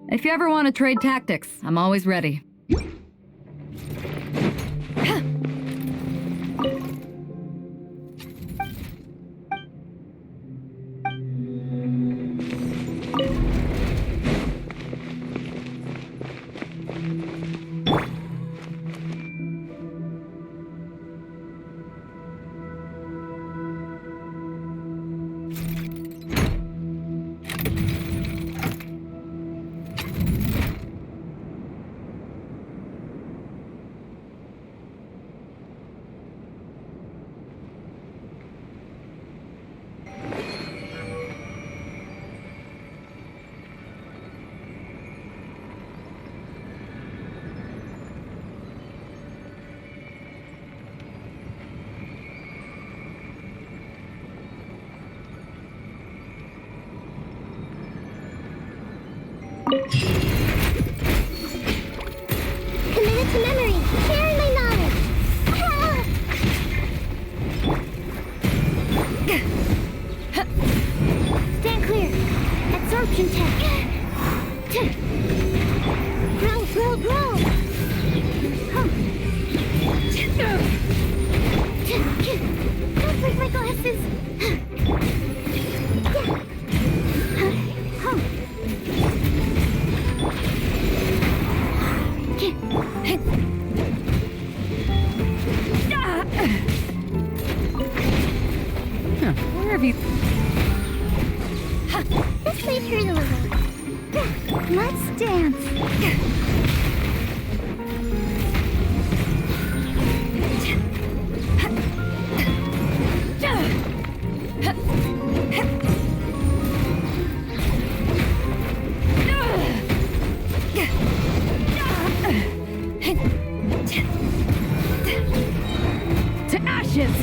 If you ever want to trade tactics, I'm always ready. Committed to memory, sharing my knowledge. Stand clear. Absorption tech. Grow, grow, grow. Don't break my glasses. Where have you... This might hurt a little. Let's dance. To ashes!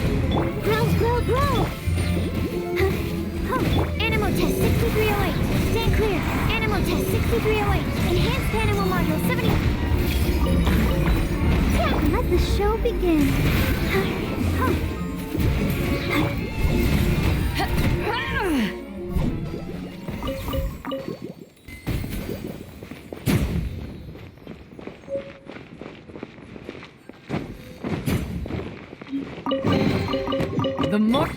Grow, grow, grow! Animal test 6308. Stand clear. Animal test 6308. Enhanced animal module 70. Let the show begin. The more...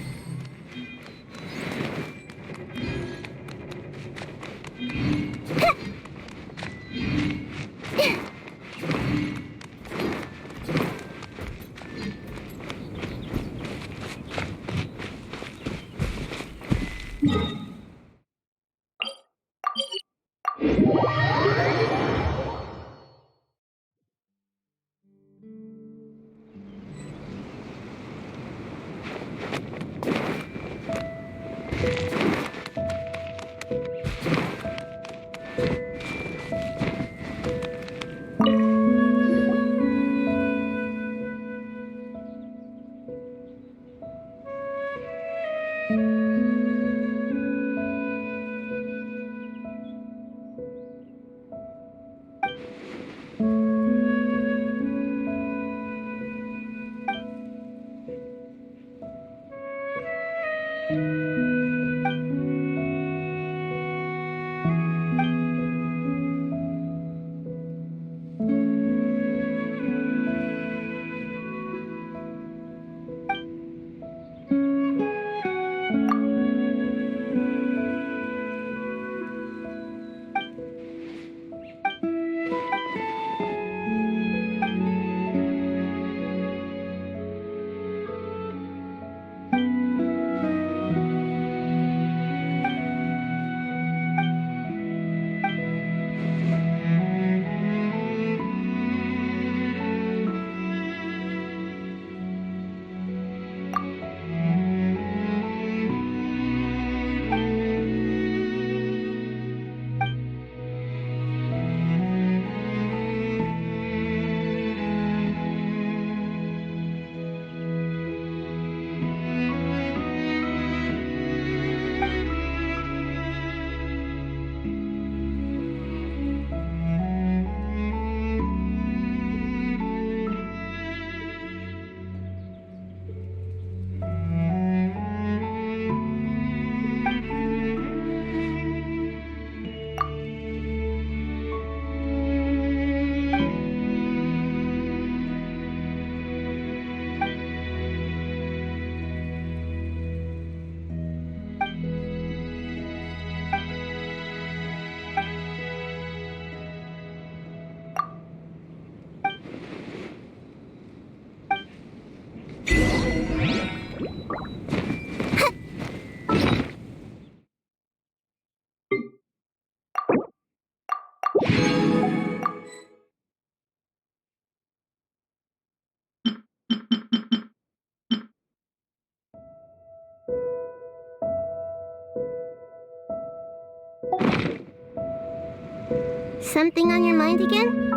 Something on your mind again?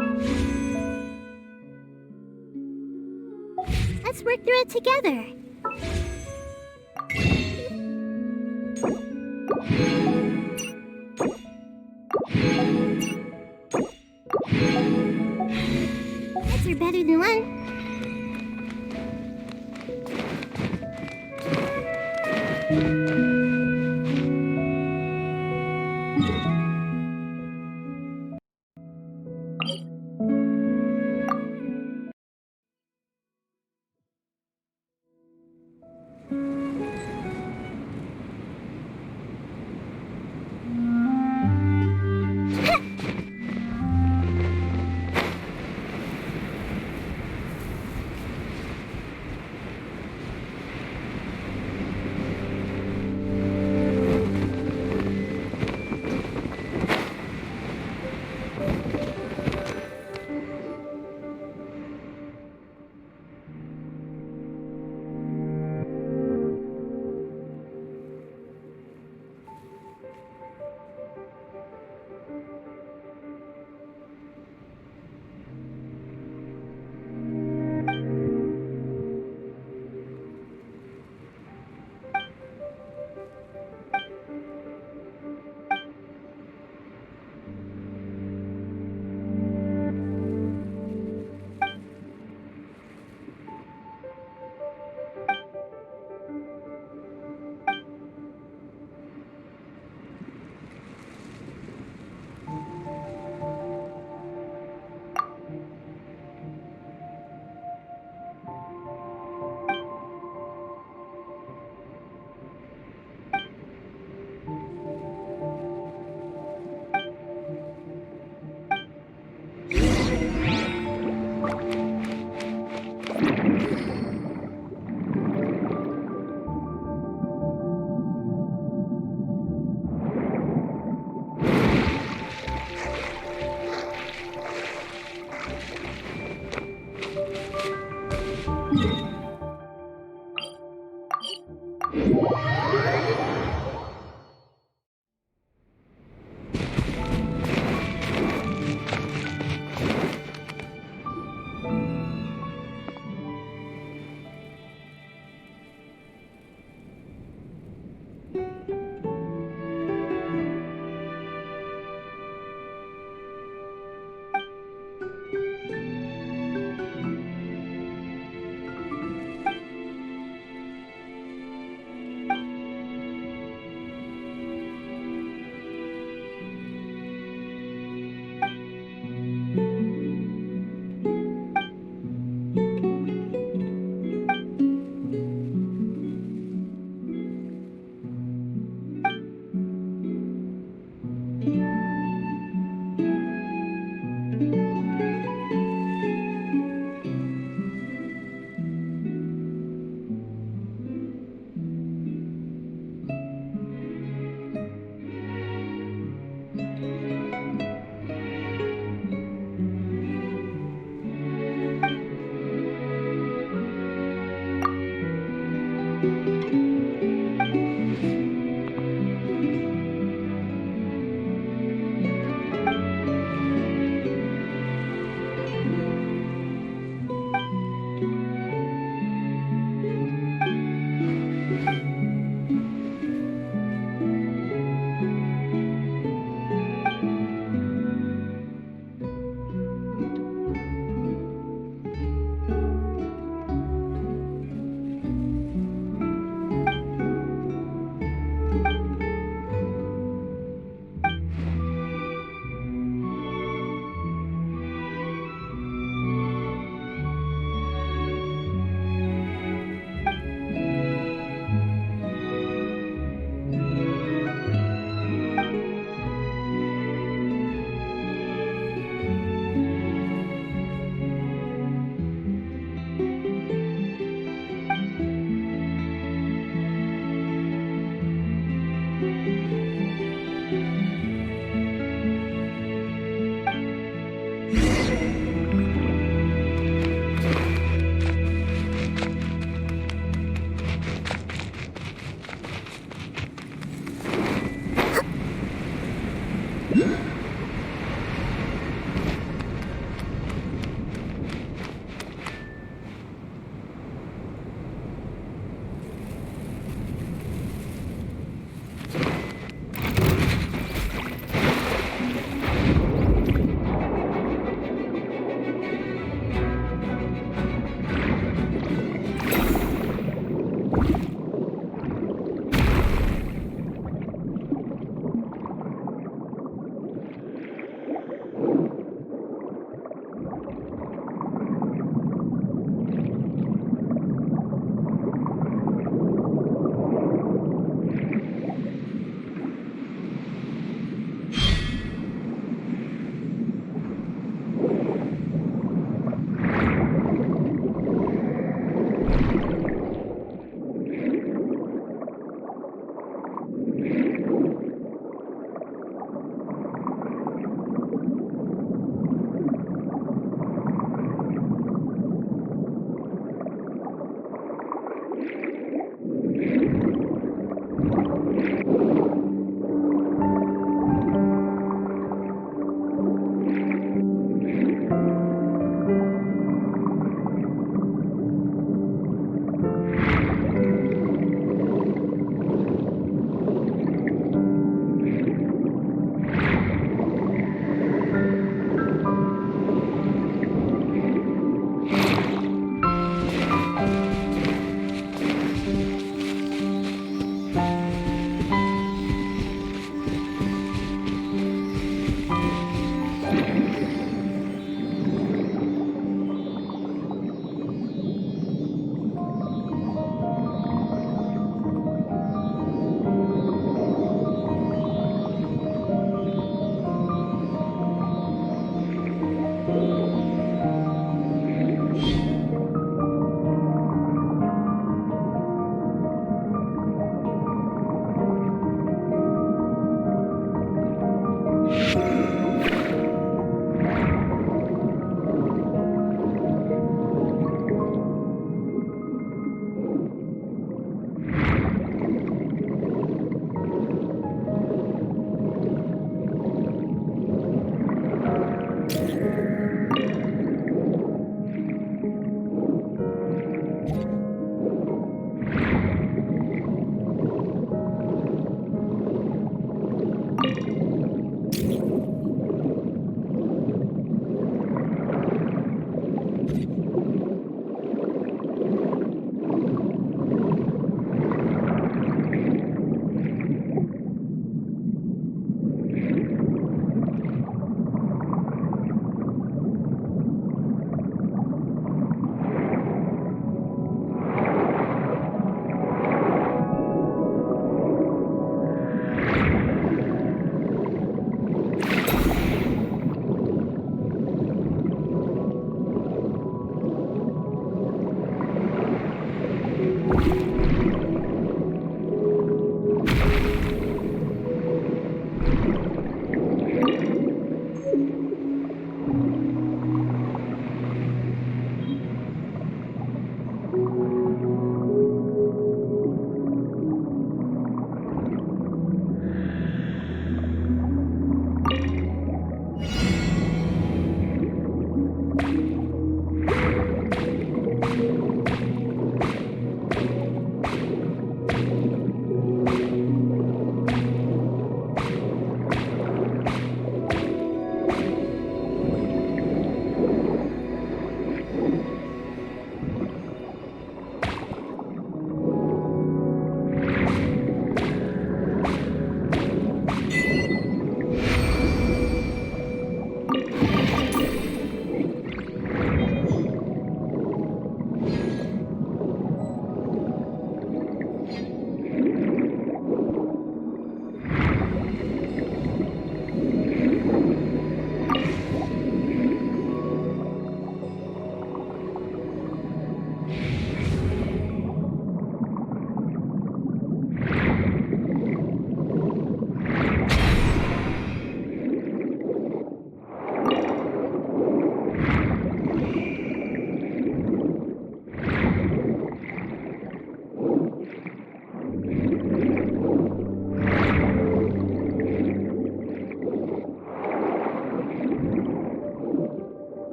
Let's work through it together. Heads are better than one.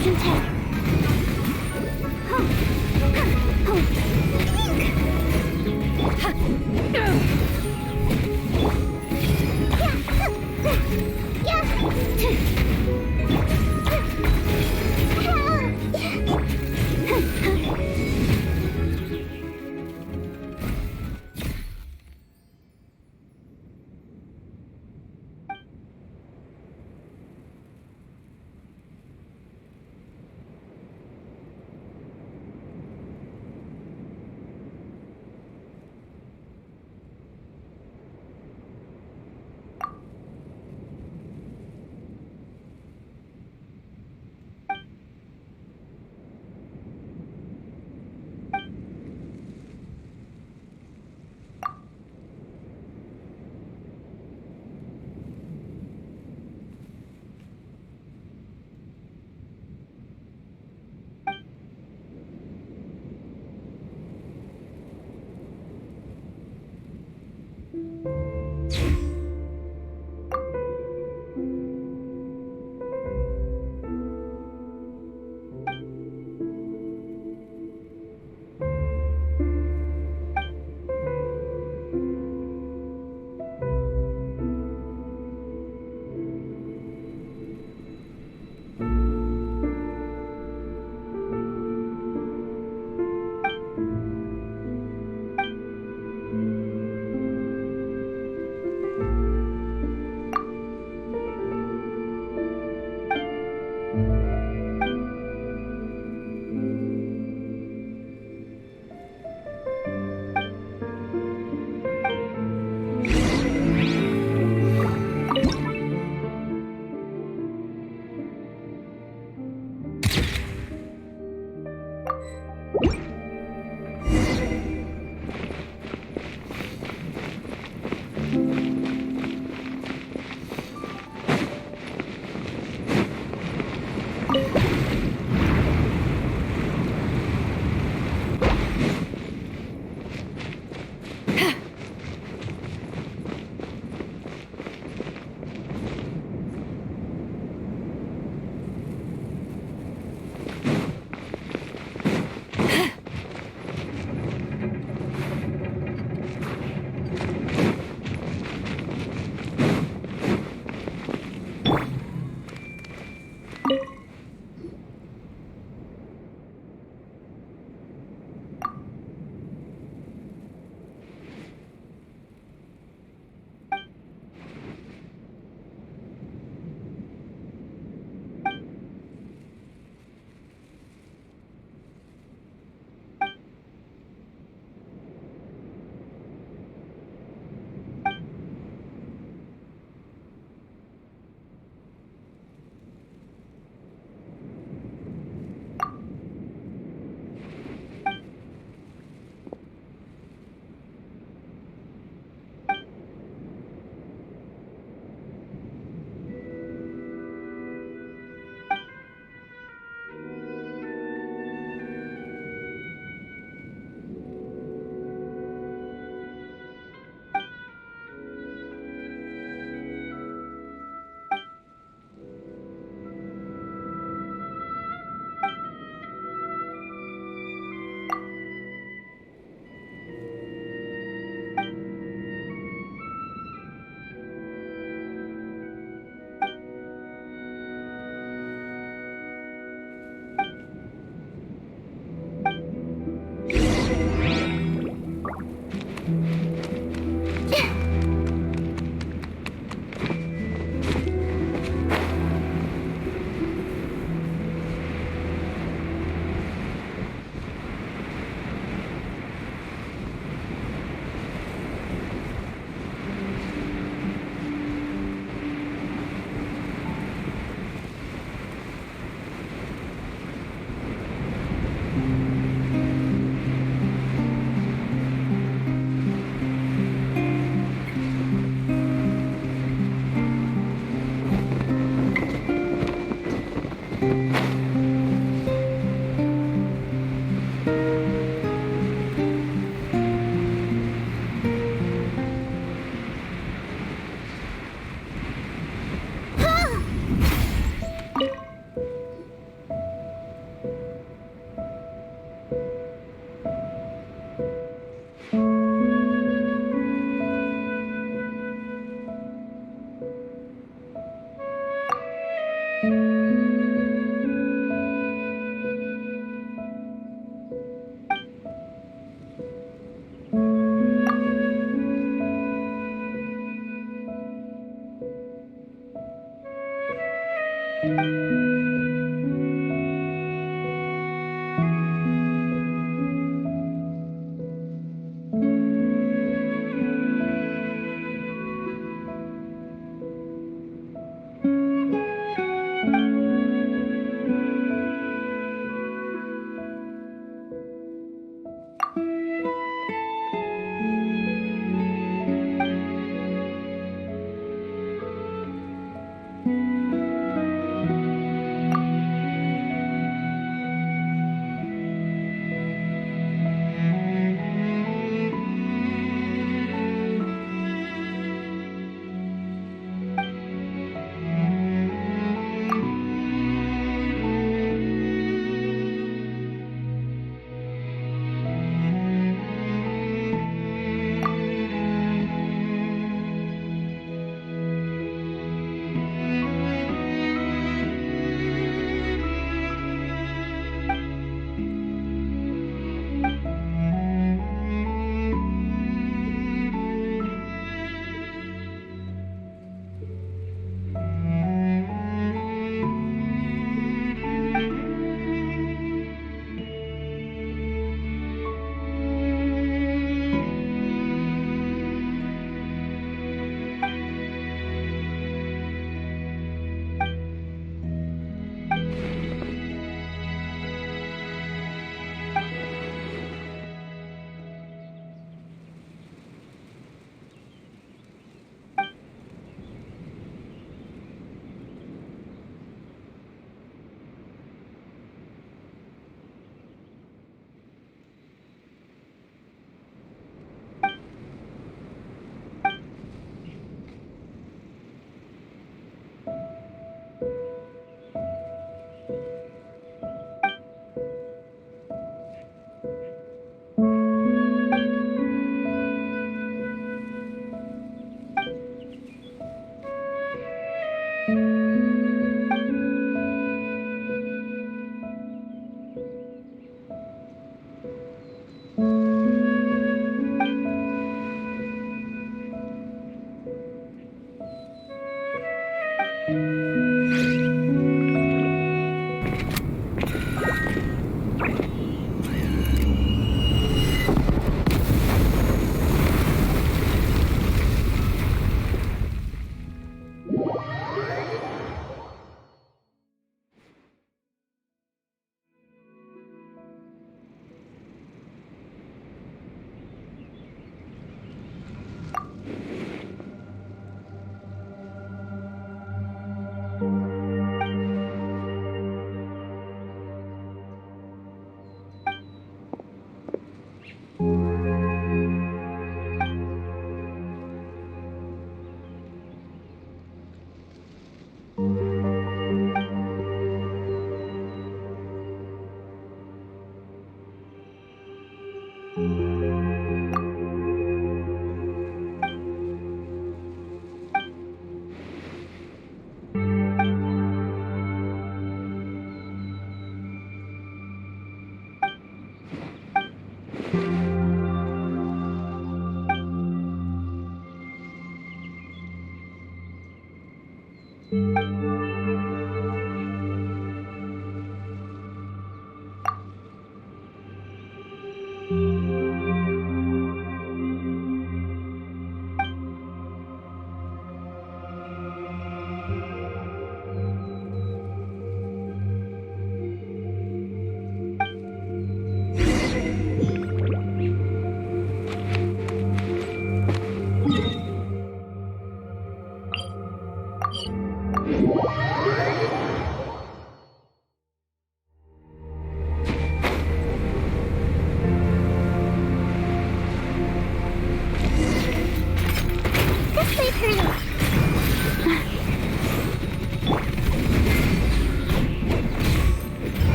Perception test.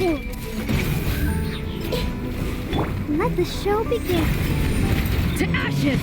everything. Let the show begin. To ashes!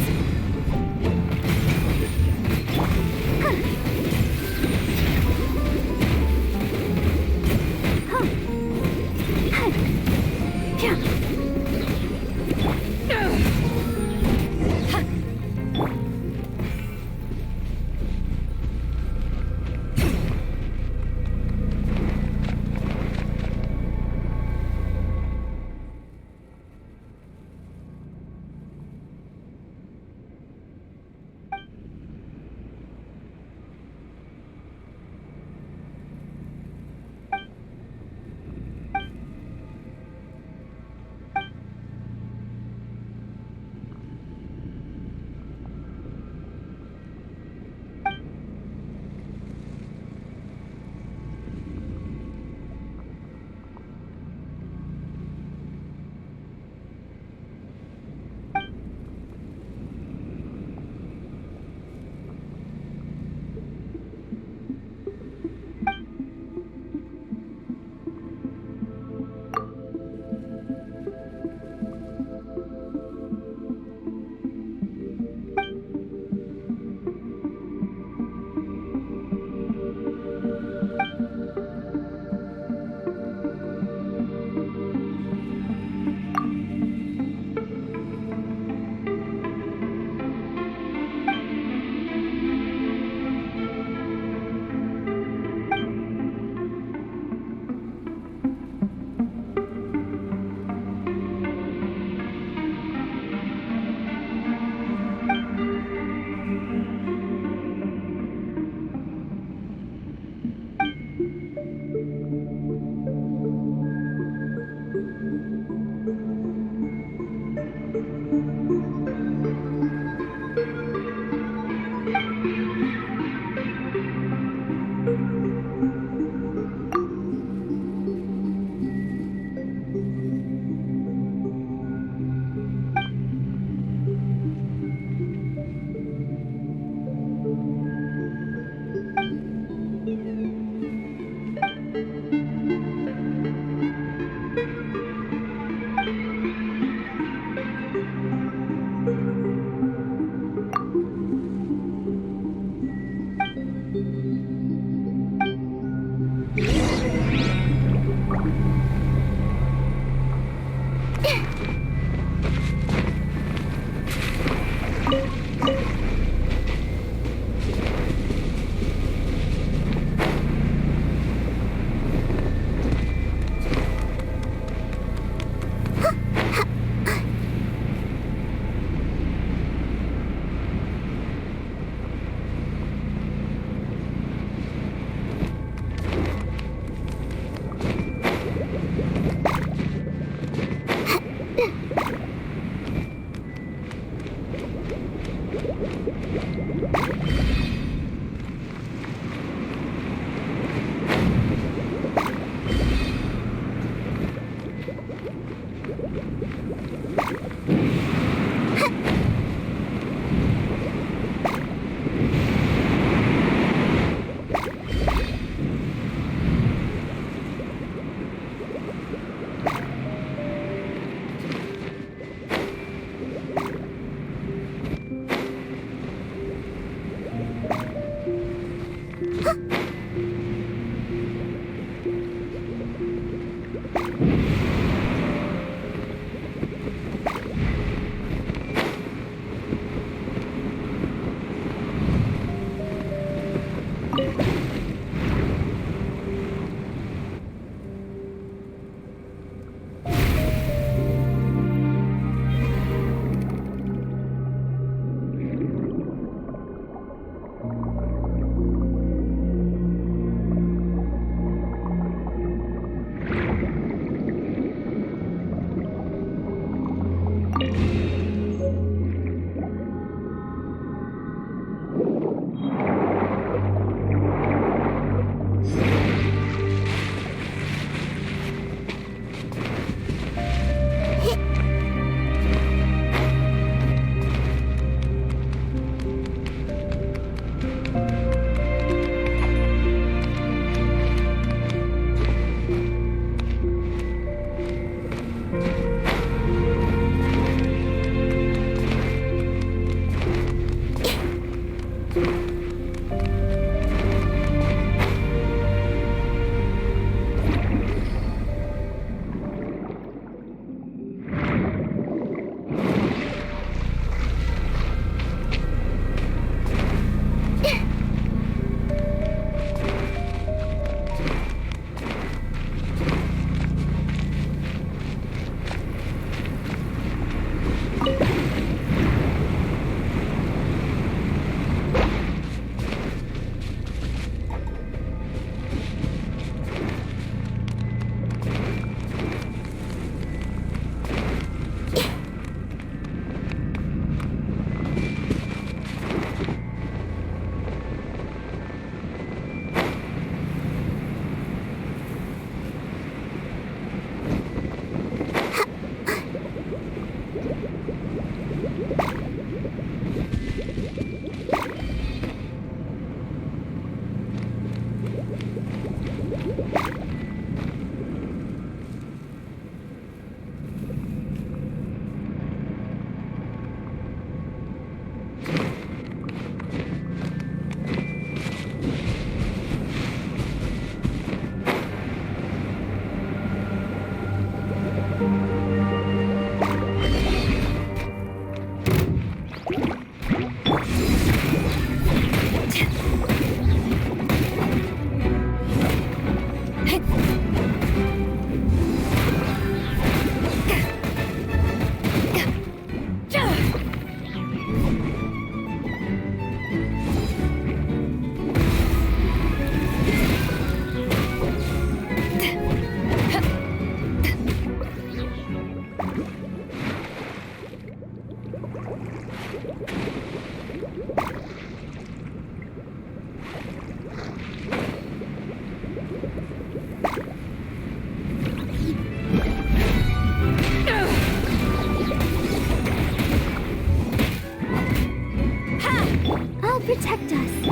Protect us.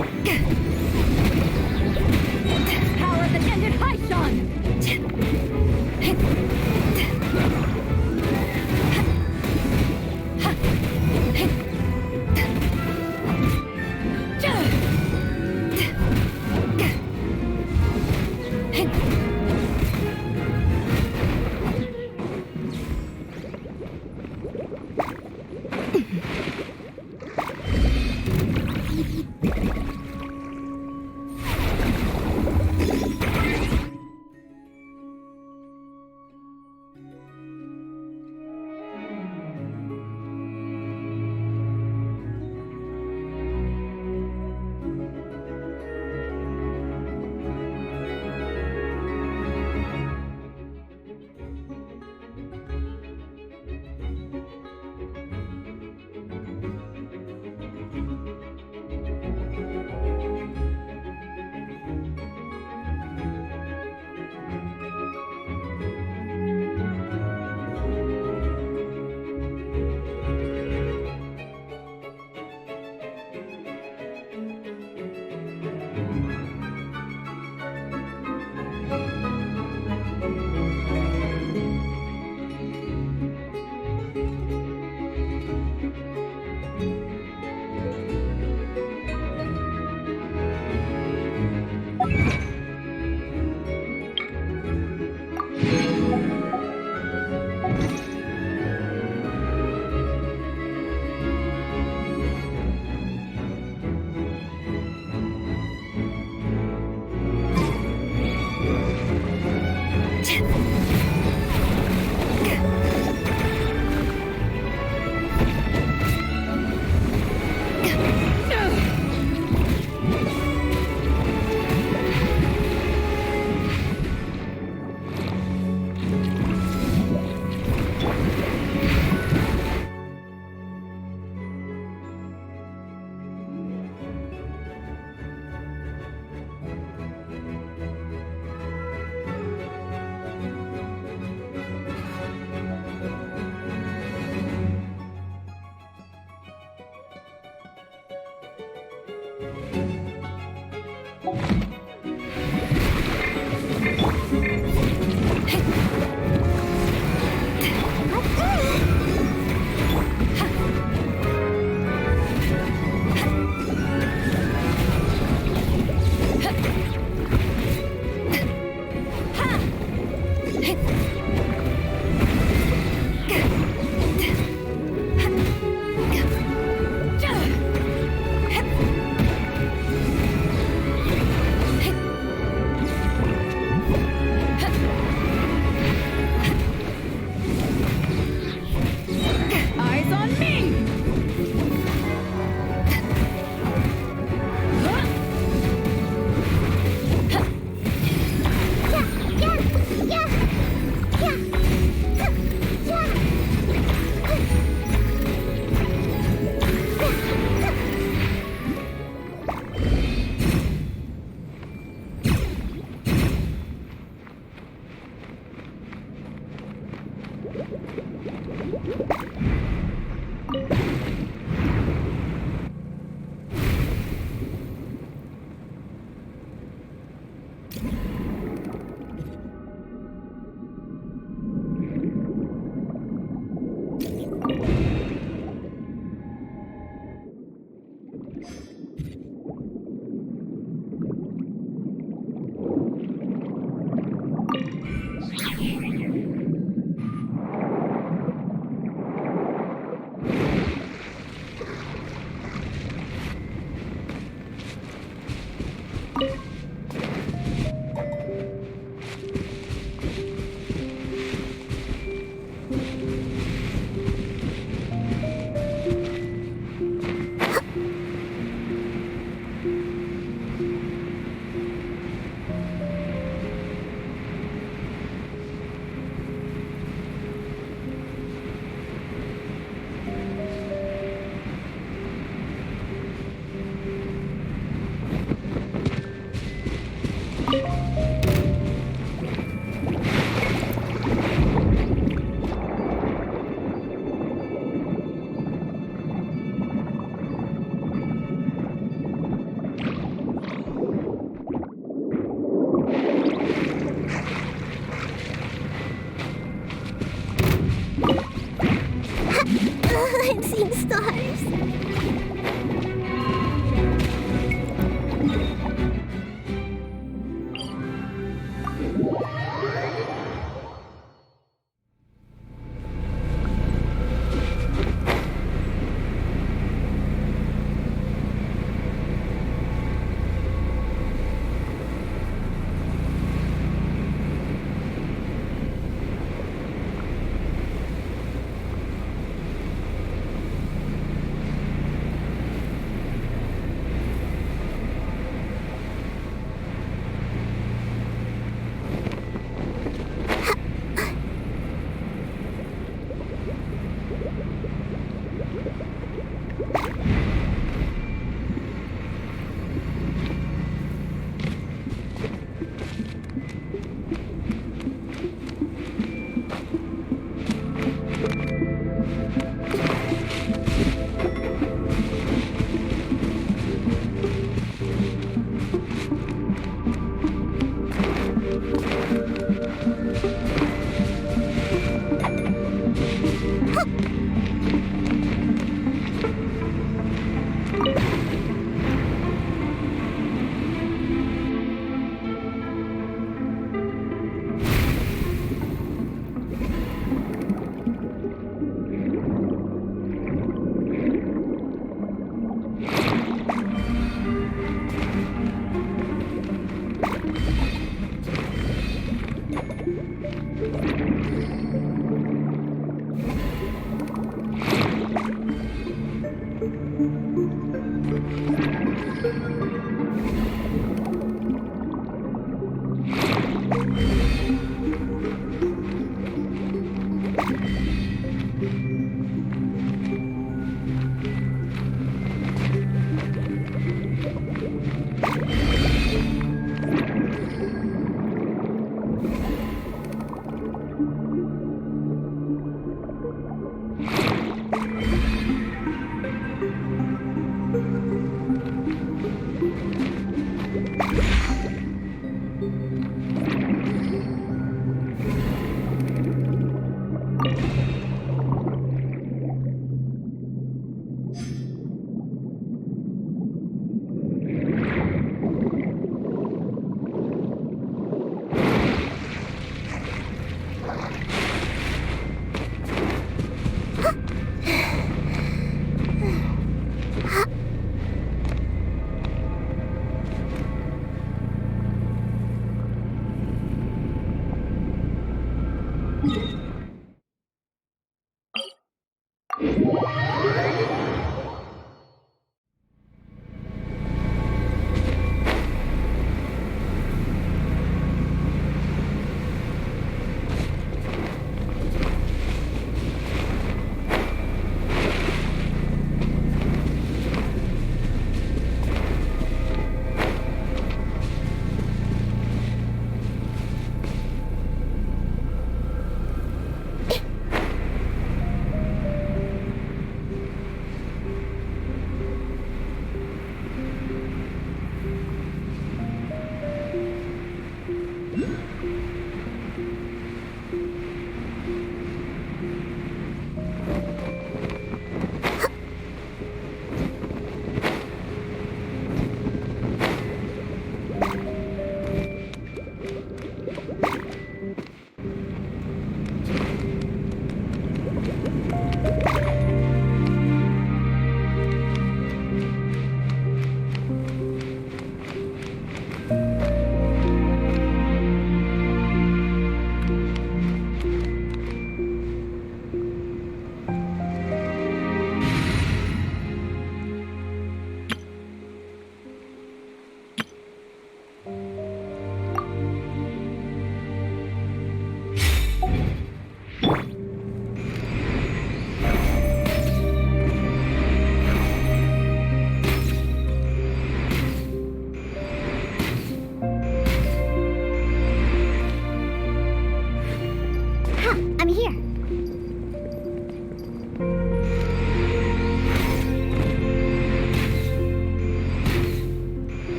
Power of the tended high Sean!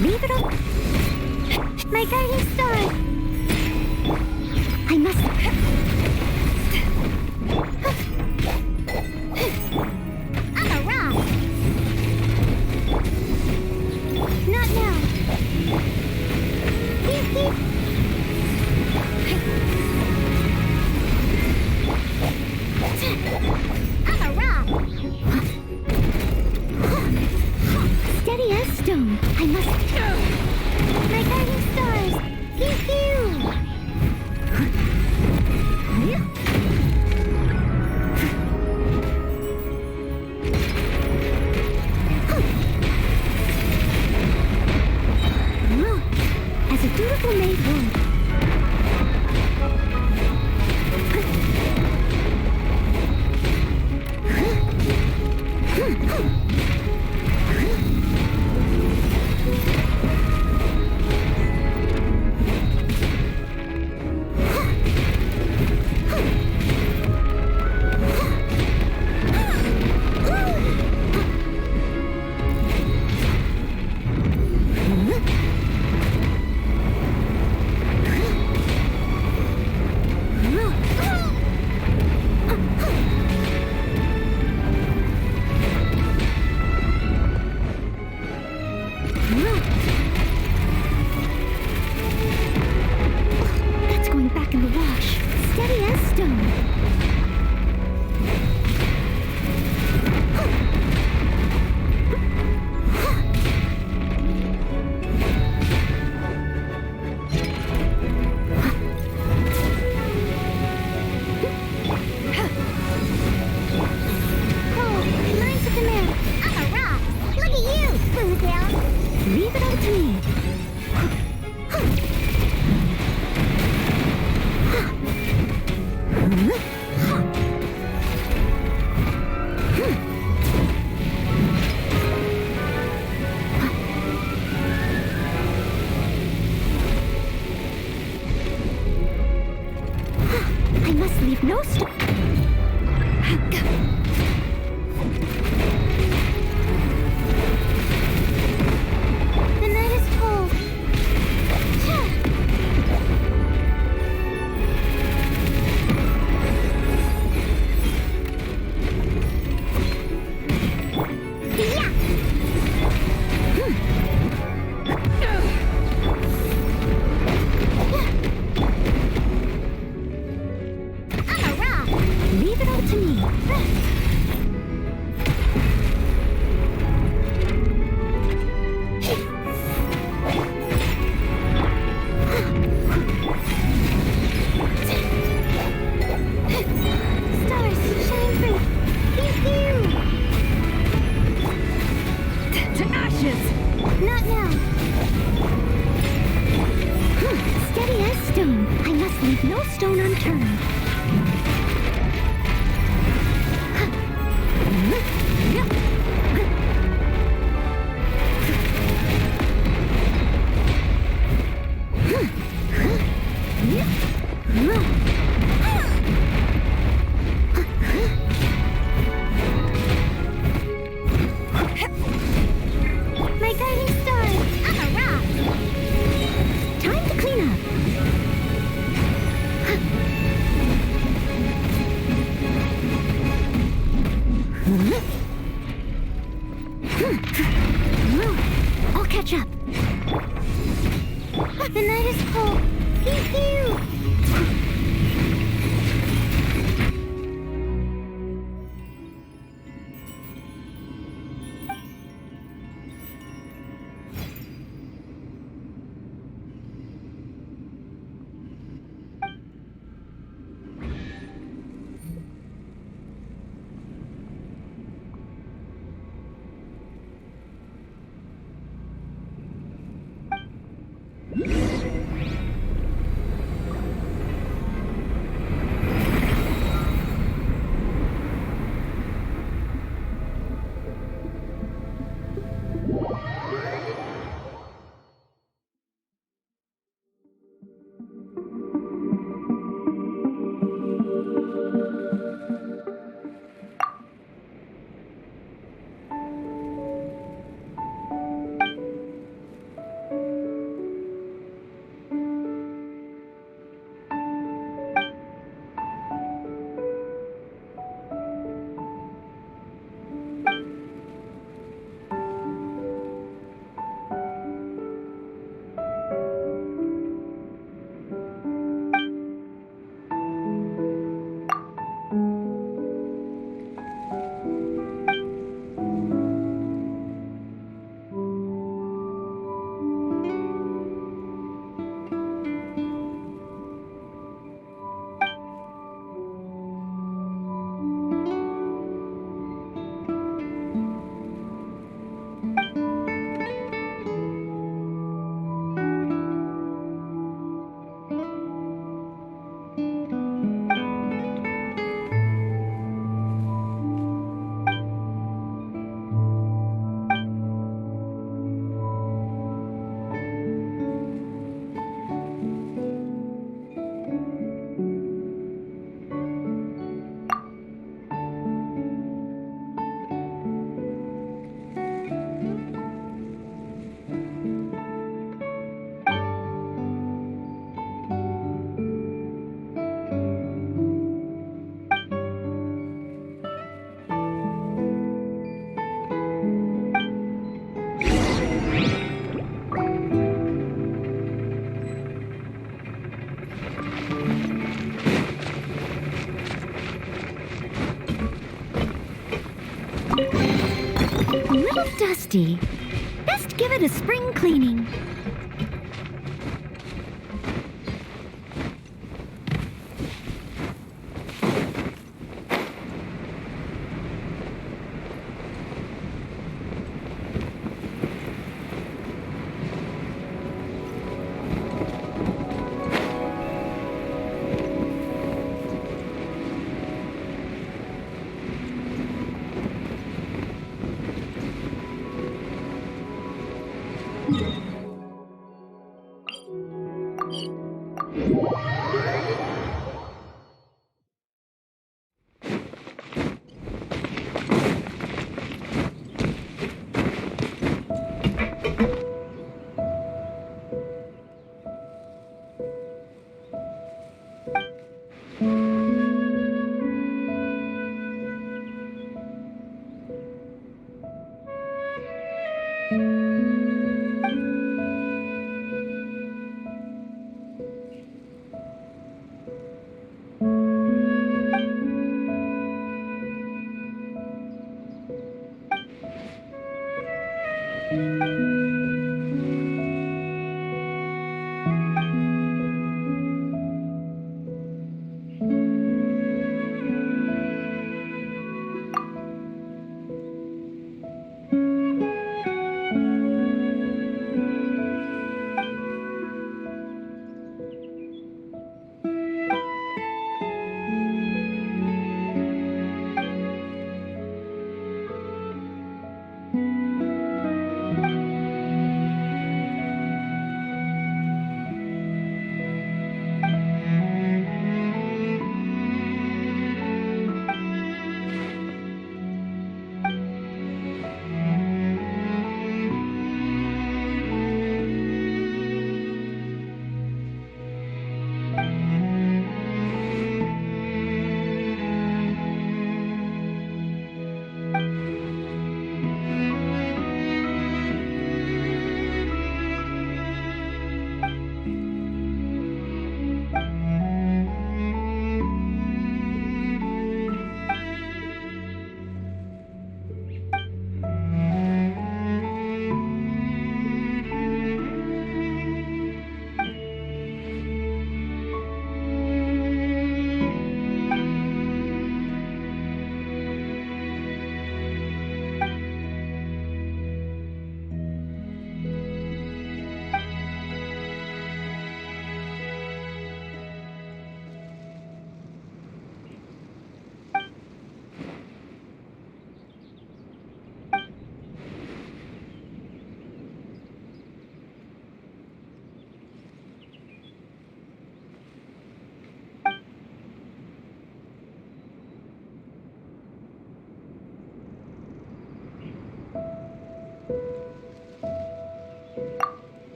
Leave it up. My guiding star. I must. I'm a rock. Not now. Beep, beep. I'm a rock. Steady as stone. I must. My guiding stars. Pew pew. As a dutiful maid would. That's going back in the wash. Steady as stone. Lines of command. I'm a rock. Look at you, Spoontail. Leave it all to me. I must leave no stone. The night is cold. I'm a rock. Leave it all to me. Stars, shine through. Pew pew. To ashes! Not now. Steady as stone. I must leave no stone unturned. I'll catch up. The night is cold. Hee-hee. A little dusty. Best give it a spring cleaning.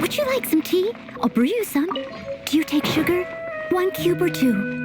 Would you like some tea? I'll brew you some. Do you take sugar? 1 cube or 2?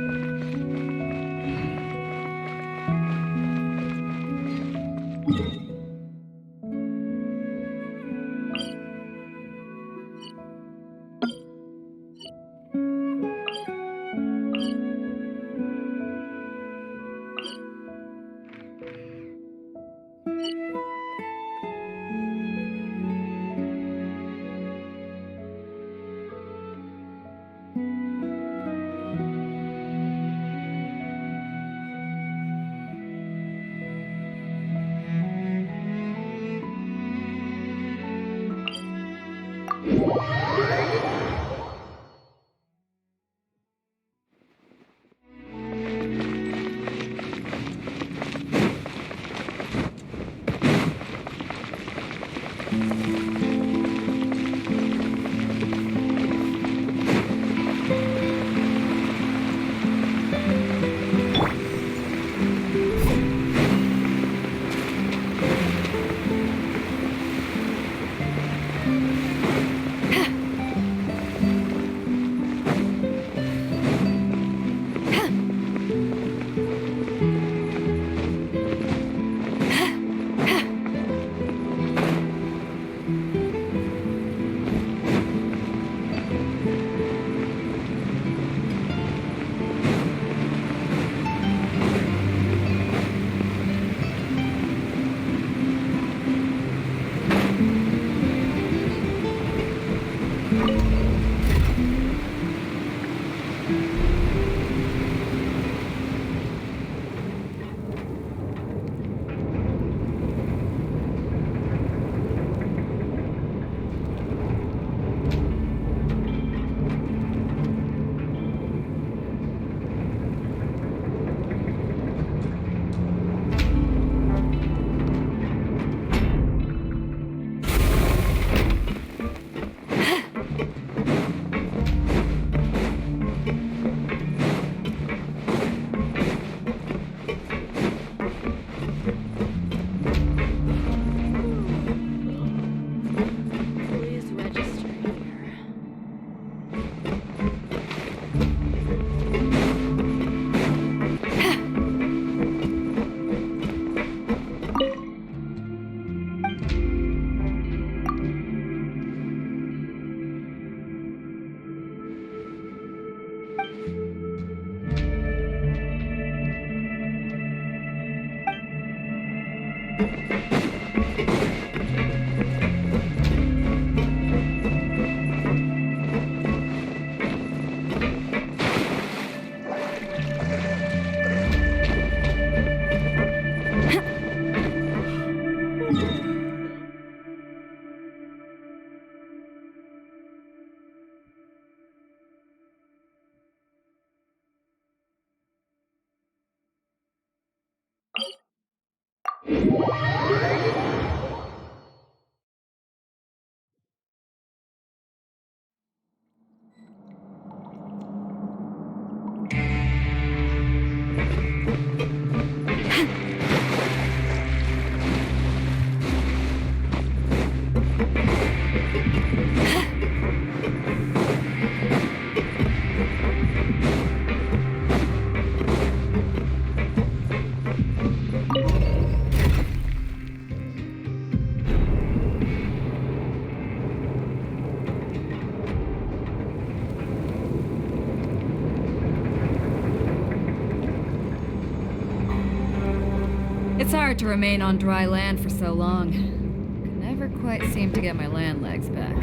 It's hard to remain on dry land for so long. Can never quite seem to get my land legs back.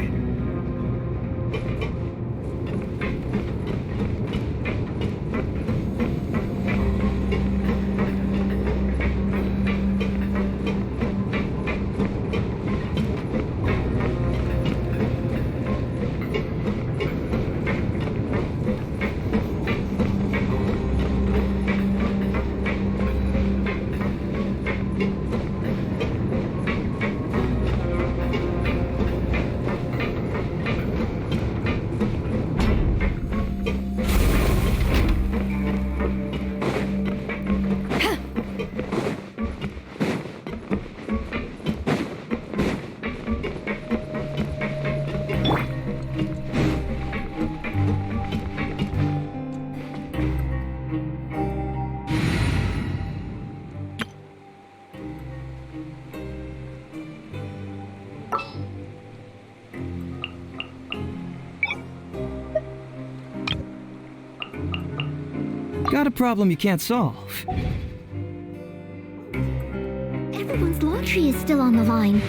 Got a problem you can't solve. Everyone's laundry is still on the line.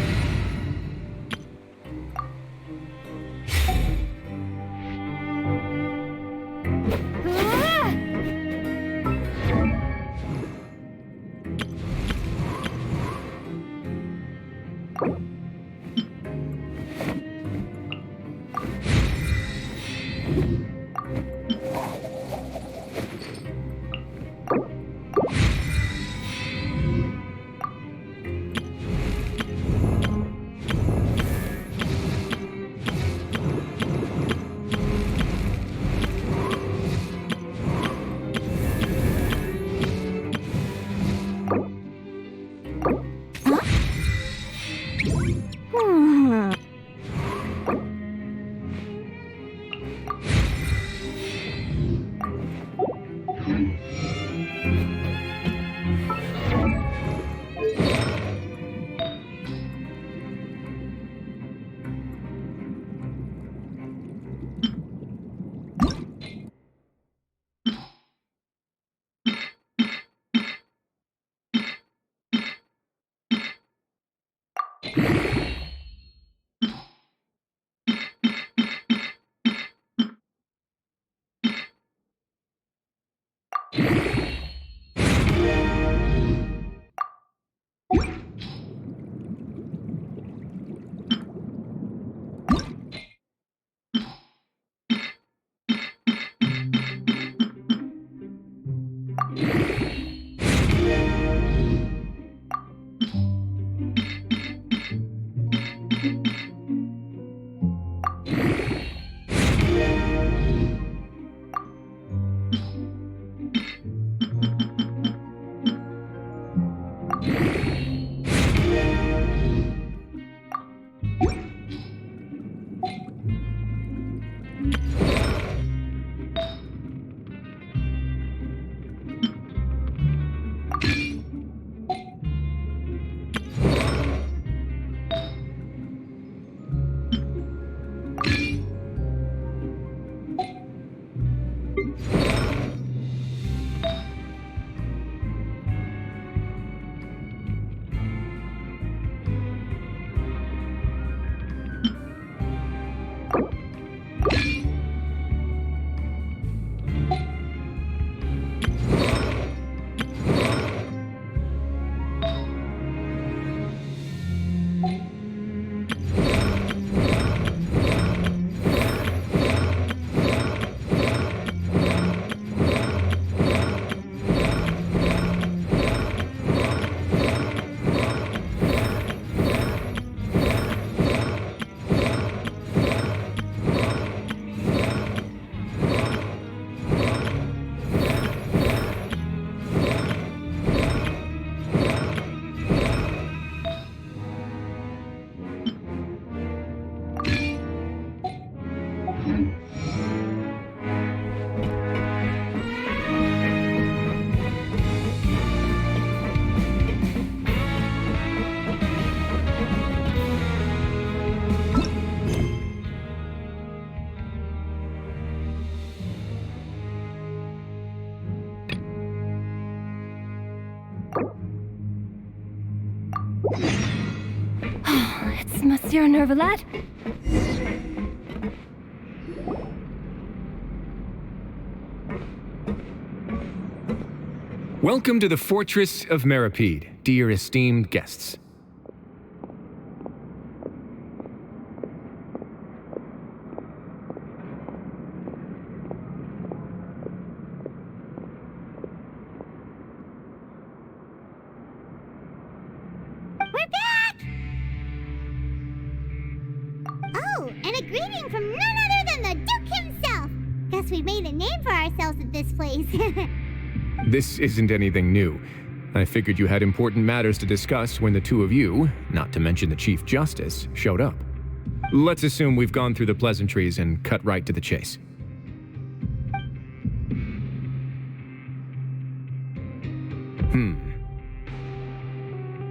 It's Monsieur Nervalat. Welcome to the Fortress of Meripede, dear esteemed guests. We're back! Oh, and a greeting from none other than the Duke himself! Guess we've made a name for ourselves at this place. This isn't anything new. I figured you had important matters to discuss when the two of you, not to mention the Chief Justice, showed up. Let's assume we've gone through the pleasantries and cut right to the chase.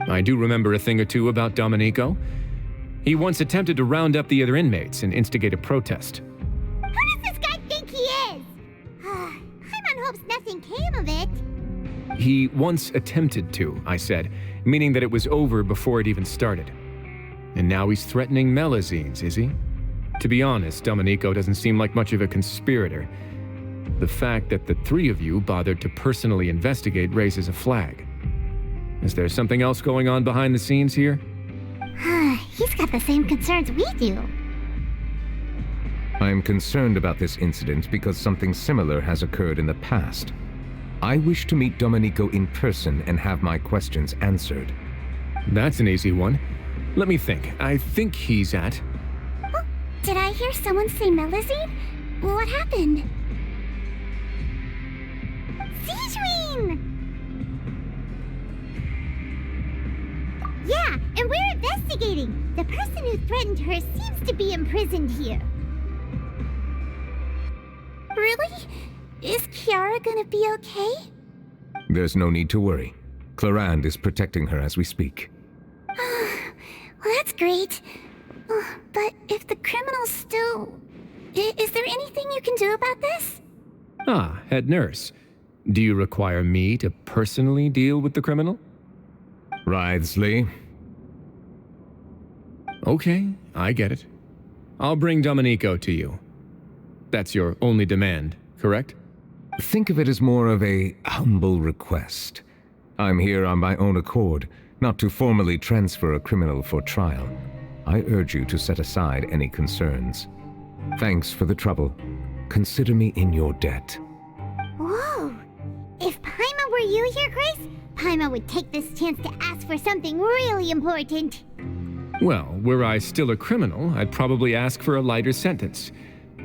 I do remember a thing or two about Domenico. He once attempted to round up the other inmates and instigate a protest. Who does this guy think he is? Paimon hopes nothing came He once attempted to, I said, meaning that it was over before it even started. And now he's threatening Melazines, is he? To be honest, Domenico doesn't seem like much of a conspirator. The fact that the three of you bothered to personally investigate raises a flag. Is there something else going on behind the scenes here? He's got the same concerns we do. I am concerned about this incident because something similar has occurred in the past. I wish to meet Domenico in person and have my questions answered. That's an easy one. Let me think. I think he's at... Oh, did I hear someone say Melazine? What happened? Siegeween! Yeah, and we're investigating. The person who threatened her seems to be imprisoned here. Really? Is Kiara gonna be okay? There's no need to worry. Clarande is protecting her as we speak. Well, that's great. But if the criminal's still... Is there anything you can do about this? Ah, head nurse. Do you require me to personally deal with the criminal? Wriothesley. Okay, I get it. I'll bring Domenico to you. That's your only demand, correct? Think of it as more of a humble request. I'm here on my own accord, not to formally transfer a criminal for trial. I urge you to set aside any concerns. Thanks for the trouble. Consider me in your debt. Whoa! If Paimon were you here, Grace, Paimon would take this chance to ask for something really important. Well, were I still a criminal, I'd probably ask for a lighter sentence.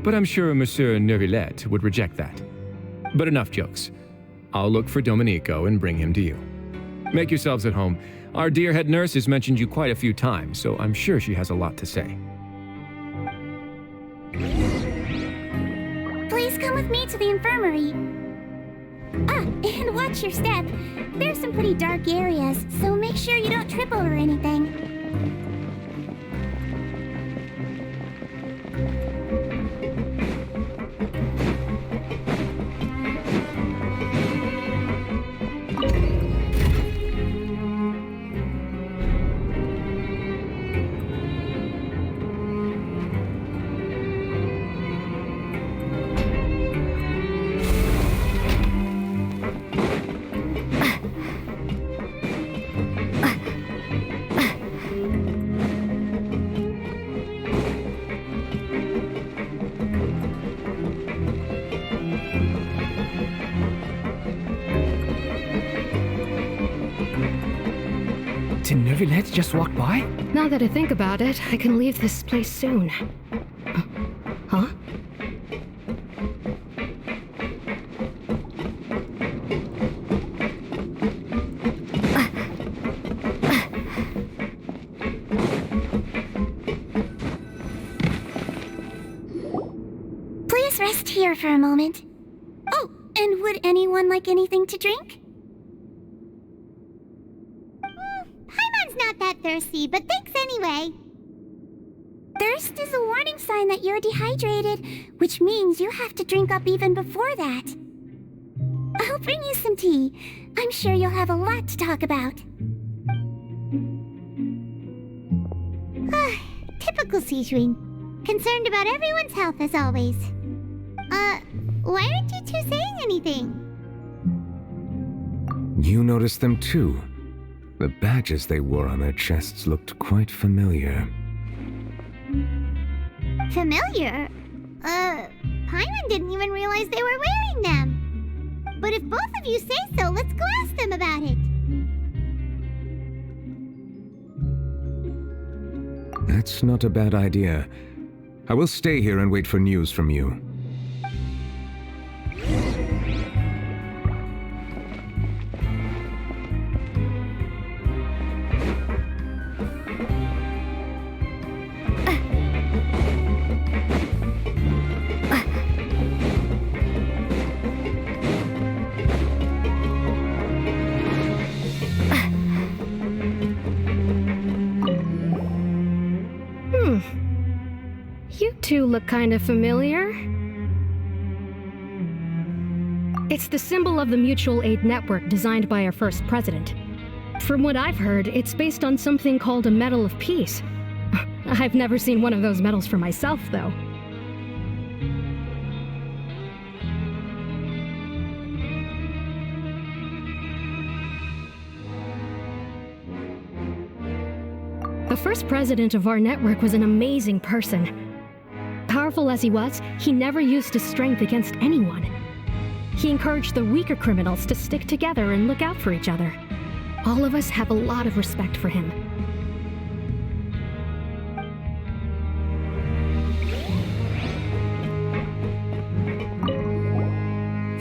But I'm sure Monsieur Neuvillette would reject that. But enough jokes. I'll look for Domenico and bring him to you. Make yourselves at home. Our dear head nurse has mentioned you quite a few times, so I'm sure she has a lot to say. Please come with me to the infirmary. Ah, and watch your step. There's some pretty dark areas, so make sure you don't trip over anything. Did Neuvillette just walk by? Now that I think about it, I can leave this place soon. Huh? Please rest here for a moment. Oh, and would anyone like anything to drink? Paimon's not that thirsty, but thanks anyway. Thirst is a warning sign that you're dehydrated, which means you have to drink up even before that. I'll bring you some tea. I'm sure you'll have a lot to talk about. Typical Siegeween. Concerned about everyone's health as always. Why aren't you two saying anything? You noticed them too. The badges they wore on their chests looked quite familiar. Familiar? Paimon didn't even realize they were wearing them. But if both of you say so, let's go ask them about it. That's not a bad idea. I will stay here and wait for news from you. You two look kind of familiar. It's the symbol of the mutual aid network designed by our first president. From what I've heard, it's based on something called a Medal of Peace. I've never seen one of those medals for myself, though. The first president of our network was an amazing person. Powerful as he was, he never used his strength against anyone. He encouraged the weaker criminals to stick together and look out for each other. All of us have a lot of respect for him.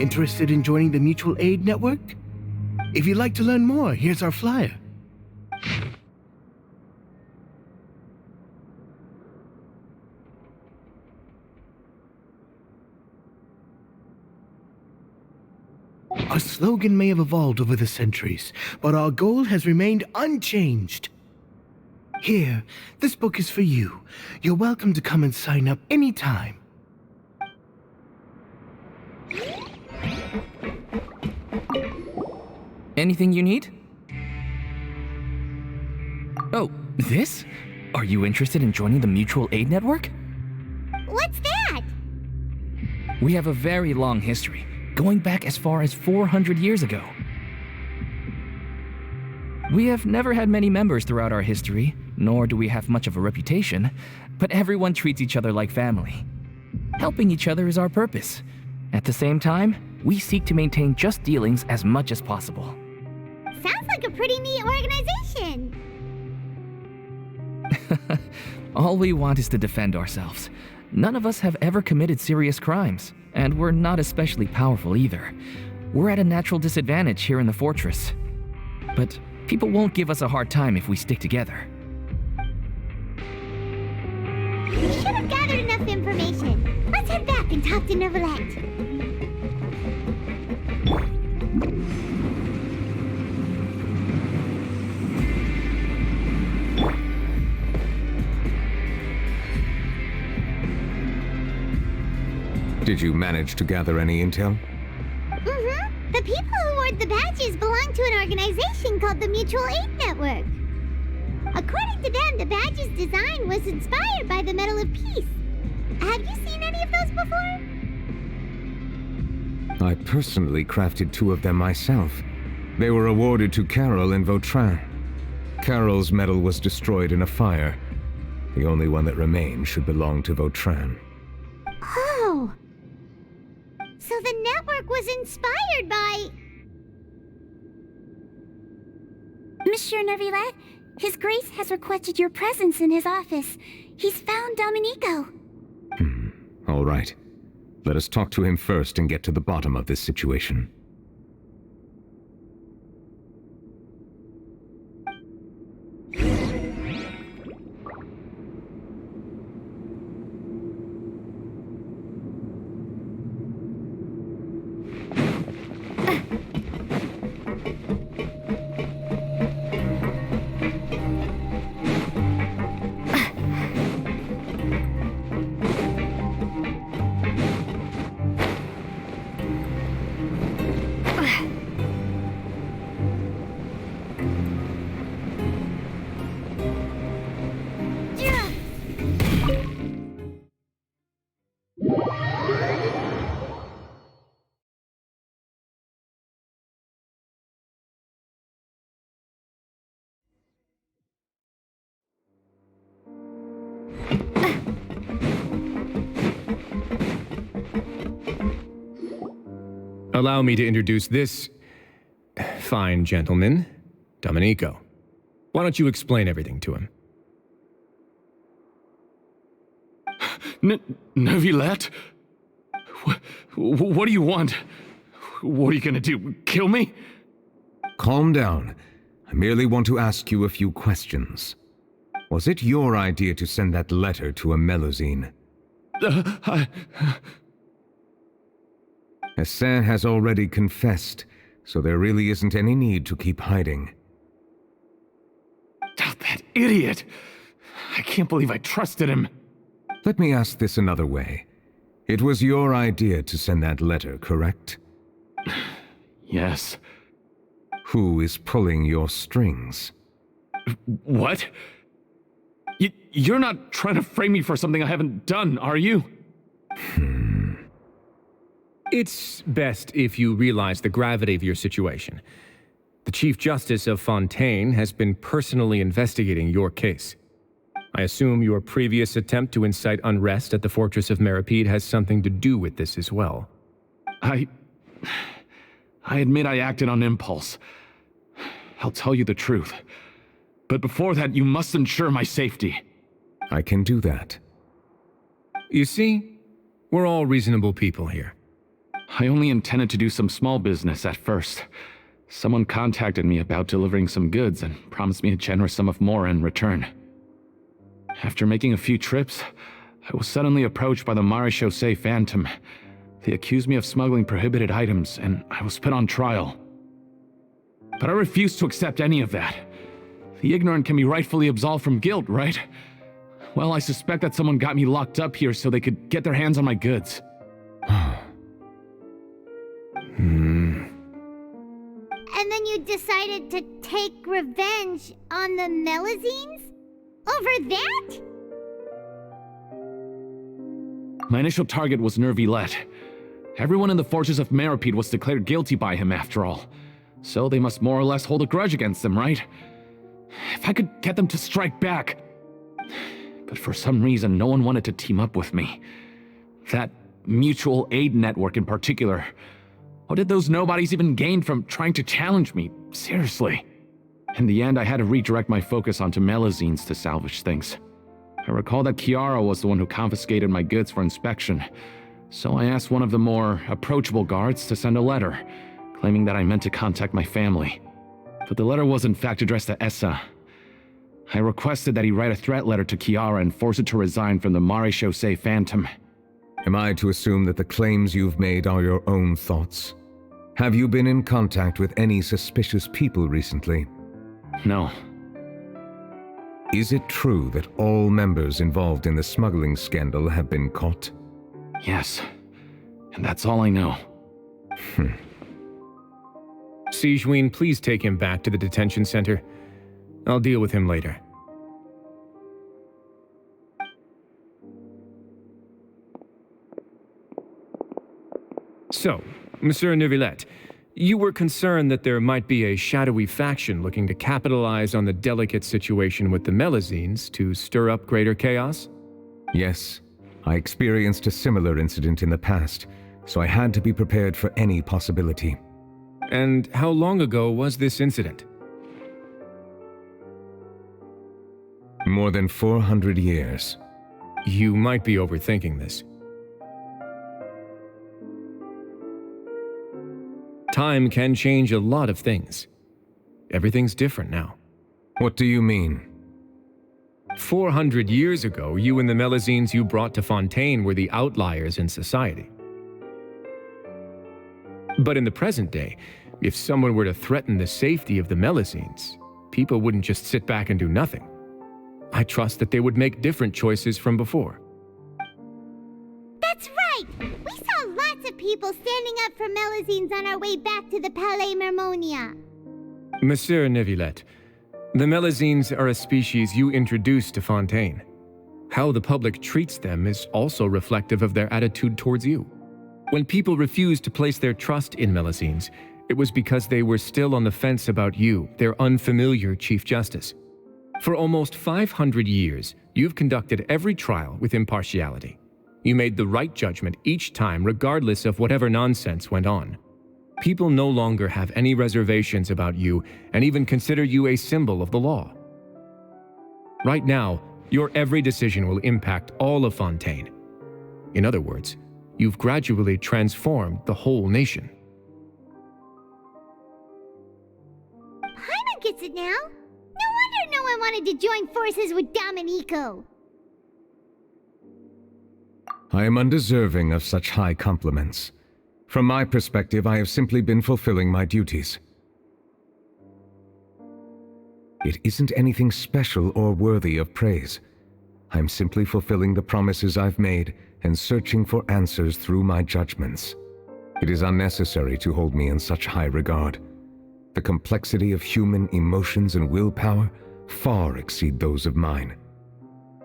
Interested in joining the Mutual Aid Network? If you'd like to learn more, here's our flyer. Our slogan may have evolved over the centuries, but our goal has remained unchanged. Here, this book is for you. You're welcome to come and sign up anytime. Anything you need? Oh, this? Are you interested in joining the Mutual Aid Network? What's that? We have a very long history, going back as far as 400 years ago. We have never had many members throughout our history, nor do we have much of a reputation, but everyone treats each other like family. Helping each other is our purpose. At the same time, we seek to maintain just dealings as much as possible. Sounds like a pretty neat organization. All we want is to defend ourselves. None of us have ever committed serious crimes, and we're not especially powerful either. We're at a natural disadvantage here in the fortress. But people won't give us a hard time if we stick together. We should have gathered enough information. Let's head back and talk to Neuvillette. Did you manage to gather any intel? Mm-hmm. The people who wore the badges belong to an organization called the Mutual Aid Network. According to them, the badge's design was inspired by the Medal of Peace. Have you seen any of those before? I personally crafted 2 of them myself. They were awarded to Carol in Vautrin. Carol's medal was destroyed in a fire. The only one that remained should belong to Vautrin. Oh. So the network was inspired by... Monsieur Neuvillette, His Grace has requested your presence in his office. He's found Domenico. All right. Let us talk to him first and get to the bottom of this situation. Allow me to introduce this fine gentleman, Domenico. Why don't you explain everything to him? Neuvillette? What do you want? What are you gonna do? Kill me? Calm down. I merely want to ask you a few questions. Was it your idea to send that letter to a Melusine? Hassan has already confessed, so there really isn't any need to keep hiding. That idiot! I can't believe I trusted him. Let me ask this another way. It was your idea to send that letter, correct? Yes. Who is pulling your strings? What? You're not trying to frame me for something I haven't done, are you? It's best if you realize the gravity of your situation. The Chief Justice of Fontaine has been personally investigating your case. I assume your previous attempt to incite unrest at the Fortress of Meripede has something to do with this as well. I admit I acted on impulse. I'll tell you the truth. But before that, you must ensure my safety. I can do that. You see, we're all reasonable people here. I only intended to do some small business at first. Someone contacted me about delivering some goods and promised me a generous sum of more in return. After making a few trips, I was suddenly approached by the Marechaussee Phantom. They accused me of smuggling prohibited items, and I was put on trial. But I refused to accept any of that. The ignorant can be rightfully absolved from guilt, right? Well, I suspect that someone got me locked up here so they could get their hands on my goods. And then you decided to take revenge on the Melazines? Over that? My initial target was Nervillet. Everyone in the Fortress of Meripede was declared guilty by him after all. So they must more or less hold a grudge against them, right? If I could get them to strike back. But for some reason, no one wanted to team up with me. That mutual aid network in particular. What did those nobodies even gain from trying to challenge me? Seriously. In the end, I had to redirect my focus onto Melazines to salvage things. I recall that Kiara was the one who confiscated my goods for inspection, so I asked one of the more approachable guards to send a letter, claiming that I meant to contact my family. But the letter was in fact addressed to Essa. I requested that he write a threat letter to Kiara and force her to resign from the Marechaussee Phantom. Am I to assume that the claims you've made are your own thoughts? Have you been in contact with any suspicious people recently? No. Is it true that all members involved in the smuggling scandal have been caught? Yes. And that's all I know. Sigewinne, please take him back to the detention center. I'll deal with him later. So, Monsieur Nervillet, you were concerned that there might be a shadowy faction looking to capitalize on the delicate situation with the Melazines to stir up greater chaos? Yes. I experienced a similar incident in the past, so I had to be prepared for any possibility. And how long ago was this incident? More than 400 years. You might be overthinking this. Time can change a lot of things. Everything's different now. What do you mean? 400 years ago, you and the Melazines you brought to Fontaine were the outliers in society. But in the present day, if someone were to threaten the safety of the Melazines, people wouldn't just sit back and do nothing. I trust that they would make different choices from before. That's right! We saw lots of people standing up for Melazines on our way back to the Palais Mermonia. Monsieur Nervillet, the Melazines are a species you introduced to Fontaine. How the public treats them is also reflective of their attitude towards you. When people refused to place their trust in Melazines, it was because they were still on the fence about you, their unfamiliar Chief Justice. For almost 500 years, you've conducted every trial with impartiality. You made the right judgment each time regardless of whatever nonsense went on. People no longer have any reservations about you and even consider you a symbol of the law. Right now, your every decision will impact all of Fontaine. In other words, you've gradually transformed the whole nation. Paimon gets it now. No wonder no one wanted to join forces with Domenico. I am undeserving of such high compliments. From my perspective, I have simply been fulfilling my duties. It isn't anything special or worthy of praise. I'm simply fulfilling the promises I've made and searching for answers through my judgments. It is unnecessary to hold me in such high regard. The complexity of human emotions and willpower far exceed those of mine.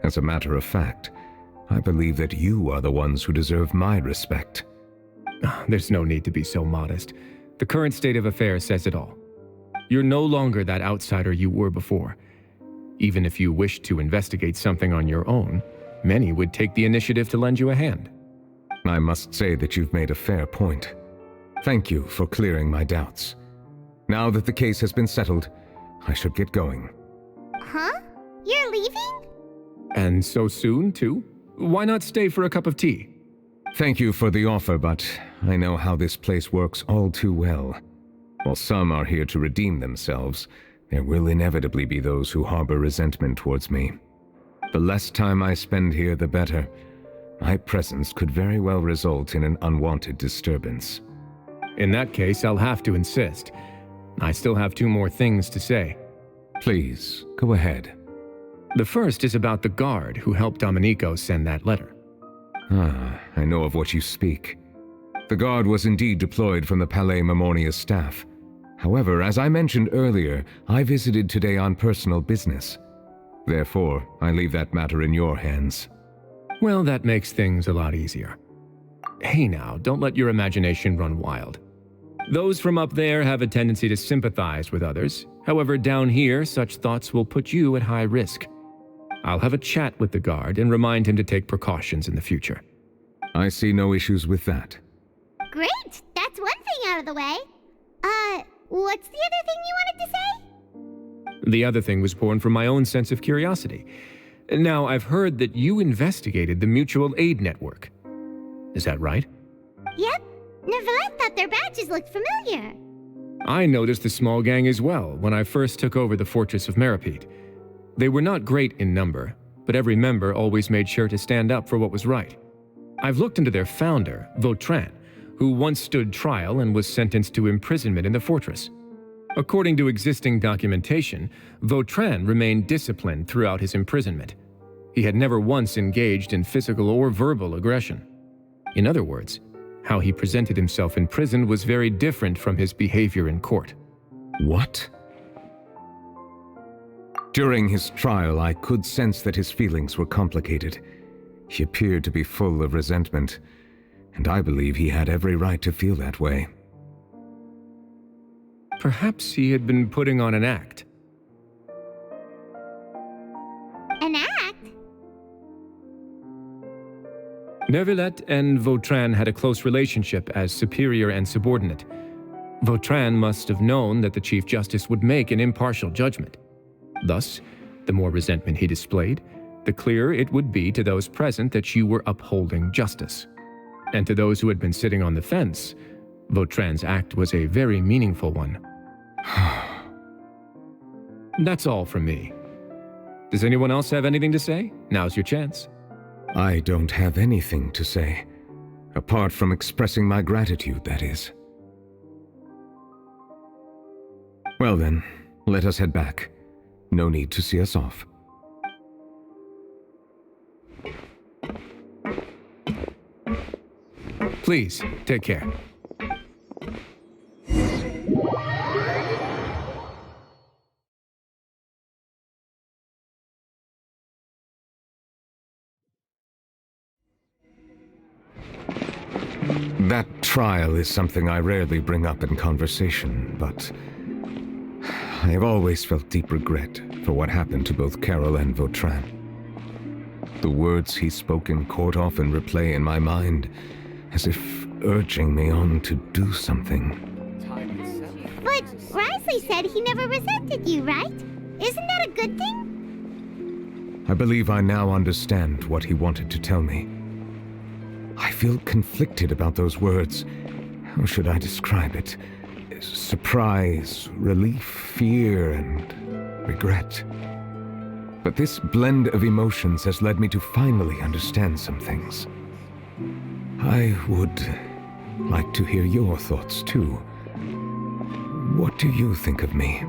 As a matter of fact, I believe that you are the ones who deserve my respect. There's no need to be so modest. The current state of affairs says it all. You're no longer that outsider you were before. Even if you wished to investigate something on your own, many would take the initiative to lend you a hand. I must say that you've made a fair point. Thank you for clearing my doubts. Now that the case has been settled, I should get going. Huh? You're leaving? And so soon, too? Why not stay for a cup of tea? Thank you for the offer, but I know how this place works all too well. While some are here to redeem themselves, there will inevitably be those who harbor resentment towards me. The less time I spend here, the better. My presence could very well result in an unwanted disturbance. In that case, I'll have to insist. I still have 2 more things to say. Please, go ahead. The first is about the guard who helped Domenico send that letter. I know of what you speak. The guard was indeed deployed from the Palais Memoria's staff. However, as I mentioned earlier, I visited today on personal business. Therefore, I leave that matter in your hands. Well, that makes things a lot easier. Hey now, don't let your imagination run wild. Those from up there have a tendency to sympathize with others. However, down here, such thoughts will put you at high risk. I'll have a chat with the guard and remind him to take precautions in the future. I see no issues with that. Great! That's one thing out of the way. What's the other thing you wanted to say? The other thing was born from my own sense of curiosity. Now, I've heard that you investigated the mutual aid network. Is that right? Yep. Nevertheless thought their badges looked familiar. I noticed the small gang as well when I first took over the fortress of Meripede. They were not great in number, but every member always made sure to stand up for what was right. I've looked into their founder, Vautrin, who once stood trial and was sentenced to imprisonment in the fortress. According to existing documentation, Vautrin remained disciplined throughout his imprisonment. He had never once engaged in physical or verbal aggression. In other words, how he presented himself in prison was very different from his behavior in court. What? During his trial, I could sense that his feelings were complicated. He appeared to be full of resentment, and I believe he had every right to feel that way. Perhaps he had been putting on an act. An act? Neuvillette and Vautrin had a close relationship as superior and subordinate. Vautrin must have known that the Chief Justice would make an impartial judgment. Thus, the more resentment he displayed, the clearer it would be to those present that you were upholding justice. And to those who had been sitting on the fence, Vautrin's act was a very meaningful one. That's all from me. Does anyone else have anything to say? Now's your chance. I don't have anything to say, apart from expressing my gratitude, that is. Well then, let us head back. No need to see us off. Please, take care. That trial is something I rarely bring up in conversation, but I have always felt deep regret for what happened to both Carol and Vautrin. The words he spoke in court often replay in my mind, as if urging me on to do something. But Risley said he never resented you, right? Isn't that a good thing? I believe I now understand what he wanted to tell me. I feel conflicted about those words. How should I describe it? Surprise, relief, fear, and regret. But this blend of emotions has led me to finally understand some things. I would like to hear your thoughts, too. What do you think of me?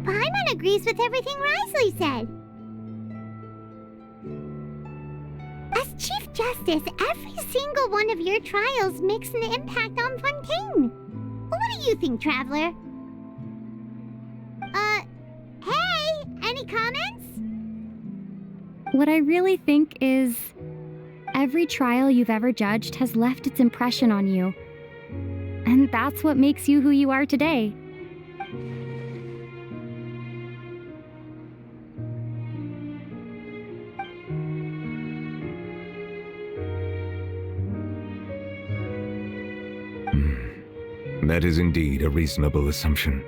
Paimon agrees with everything Risley said. As Chief Justice, every single one of your trials makes an impact on Fontaine. What do you think, Traveler? Hey, any comments? What I really think is, every trial you've ever judged has left its impression on you. And that's what makes you who you are today. That is indeed a reasonable assumption.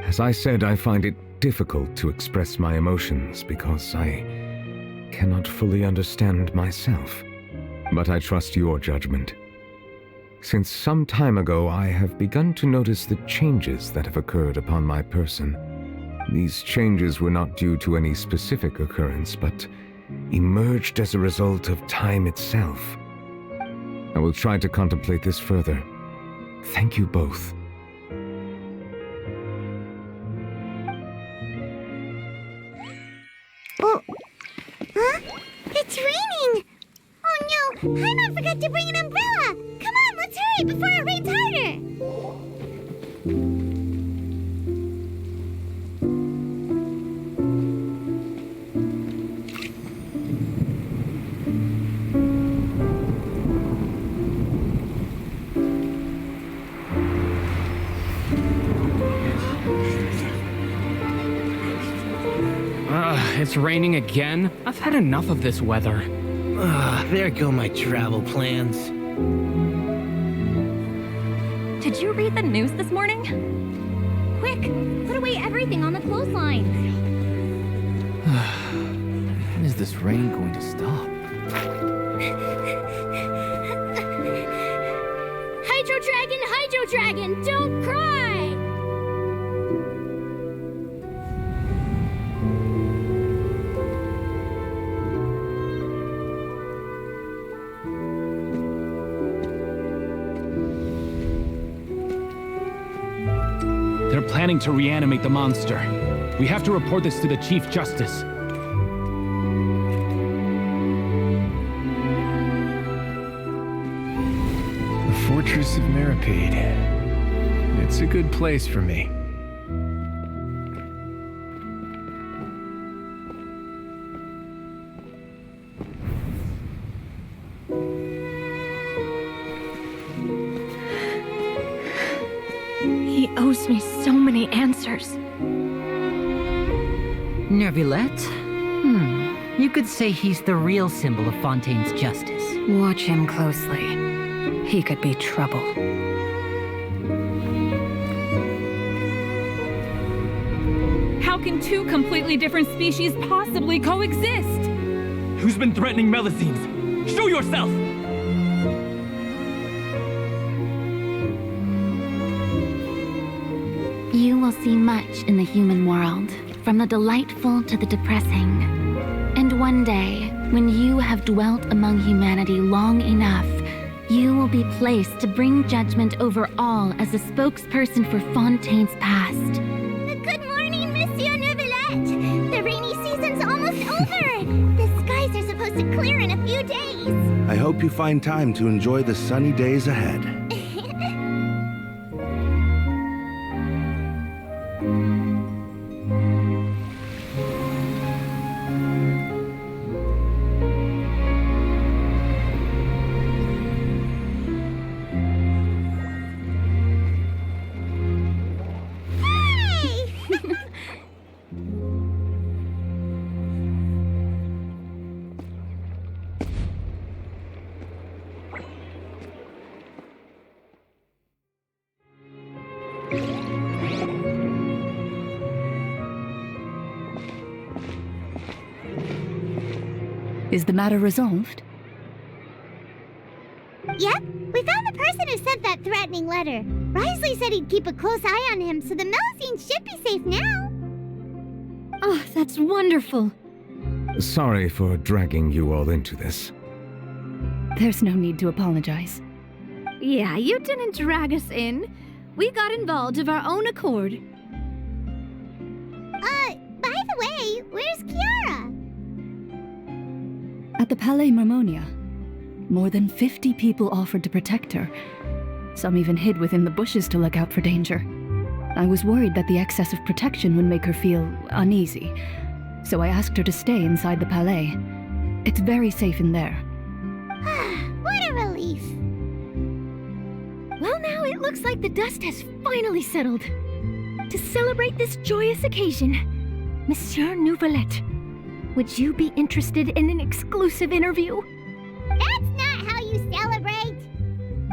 As I said, I find it difficult to express my emotions because I cannot fully understand myself. But I trust your judgment. Since some time ago, I have begun to notice the changes that have occurred upon my person. These changes were not due to any specific occurrence, but emerged as a result of time itself. I will try to contemplate this further. Thank you both. Oh, huh? It's raining! Oh no, Paimon forgot to bring an umbrella! Come on, let's hurry before it rains harder! It's raining again? I've had enough of this weather. There go my travel plans. Did you read the news this morning? Quick, put away everything on the clothesline. When is this rain going to stop? Hydro Dragon, don't cry! They're planning to reanimate the monster. We have to report this to the Chief Justice. The Fortress of Meripede. It's a good place for me. He owes me so many answers. Nervillette? You could say he's the real symbol of Fontaine's justice. Watch him closely. He could be trouble. How can two completely different species possibly coexist? Who's been threatening Melusines? Show yourself! You will see much in the human world, from the delightful to the depressing. And one day, when you have dwelt among humanity long enough, you will be placed to bring judgment over all as a spokesperson for Fontaine's past. Good morning, Monsieur Neuvillette! The rainy season's almost over! The skies are supposed to clear in a few days! I hope you find time to enjoy the sunny days ahead. Is the matter resolved? Yep, we found the person who sent that threatening letter. Risley said he'd keep a close eye on him, so the Melusines should be safe now. Oh, that's wonderful. Sorry for dragging you all into this. There's no need to apologize. Yeah, you didn't drag us in. We got involved of our own accord. By the way, where's Kiara? At the Palais Marmonia. More than 50 people offered to protect her. Some even hid within the bushes to look out for danger. I was worried that the excess of protection would make her feel uneasy, so I asked her to stay inside the palais. It's very safe in there. What a relief. Well, now it looks like the dust has finally settled. To celebrate this joyous occasion, Monsieur Nouvelette, would you be interested in an exclusive interview? That's not how you celebrate.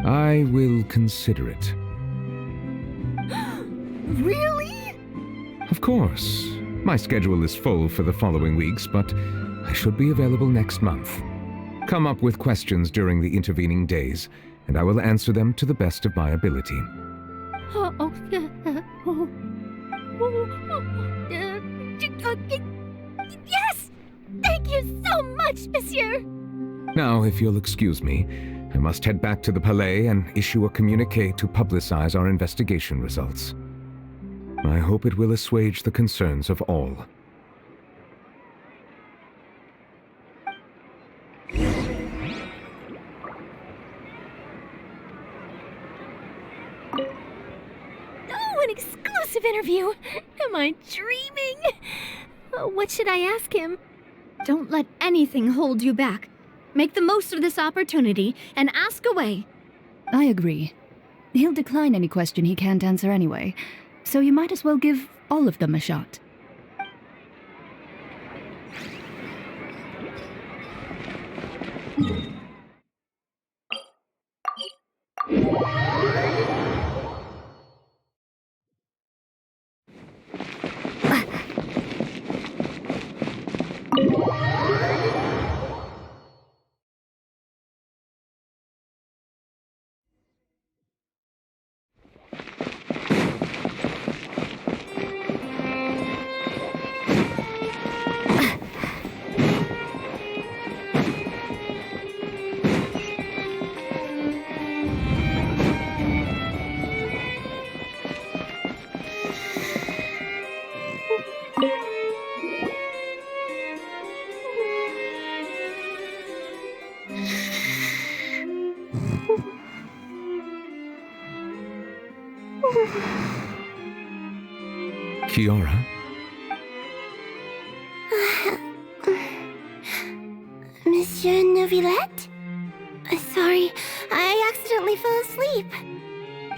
I will consider it. Really? Of course. My schedule is full for the following weeks, but I should be available next month. Come up with questions during the intervening days, and I will answer them to the best of my ability. Yes! Thank you so much, Monsieur! Now, if you'll excuse me, I must head back to the Palais and issue a communique to publicize our investigation results. I hope it will assuage the concerns of all. Oh, an exclusive interview! Am I dreaming? What should I ask him? Don't let anything hold you back. Make the most of this opportunity and ask away. I agree. He'll decline any question he can't answer anyway, so you might as well give all of them a shot. Kiara? Monsieur Nouvelette? Sorry, I accidentally fell asleep.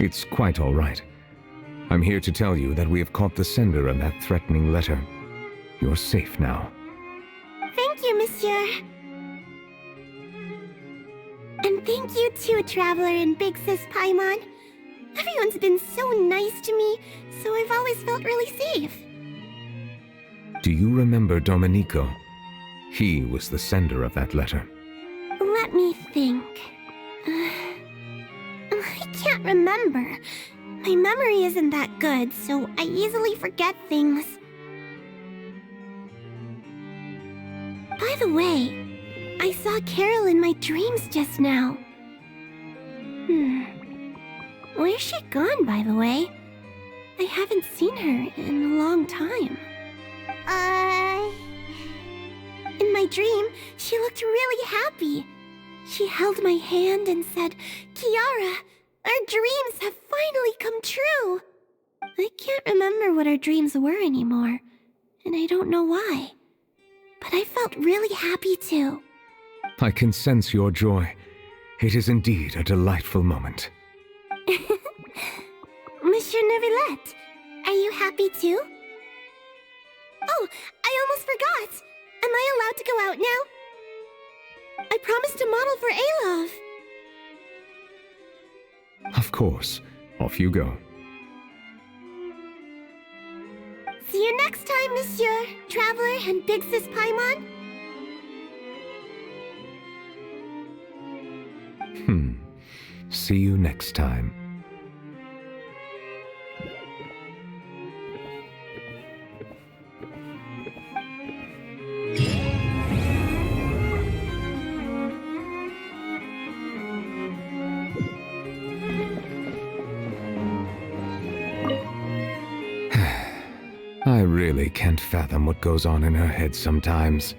It's quite all right. I'm here to tell you that we have caught the sender of that threatening letter. You're safe now. Thank you, Monsieur. And thank you too, Traveler and Big Sis Paimon. Everyone's been so nice to me, so I've always felt really safe. Do you remember Domenico? He was the sender of that letter. Let me think. I can't remember. My memory isn't that good, so I easily forget things. By the way, I saw Carol in my dreams just now. Where's she gone, by the way? I haven't seen her in a long time. In my dream, she looked really happy. She held my hand and said, "Kiara, our dreams have finally come true." I can't remember what our dreams were anymore, and I don't know why. But I felt really happy too. I can sense your joy. It is indeed a delightful moment. Monsieur Nouvelette, are you happy too? Oh, I almost forgot! Am I allowed to go out now? I promised to model for Alov. Of course. Off you go. See you next time, Monsieur, Traveler, and Big Sis Paimon. See you next time. I really can't fathom what goes on in her head sometimes.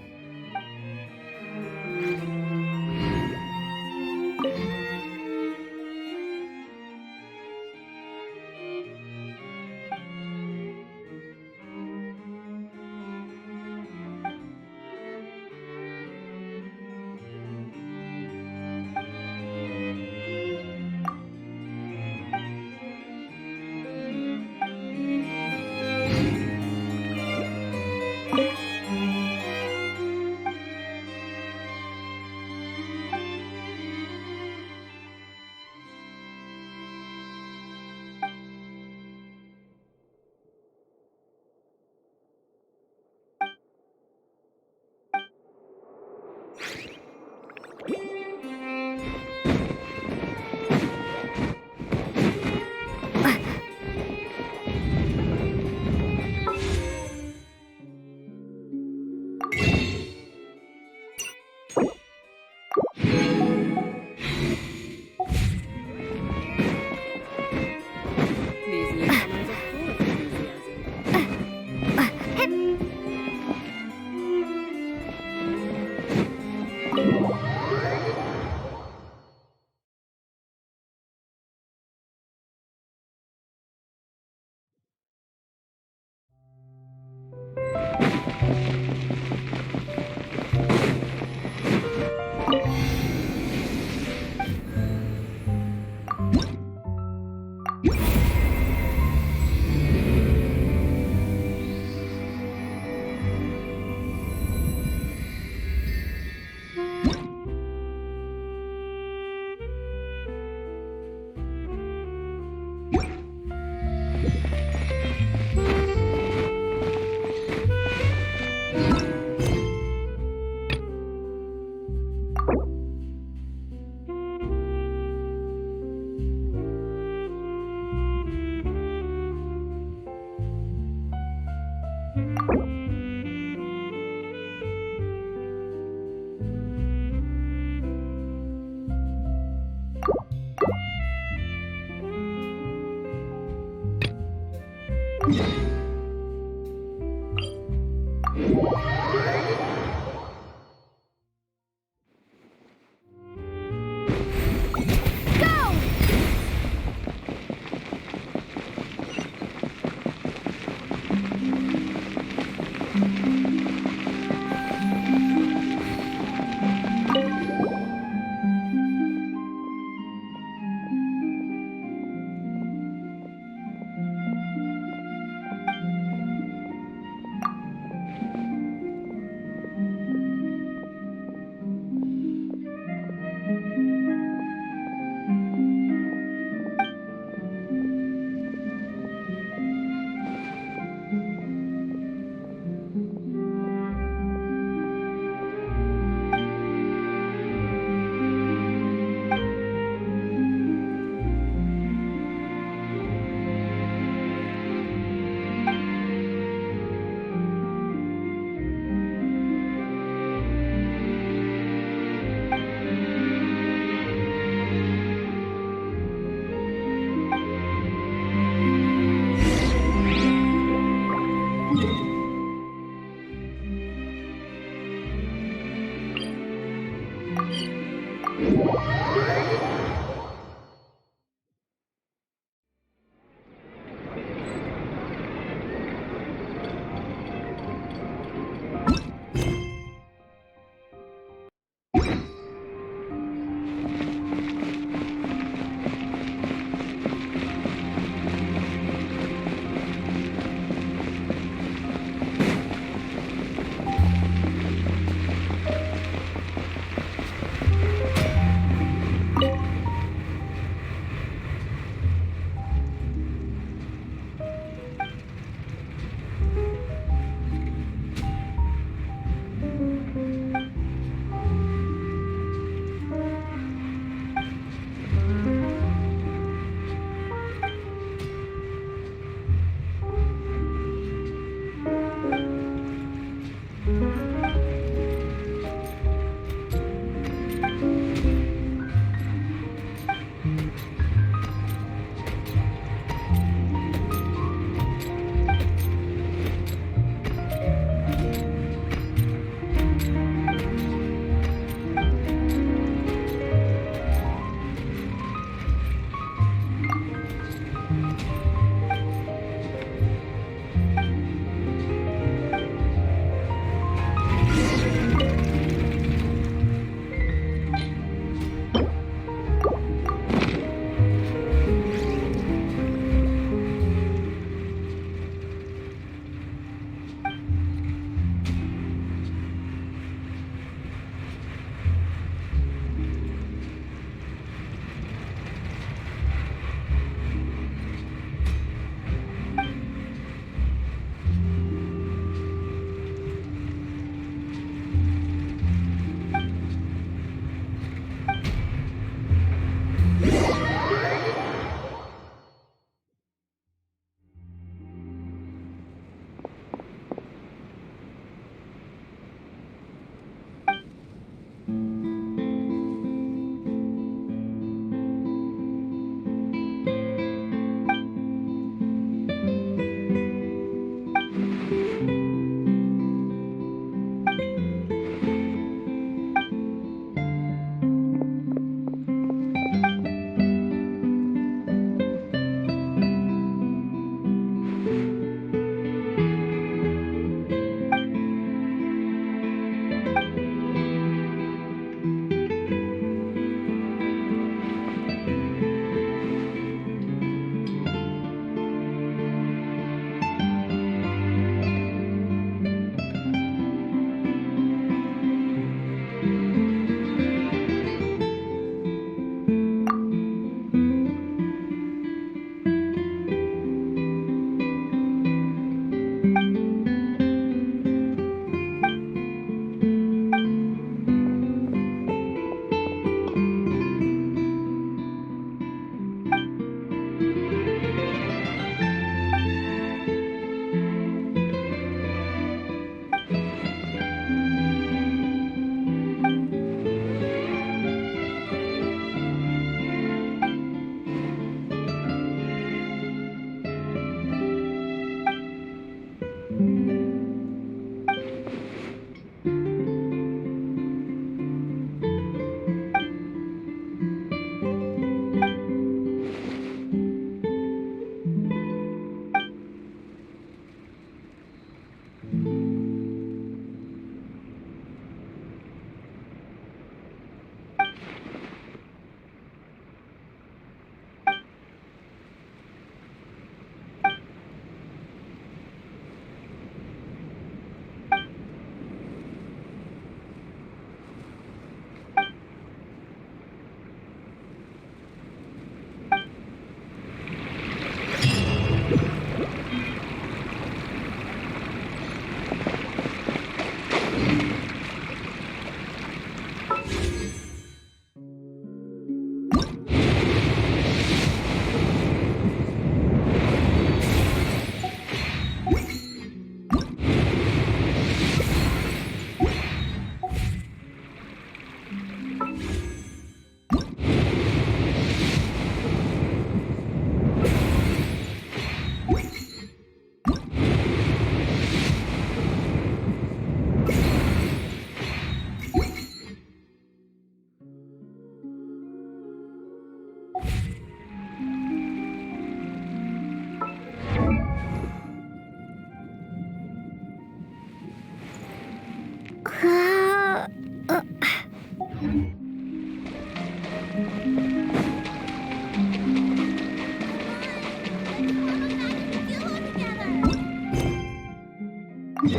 We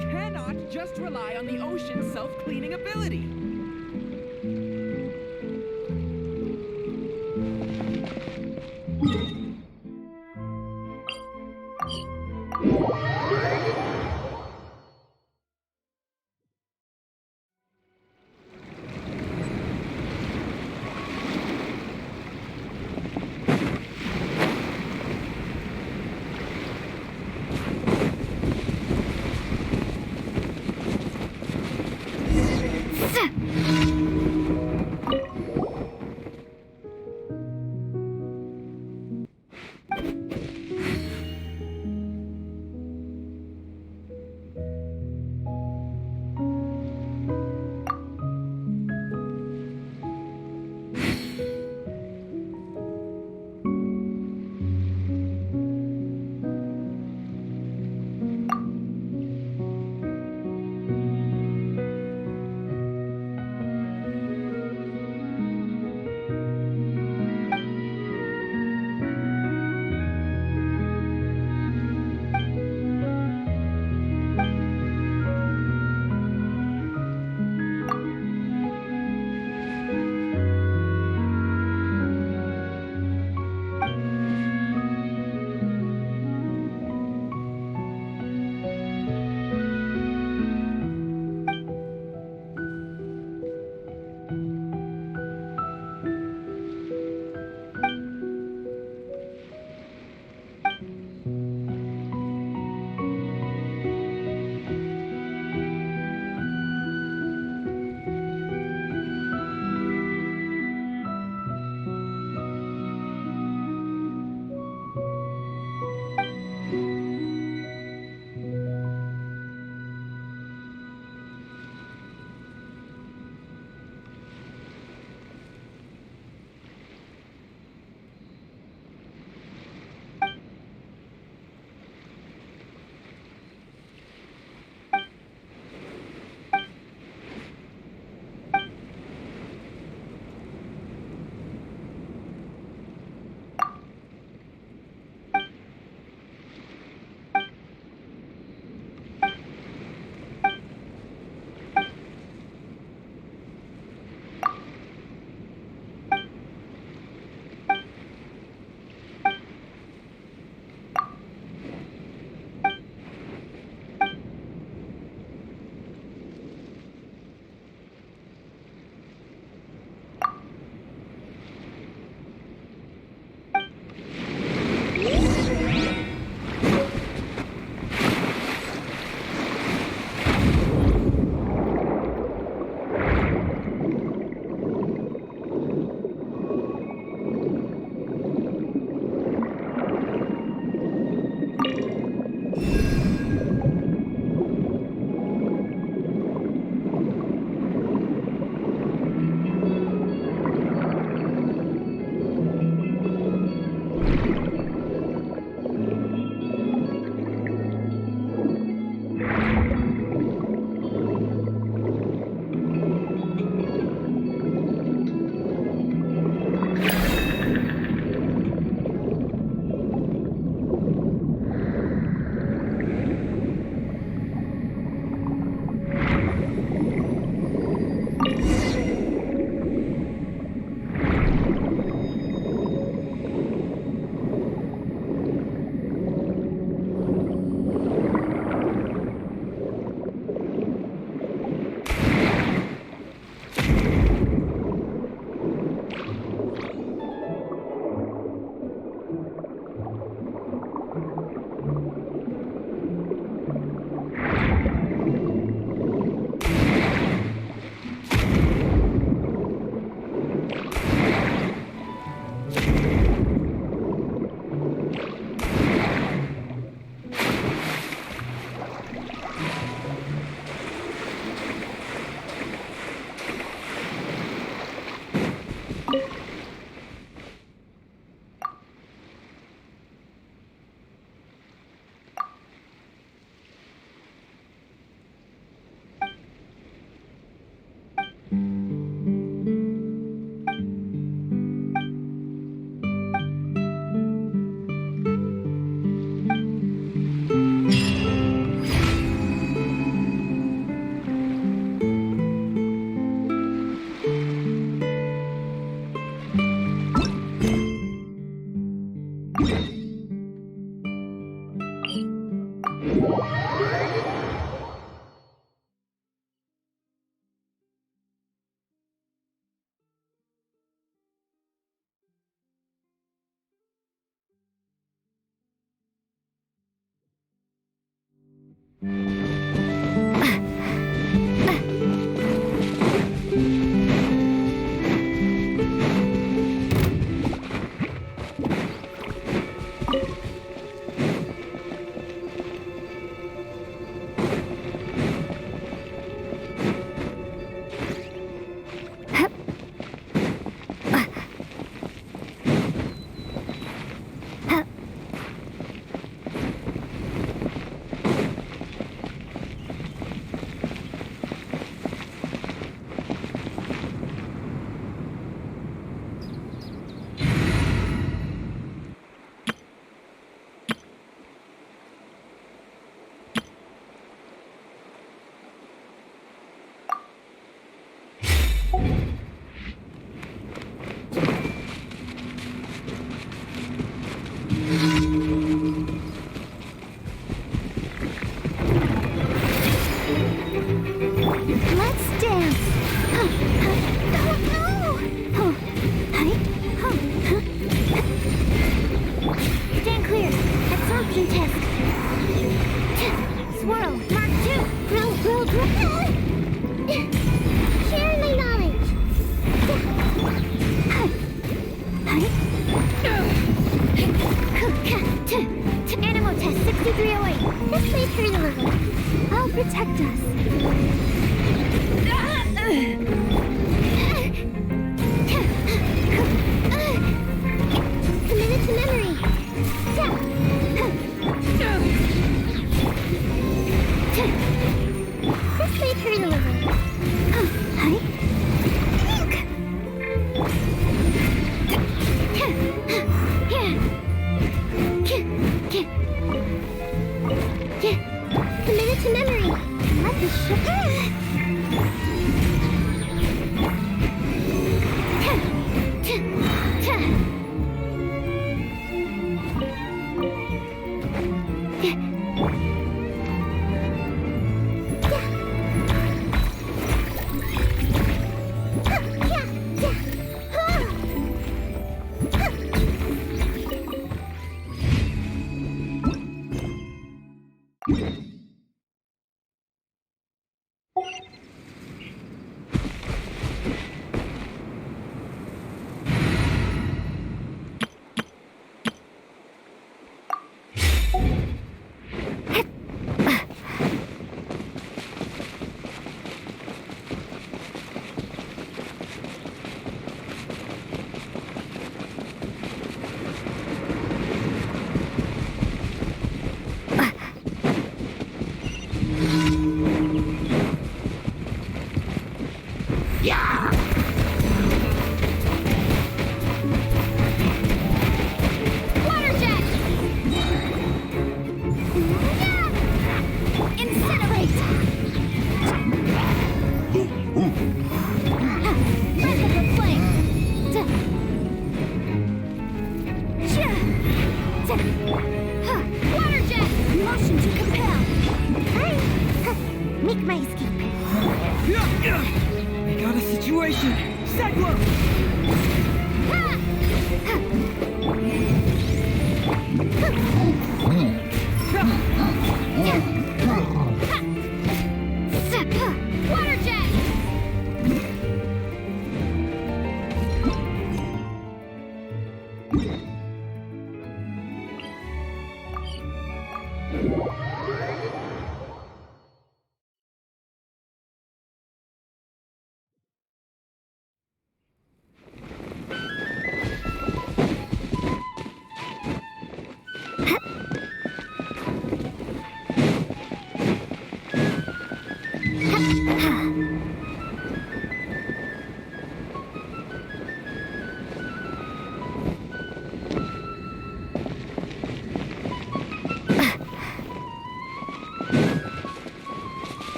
cannot just rely on the ocean's self-cleaning ability. Stand clear. Absorption test. Swirl. Mark 2. Grill. Share my knowledge. Animal test 6308. This may hurt a little. I'll protect us. Committed to memory. This may hurt a little. Committed to memory. Let the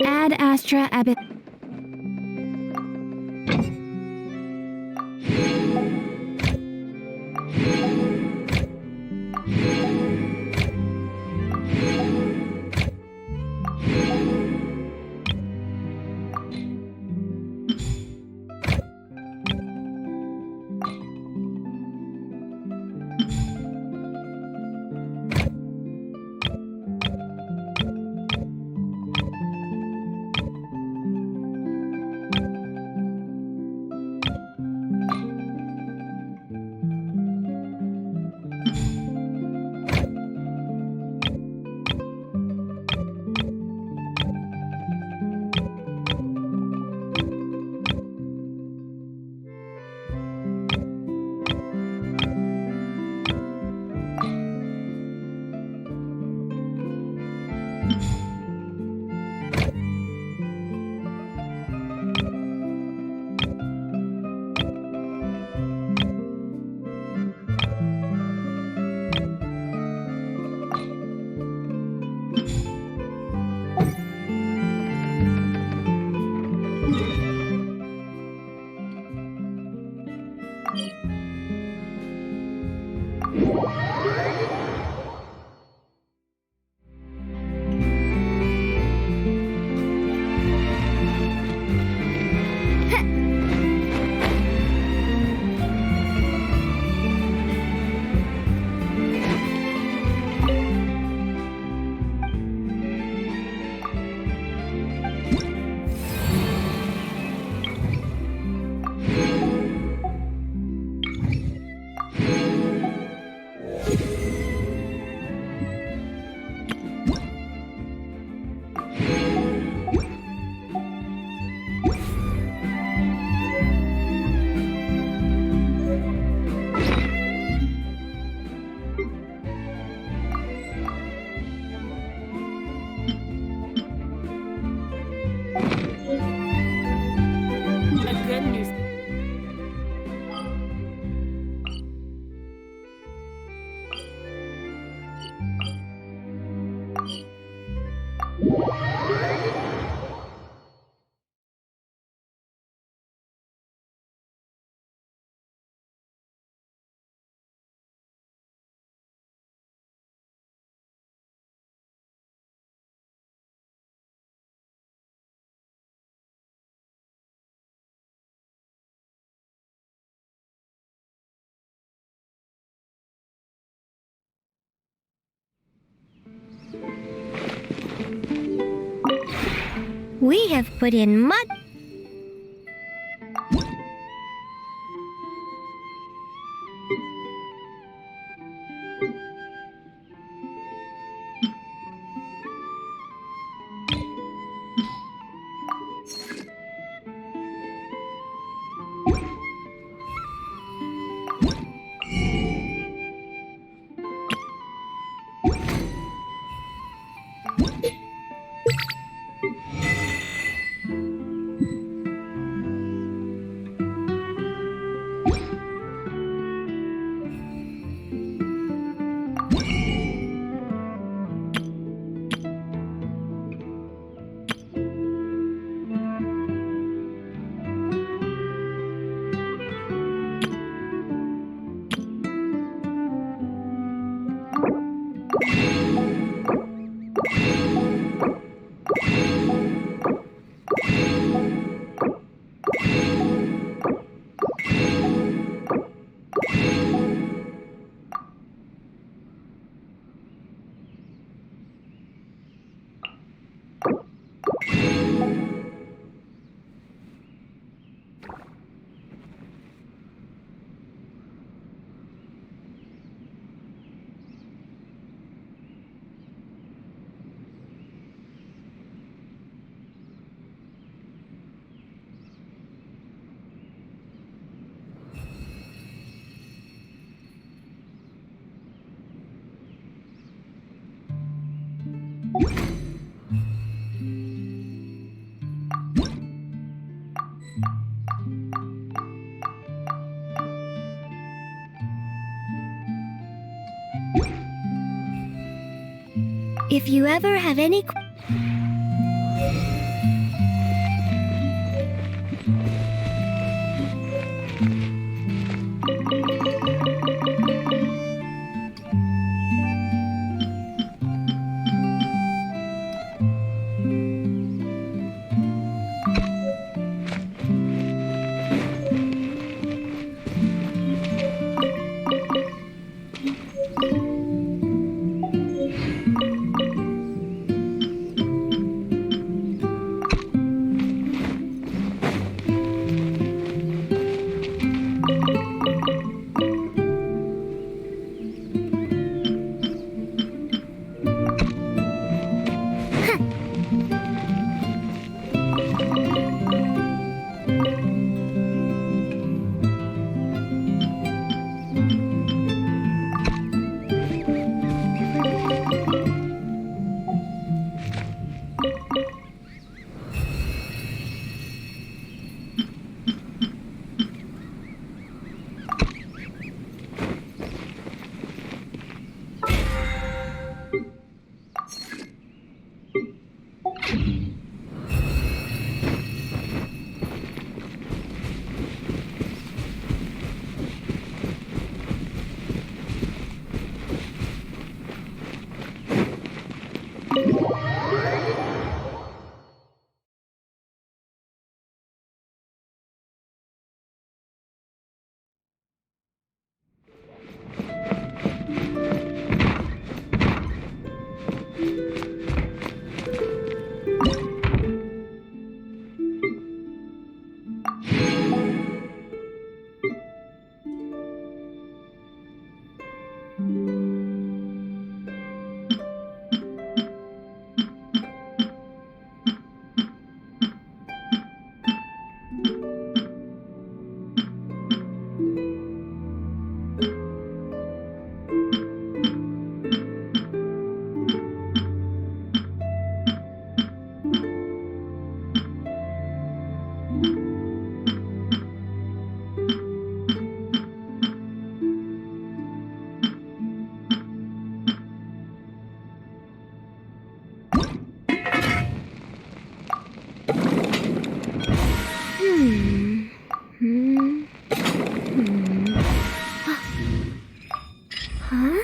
Ad Astra Abbott. We have put in much. If you ever have any Huh?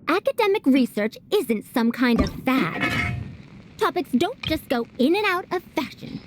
Academic research isn't some kind of fad. Topics don't just go in and out of fashion.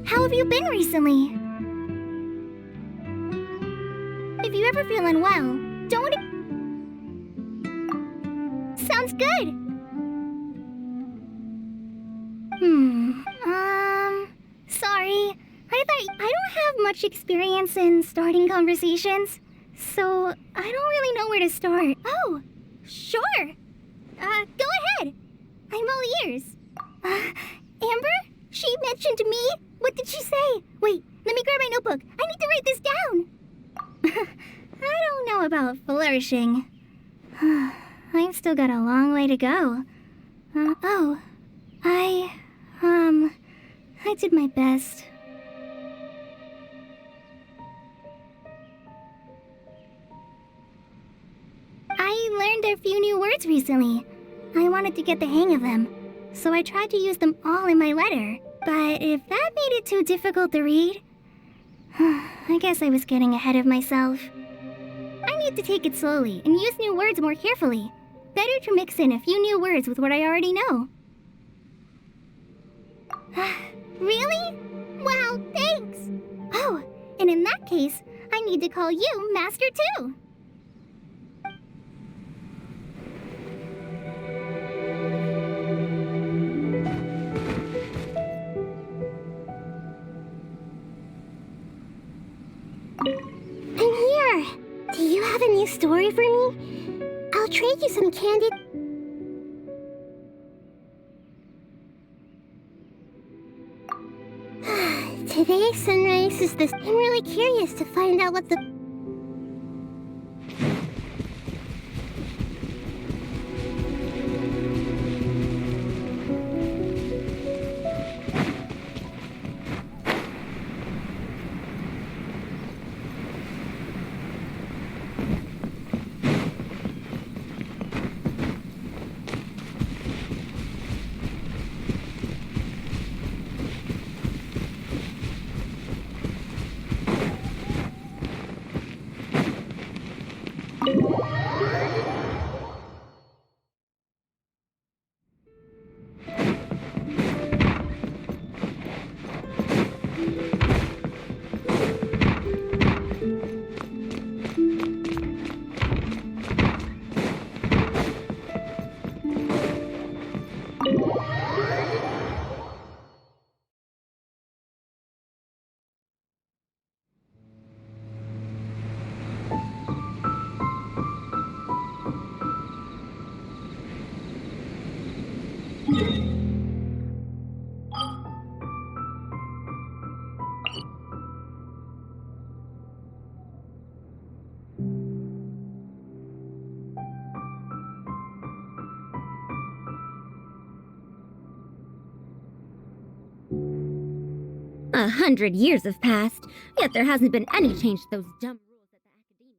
How have you been recently? If you ever feel unwell, don't... Sounds good! Sorry. I don't have much experience in starting conversations, so I don't really know where to start. Oh, sure! Go ahead! I'm all ears. Amber? She mentioned me? What did she say? Wait, let me grab my notebook. I need to write this down. I don't know about flourishing. I've still got a long way to go. I did my best. I learned a few new words recently. I wanted to get the hang of them, so I tried to use them all in my letter. But if that made it too difficult to read, I guess I was getting ahead of myself. I need to take it slowly and use new words more carefully. Better to mix in a few new words with what I already know. Really? Wow, thanks! Oh, and in that case, I need to call you Master too. I'm here! Do you have a new story for me? I'll trade you some candy... Today's sunrise is this. I'm really curious to find out what the... A 100 years have passed, yet there hasn't been any change to those dumb rules at the Academia.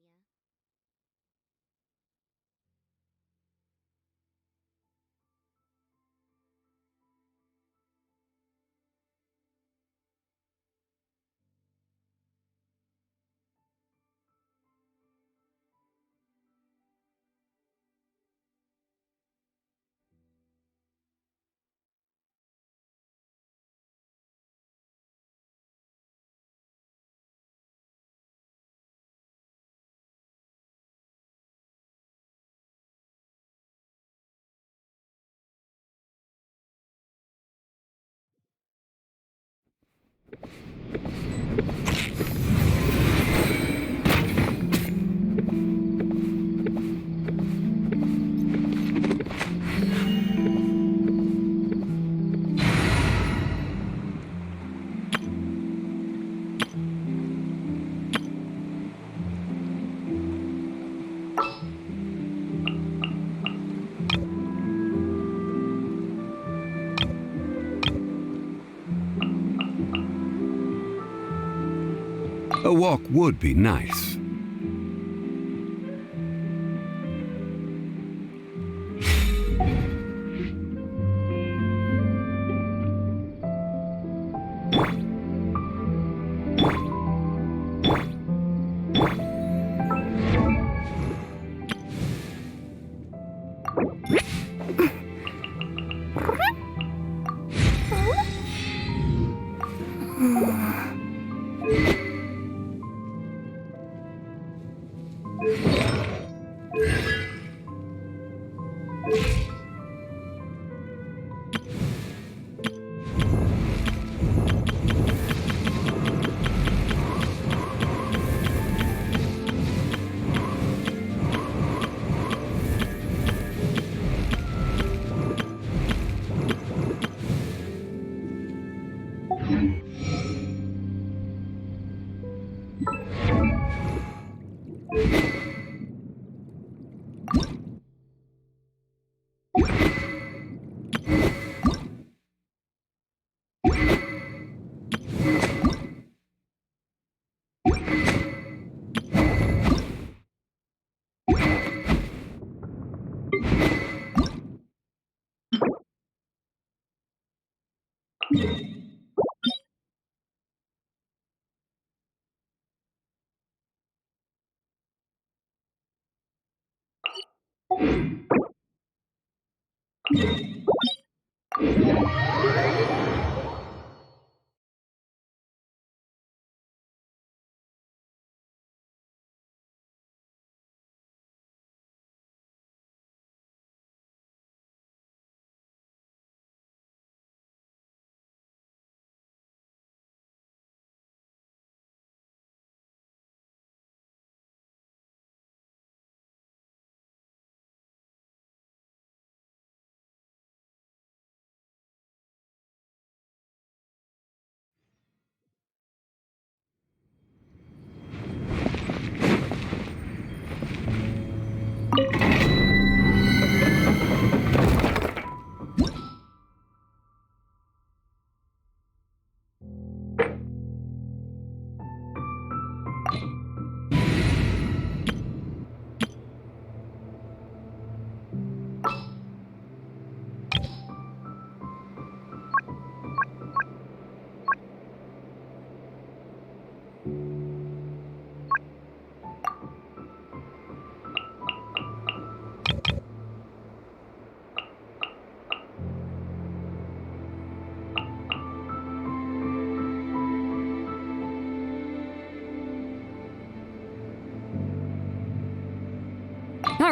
A walk would be nice.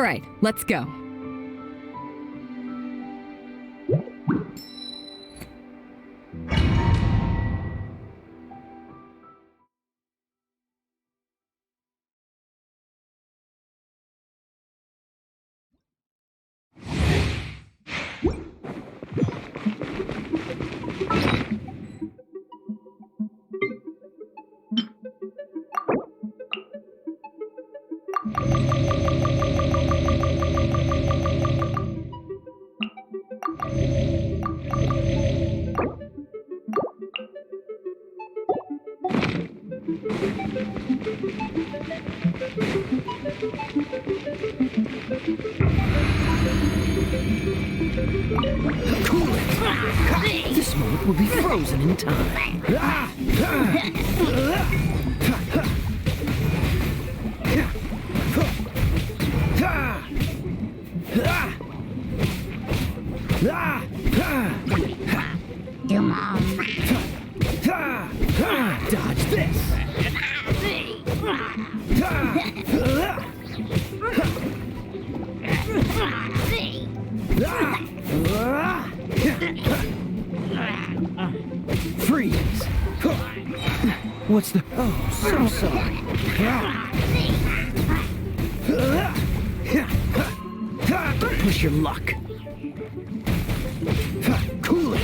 right, let's go. This moment will be frozen in time. Dodge this. Freeze. What's the... Oh, so sorry. Push your luck. Cool it.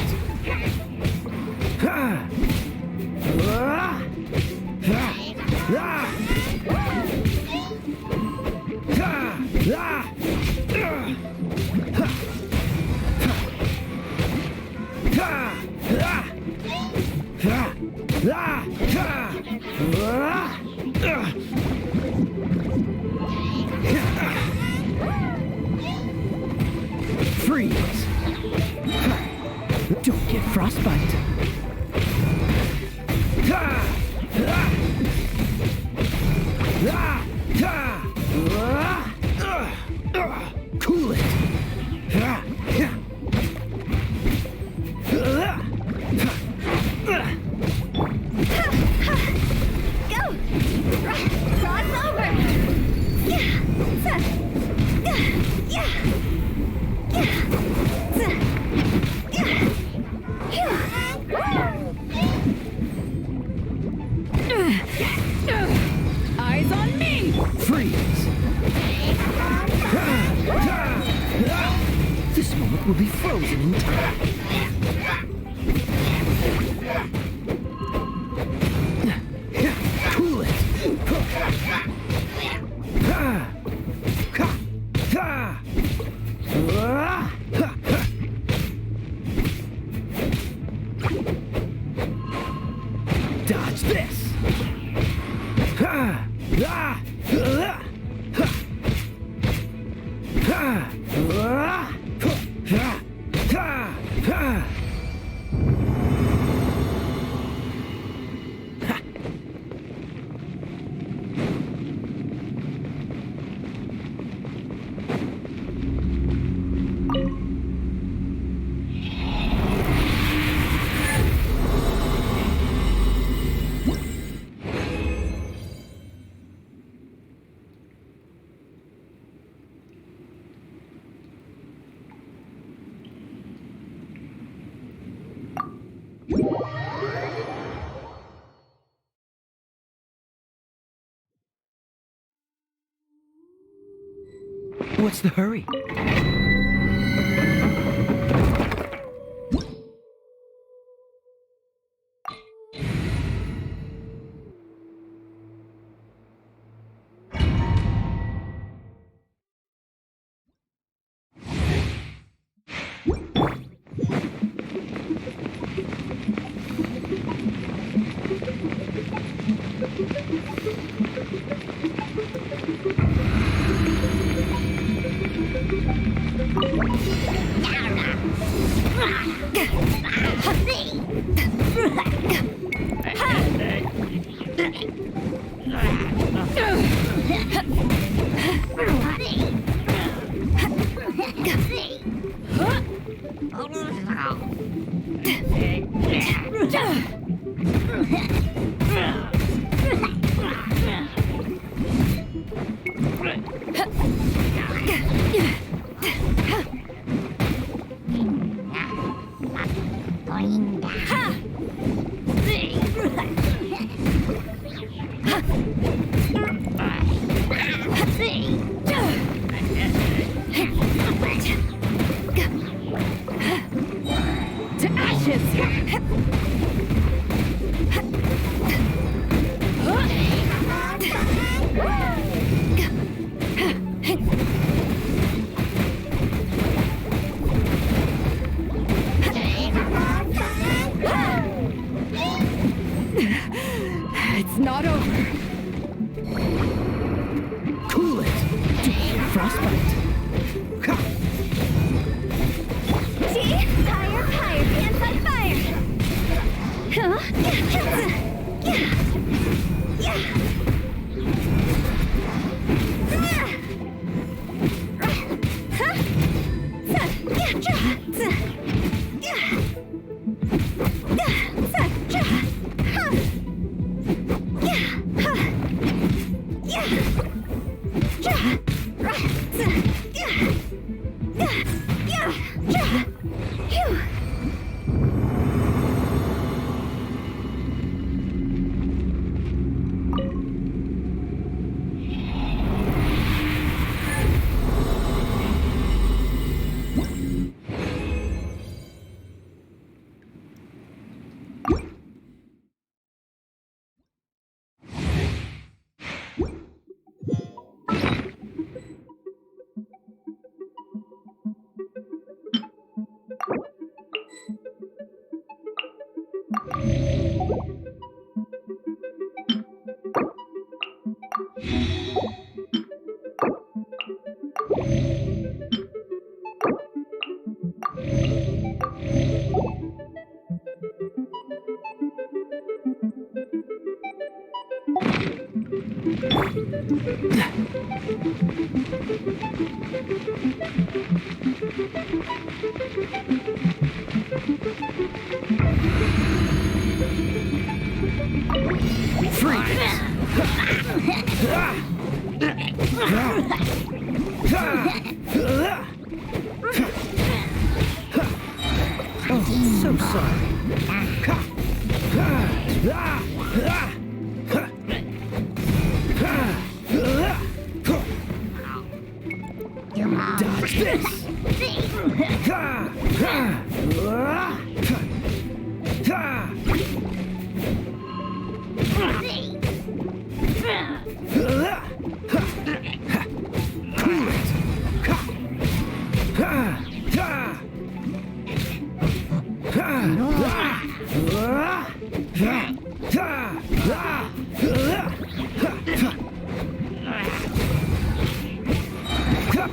Freeze. Don't get frostbite. Cool it. Go! Cross over! Eyes on me! Freeze. This moment will be frozen in time. Cool it. Dodge this. What's the hurry? To ashes! It's not over. Cool it. Frostbite. See? Higher, higher, pants on fire! Huh? Oh, so sorry. Dodge this!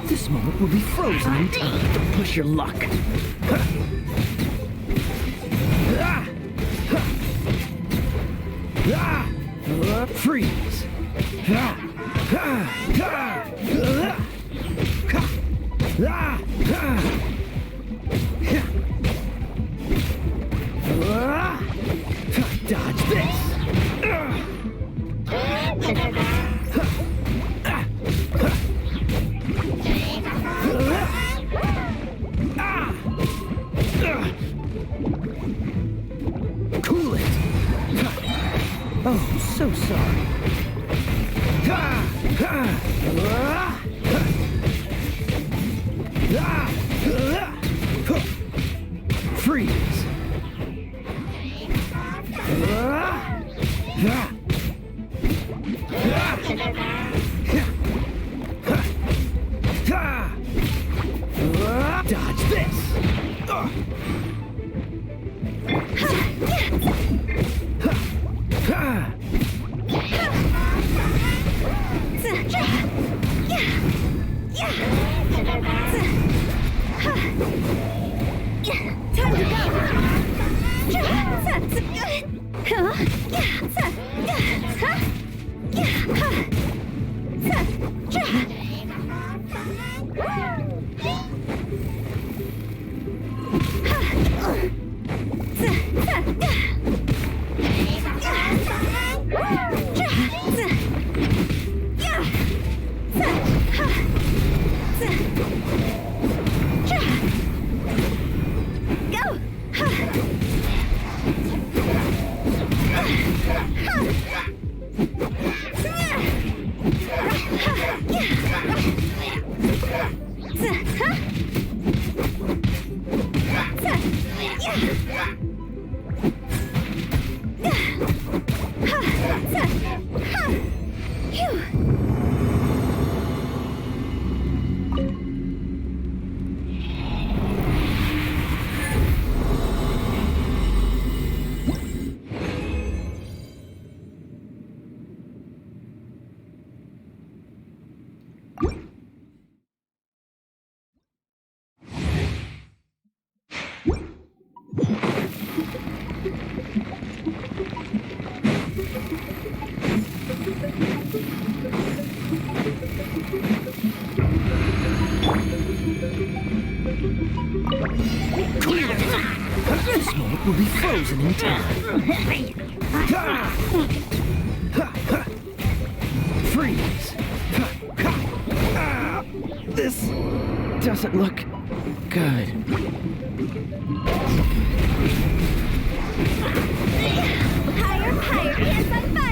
This moment will be frozen in time to push your luck. Freeze! Dodge this! Cool it! Oh, so sorry. Freeze! Dodge this! Time to go! Go! This moment will be frozen in time. Freeze! This doesn't look good. Higher, higher, hands on fire!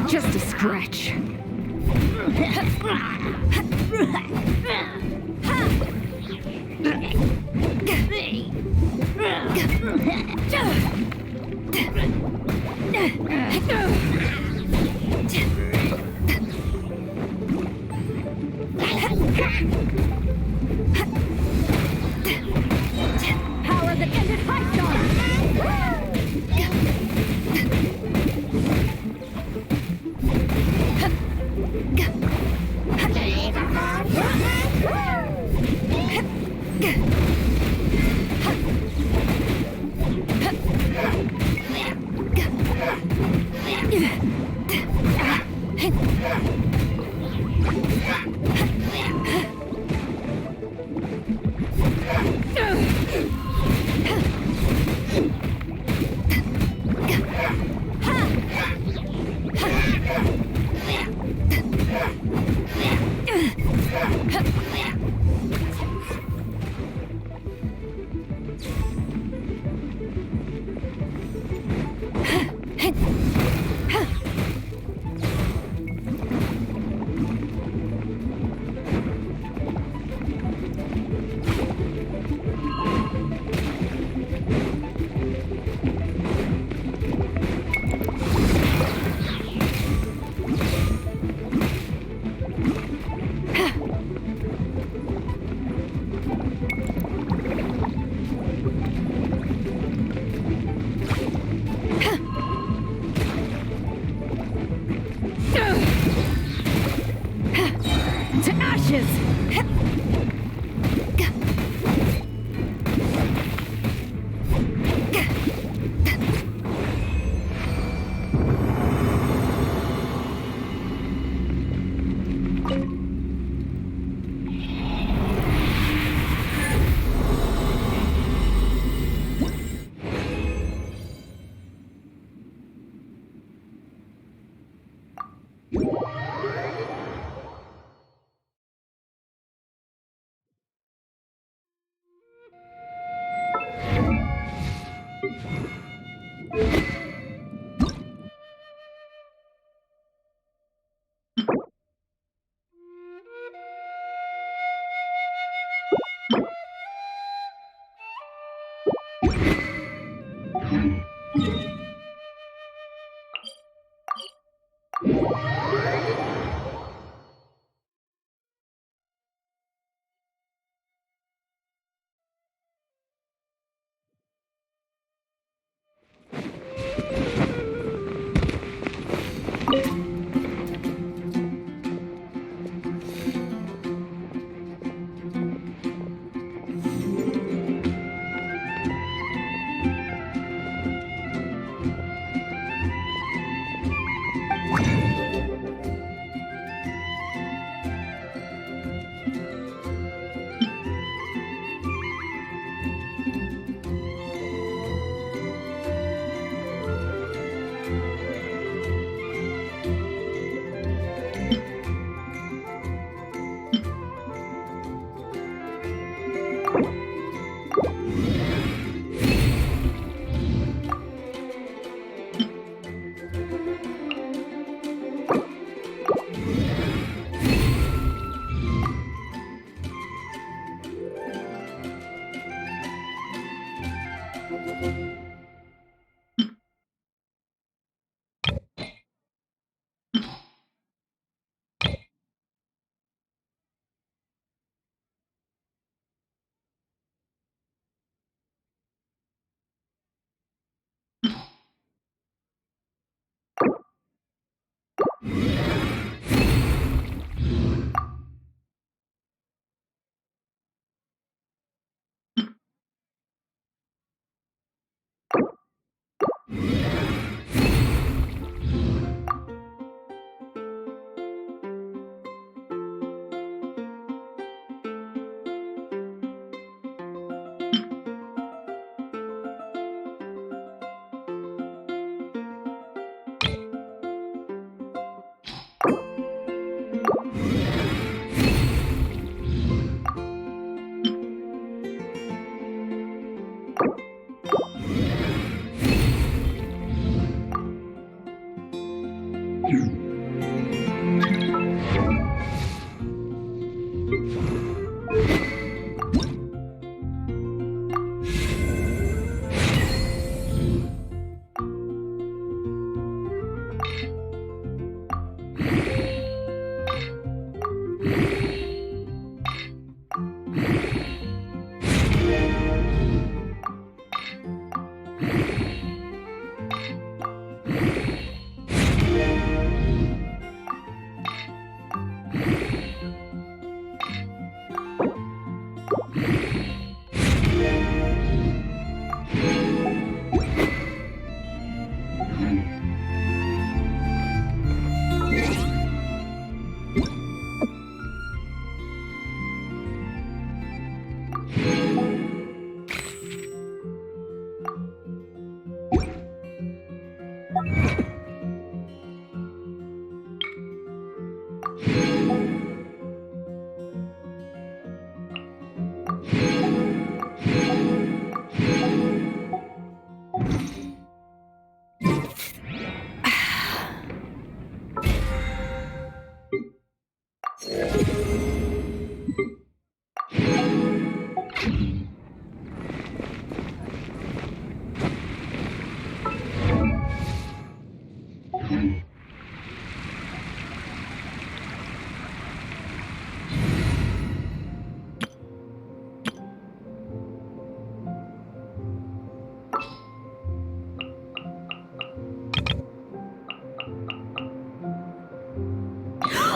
Just a scratch. Power that ended high star!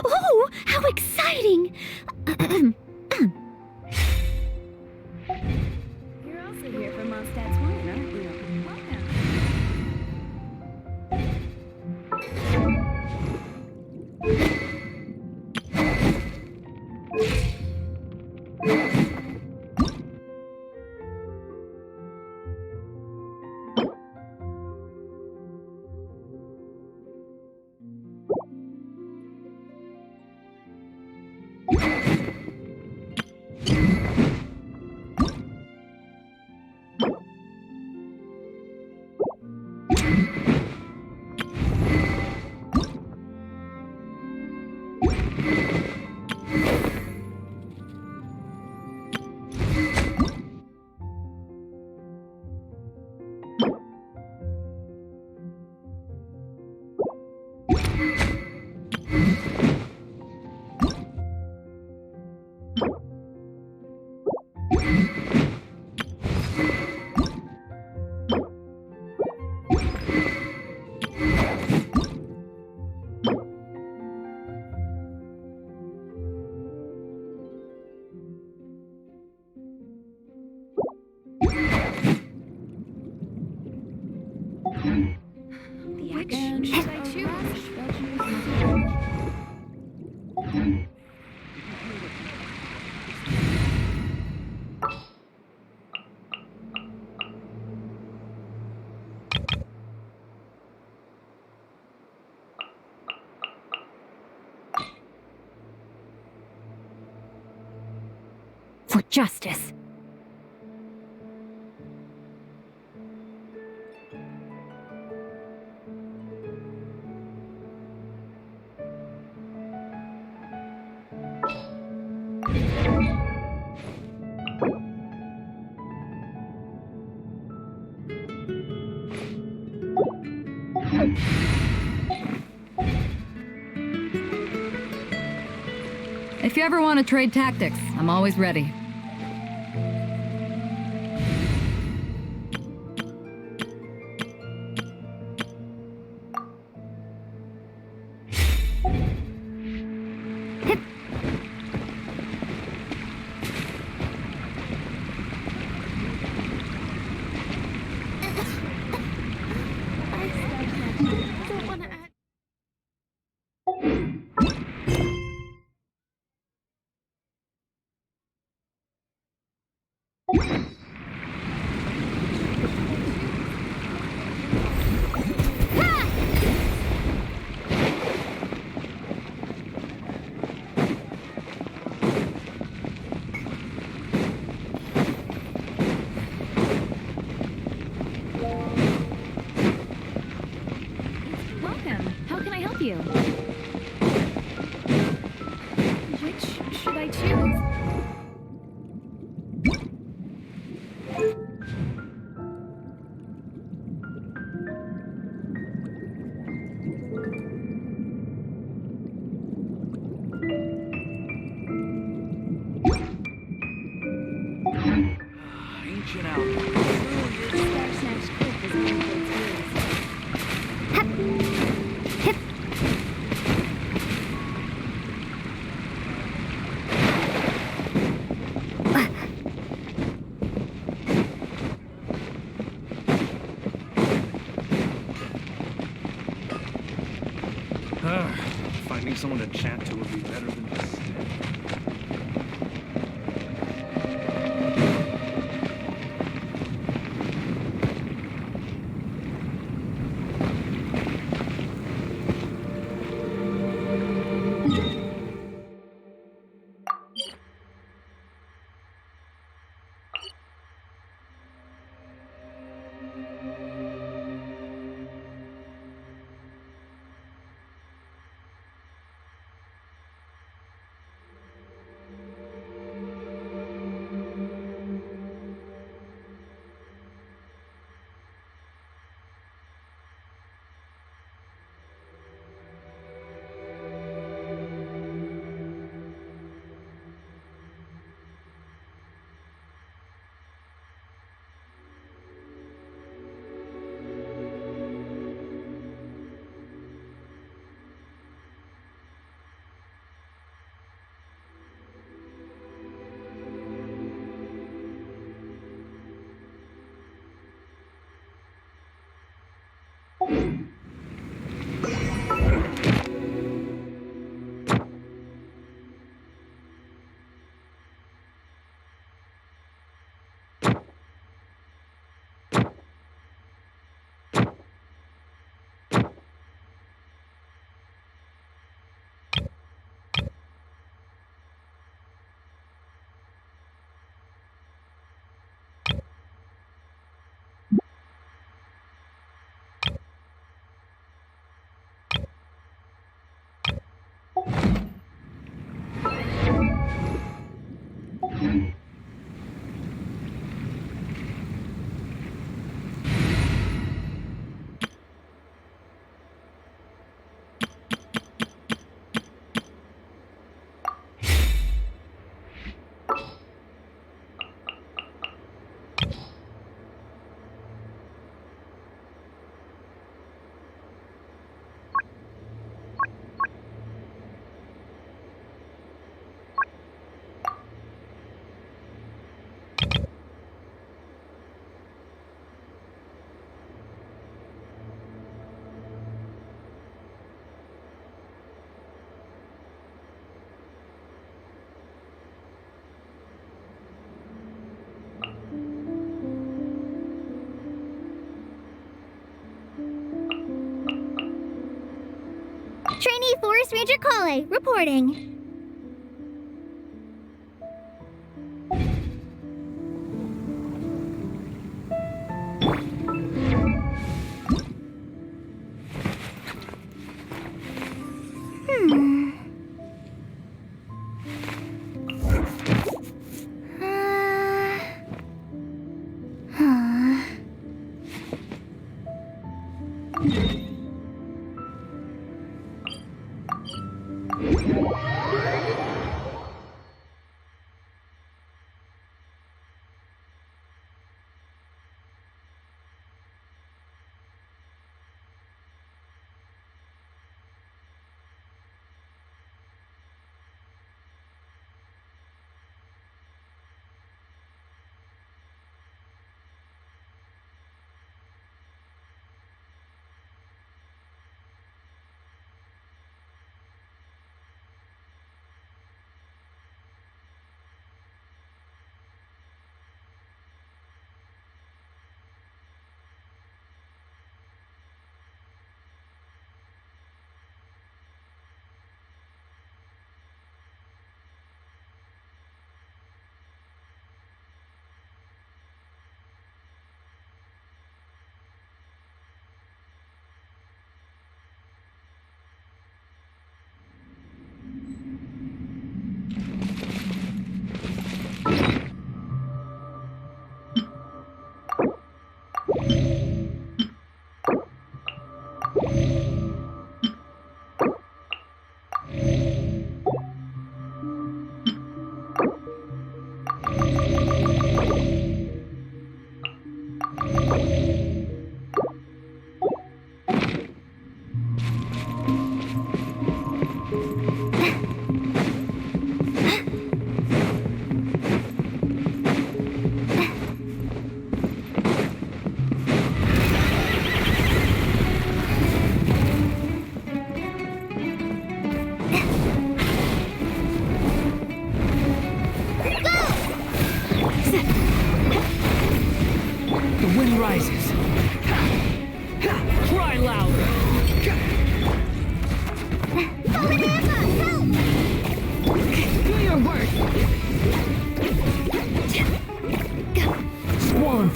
Oh, how exciting! You're also here for Mondstadt's wine, aren't you? should I choose? For justice. If you ever want to trade tactics, I'm always ready. Welcome. How can I help you? Which should I choose? Ancient outlaw. Finding someone to chat to would be better than just Hehehe, Forest Ranger Kale, reporting.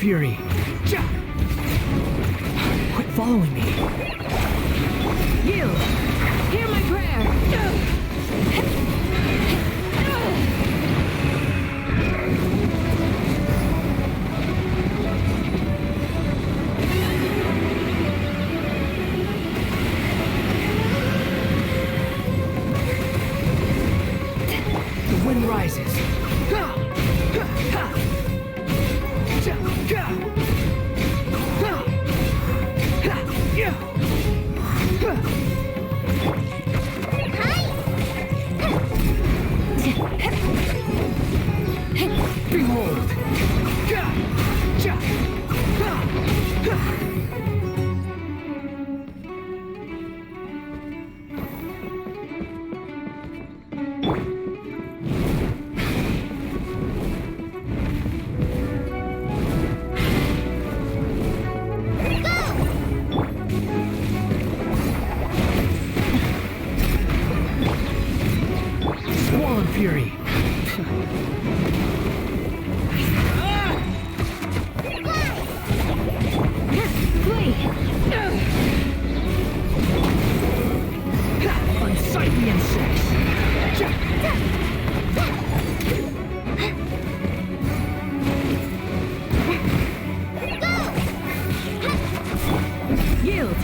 Fury. Quit following me. Yield. Hear my prayer. The wind rises. Behold! Swollen Fury! Unsightly insects! Yield!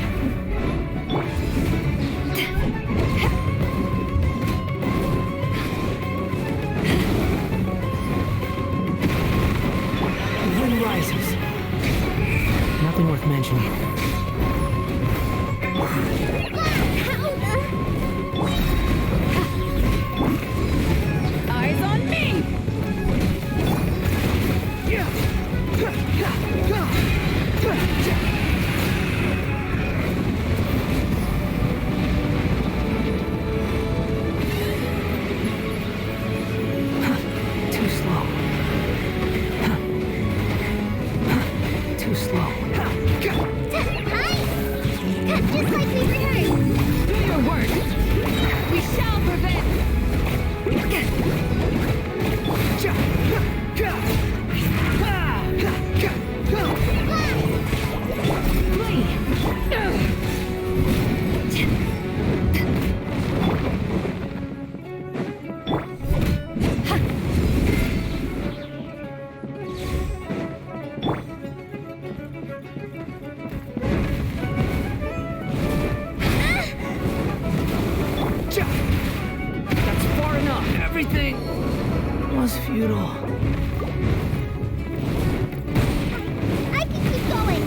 It's futile. I can keep going.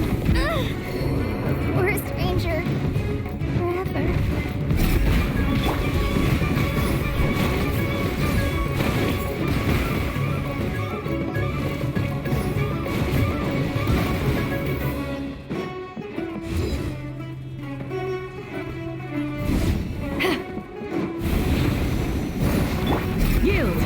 We're a stranger. Forever. Yield!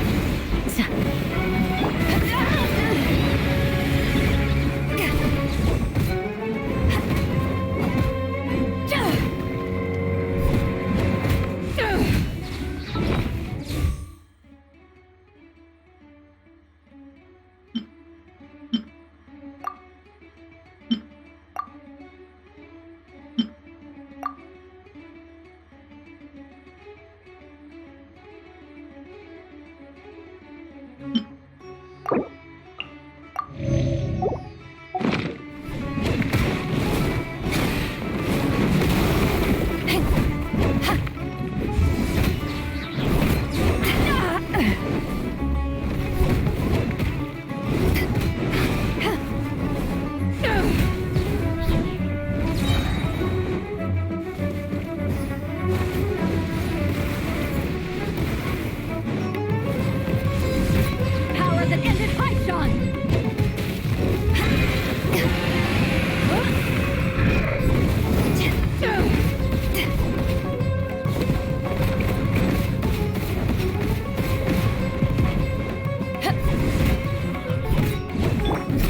Power that ended Haishan!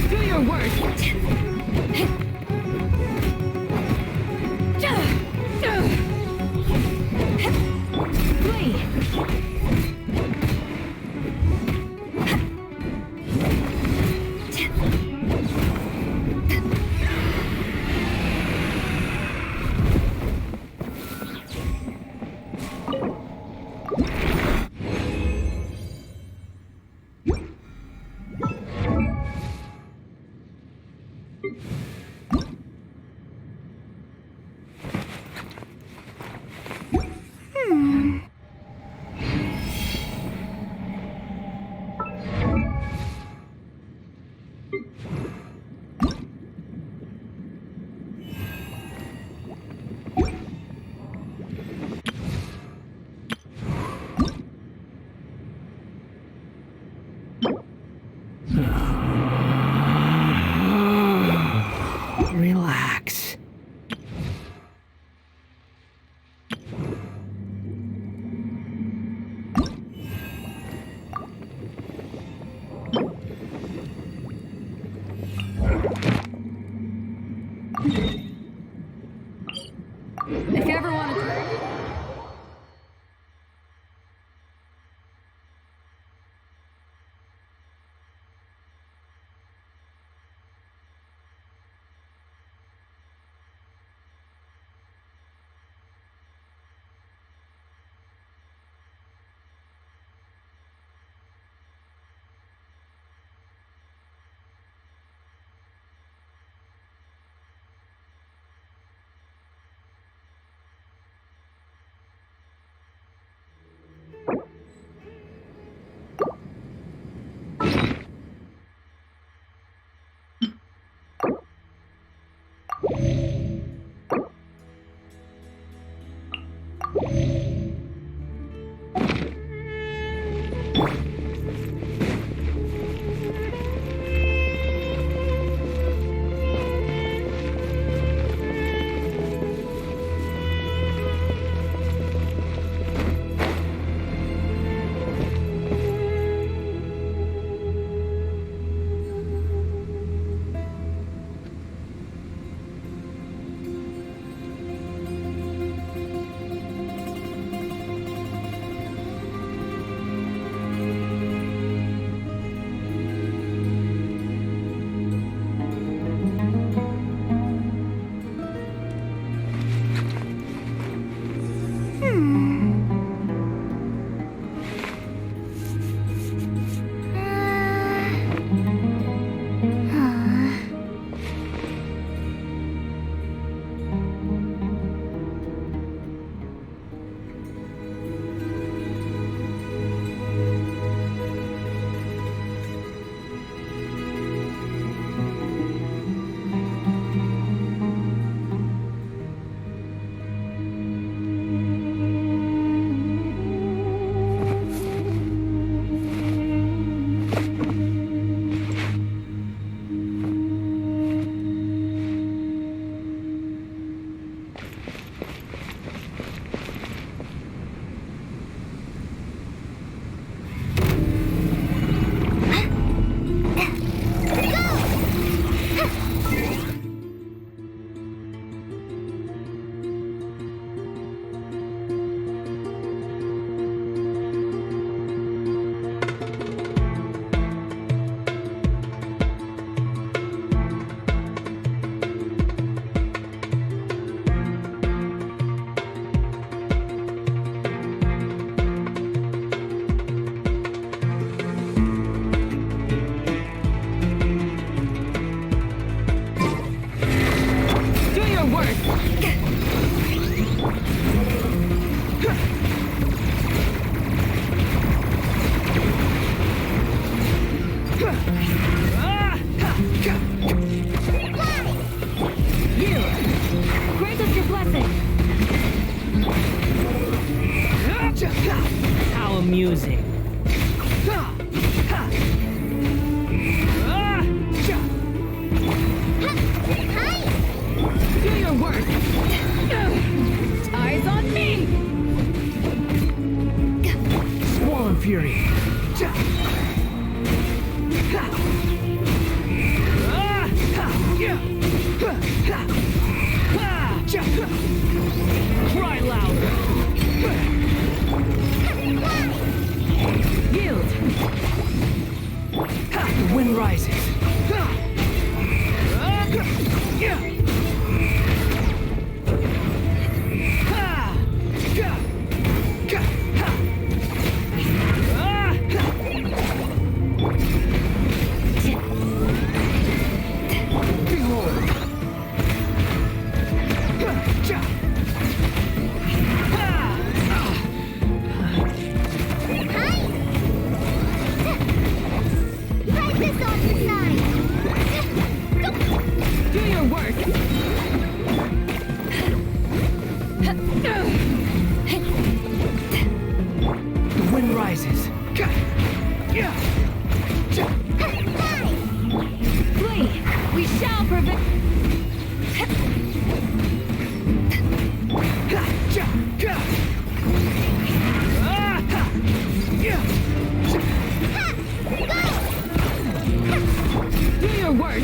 Do your worst! Flee! Relax. If you ever want to... music. Do your work! Eyes on me! Swollen Fury. Cry louder. Yield. The wind rises. Do your work! The wind rises. Flee! We shall prevent... Do your work!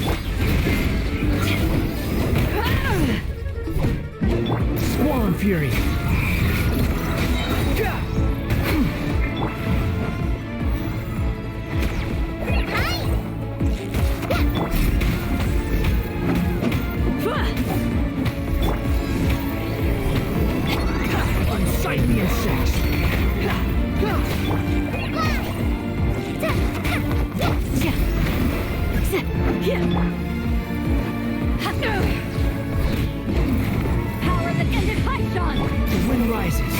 Swollen Fury. Unsightly insects. Power that ended Haishan! The wind rises.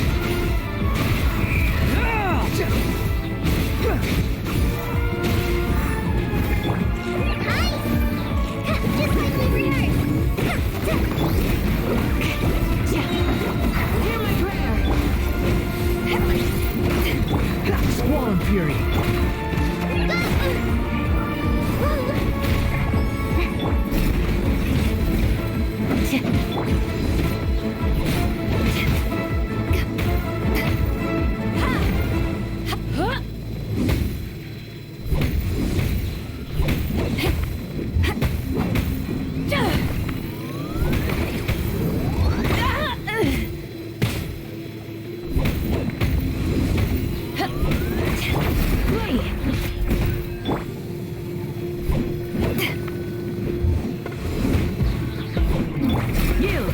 Hear my prayer! Swollen Fury. Yield!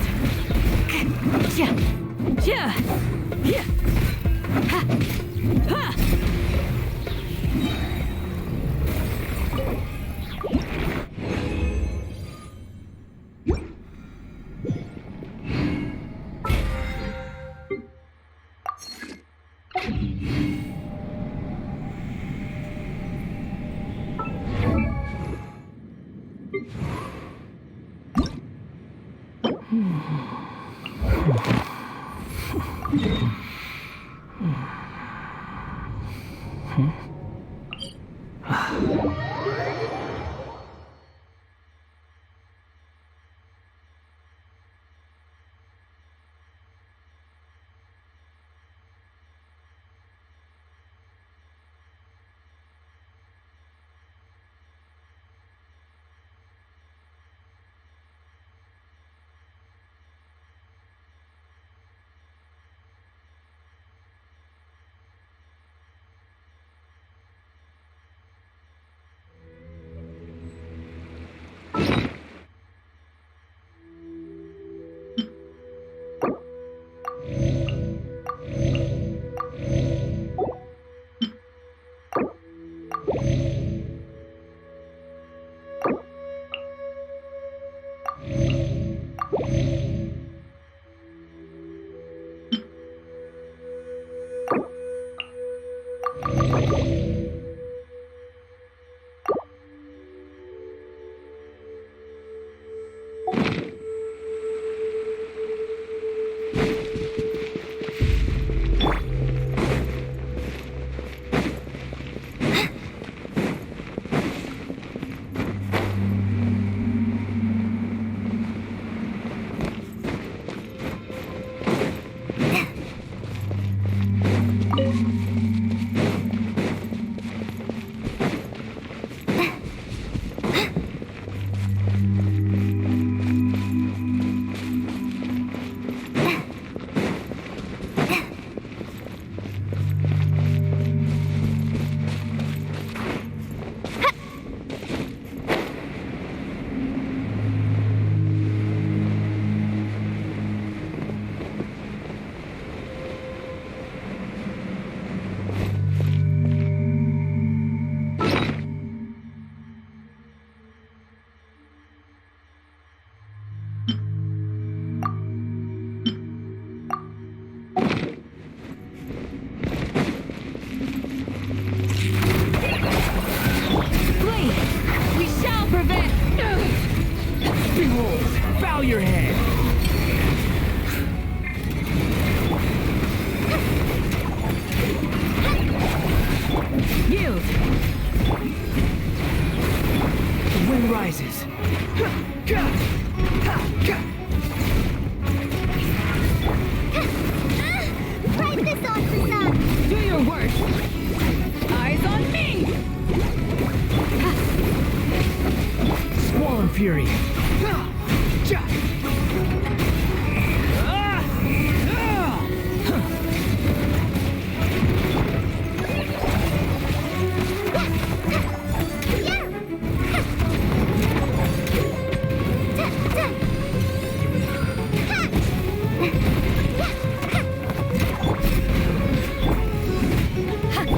fury.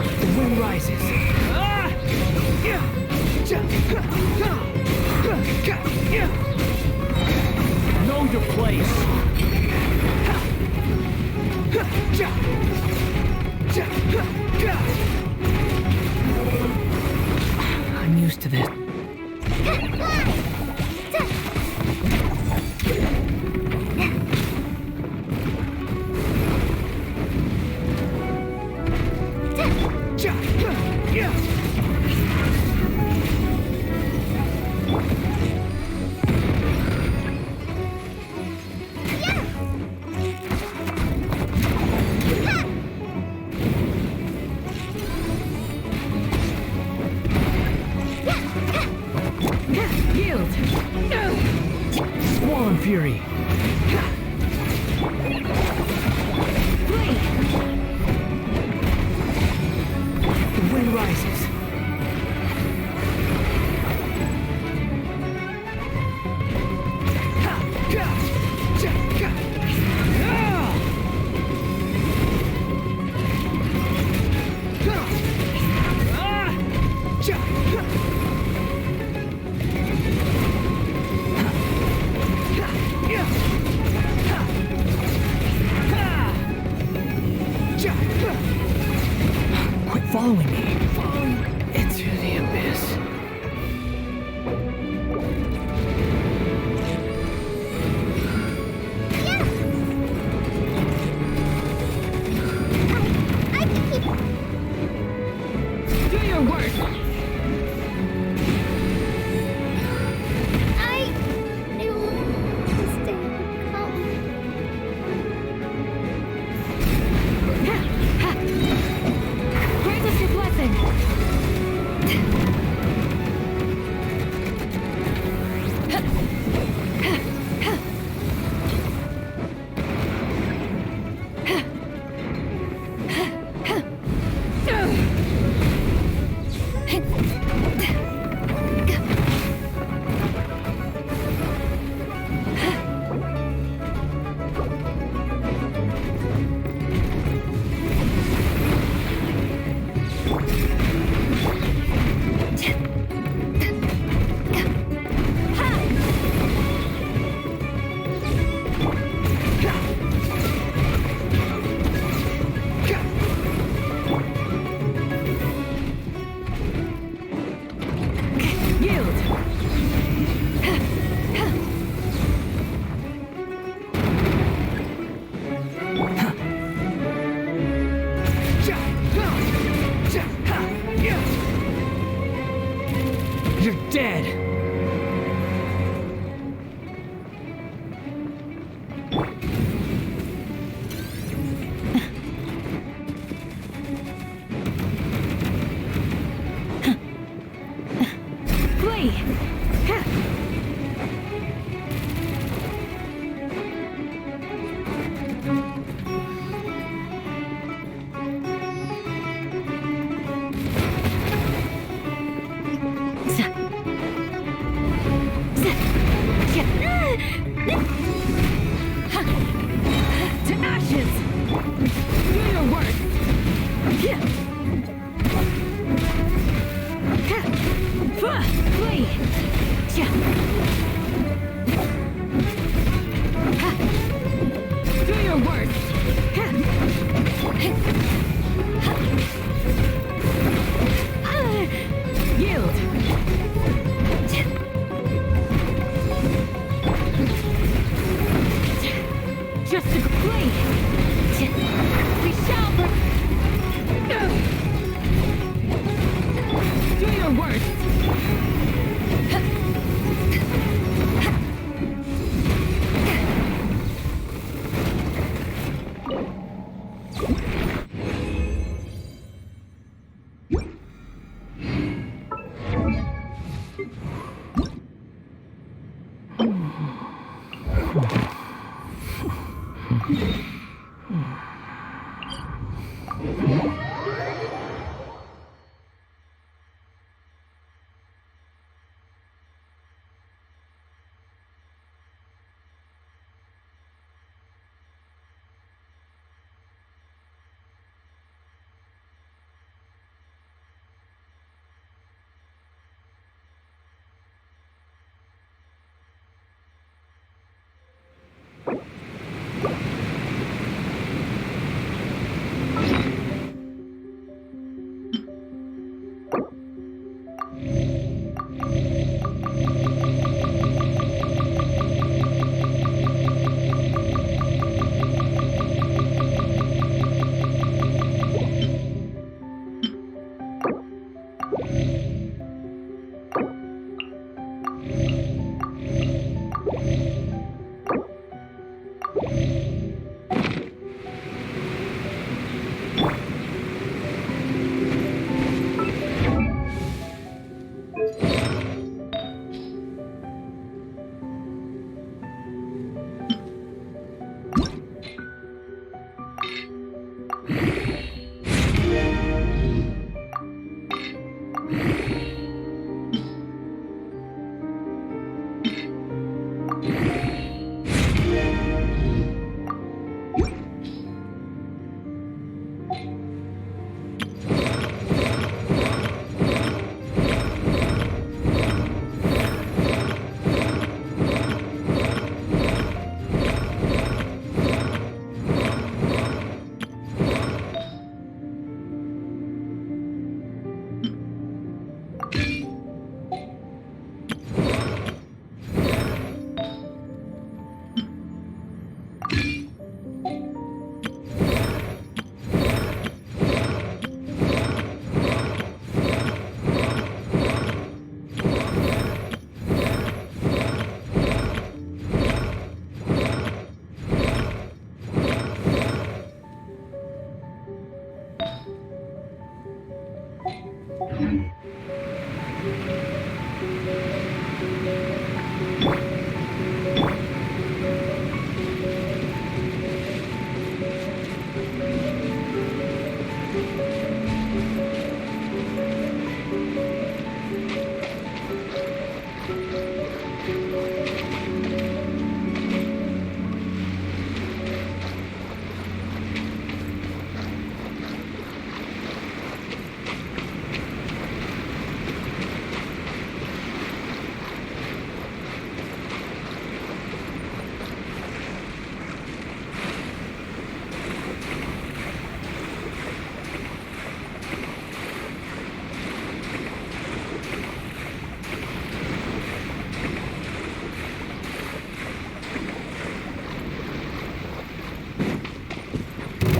The wind rises. Know your place. I'm used to this. Yield! Swan fury! Blade! The wind rises. Quit following me. Into the abyss. Do your work. Grant us your blessing.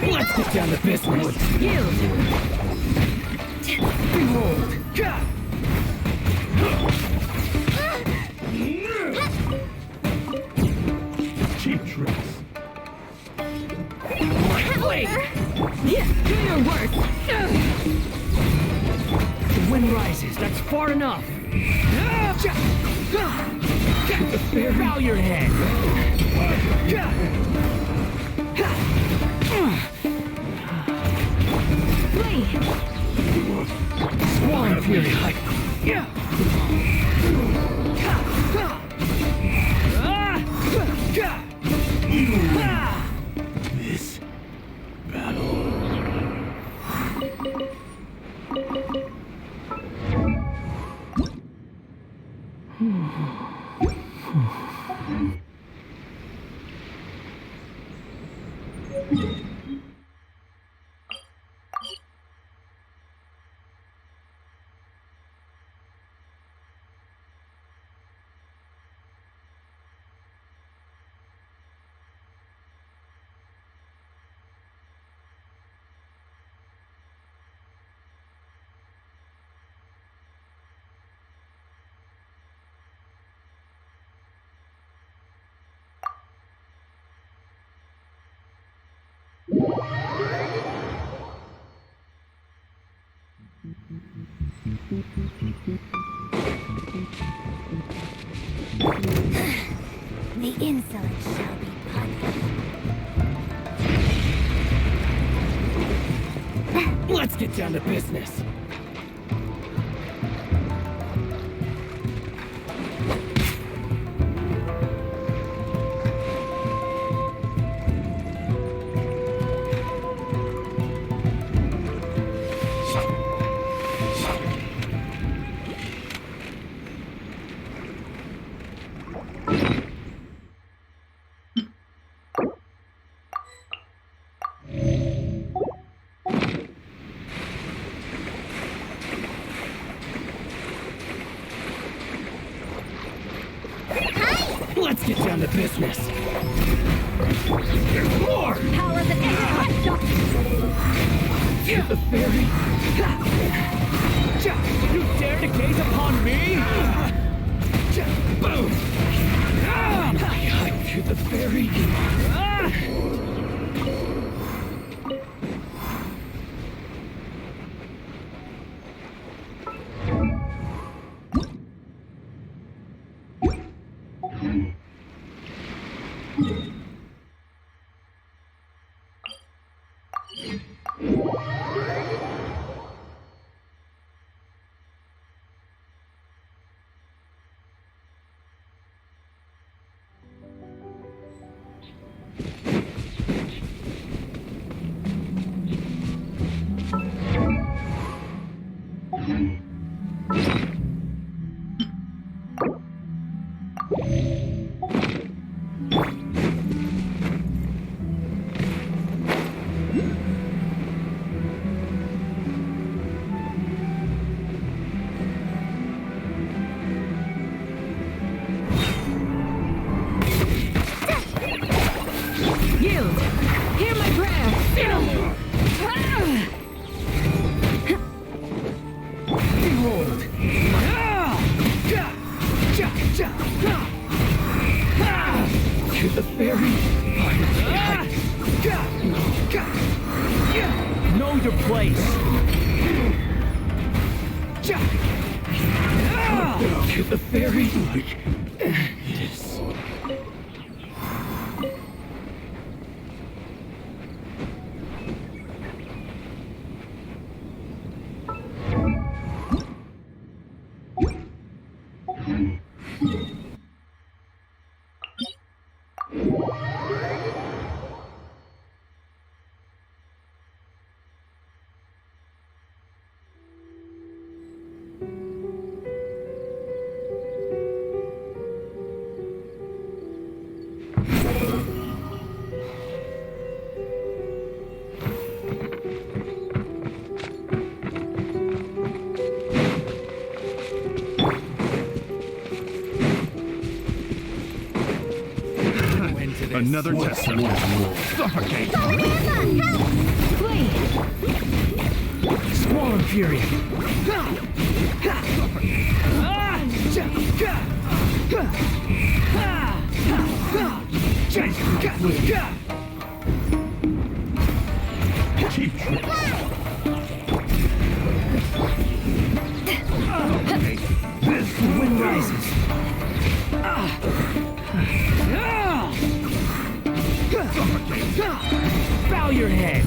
Let's get down to business. You! Behold! Cheap tricks. Wait! Yeah, do your work! The wind rises, that's far enough! Bow your head! Wait! Swine fury! This battle. The insolent shall be punished. Let's get down to business. get down to business. There's more! Power the Get the fairy! You dare to gaze upon me? Boom! I to the fairy! Yield! Hear my prayer! Behold! To the fairy! Know your place! To the fairy! This. Another test. Suffocate! Flee! Squall Fury! Keep The wind rises! Bow your head!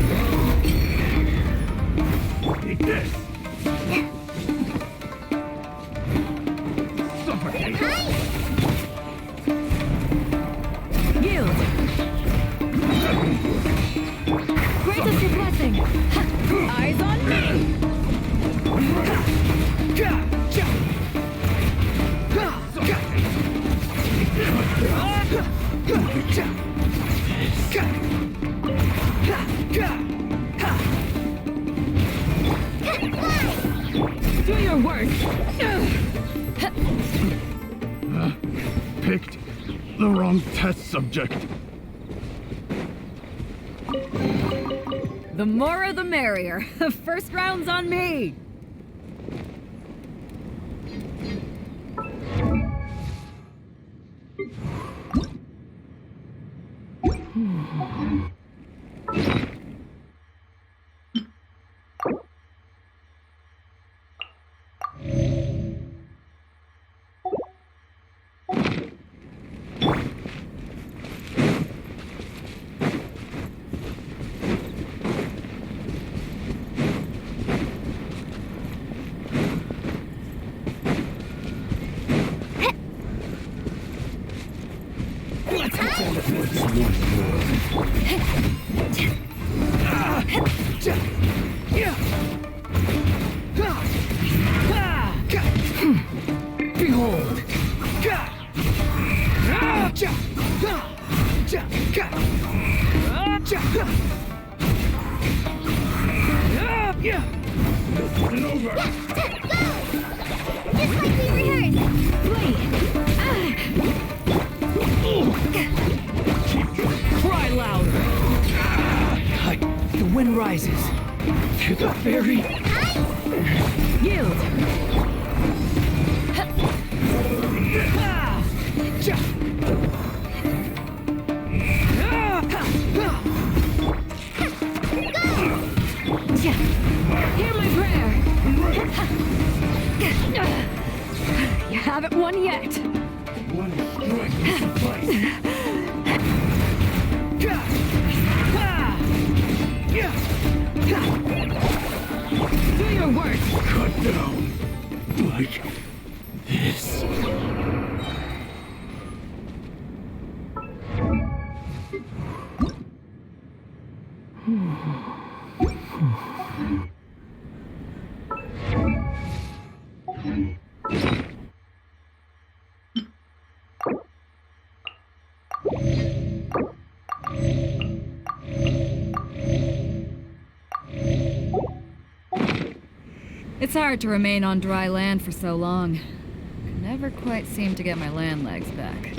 Take this! Suffocate! Yield! Grant us your blessing! Eyes on me! Do your worst! Picked the wrong test subject. The more the merrier. First round's on me. Behold! Over. Just like we rehearsed. Flee! The wind rises. To the very... Yield! Hear my prayer! You haven't won yet! One strike suffices. Do your work! Cut down. Like this. It's hard to remain on dry land for so long. I never quite seem to get my land legs back.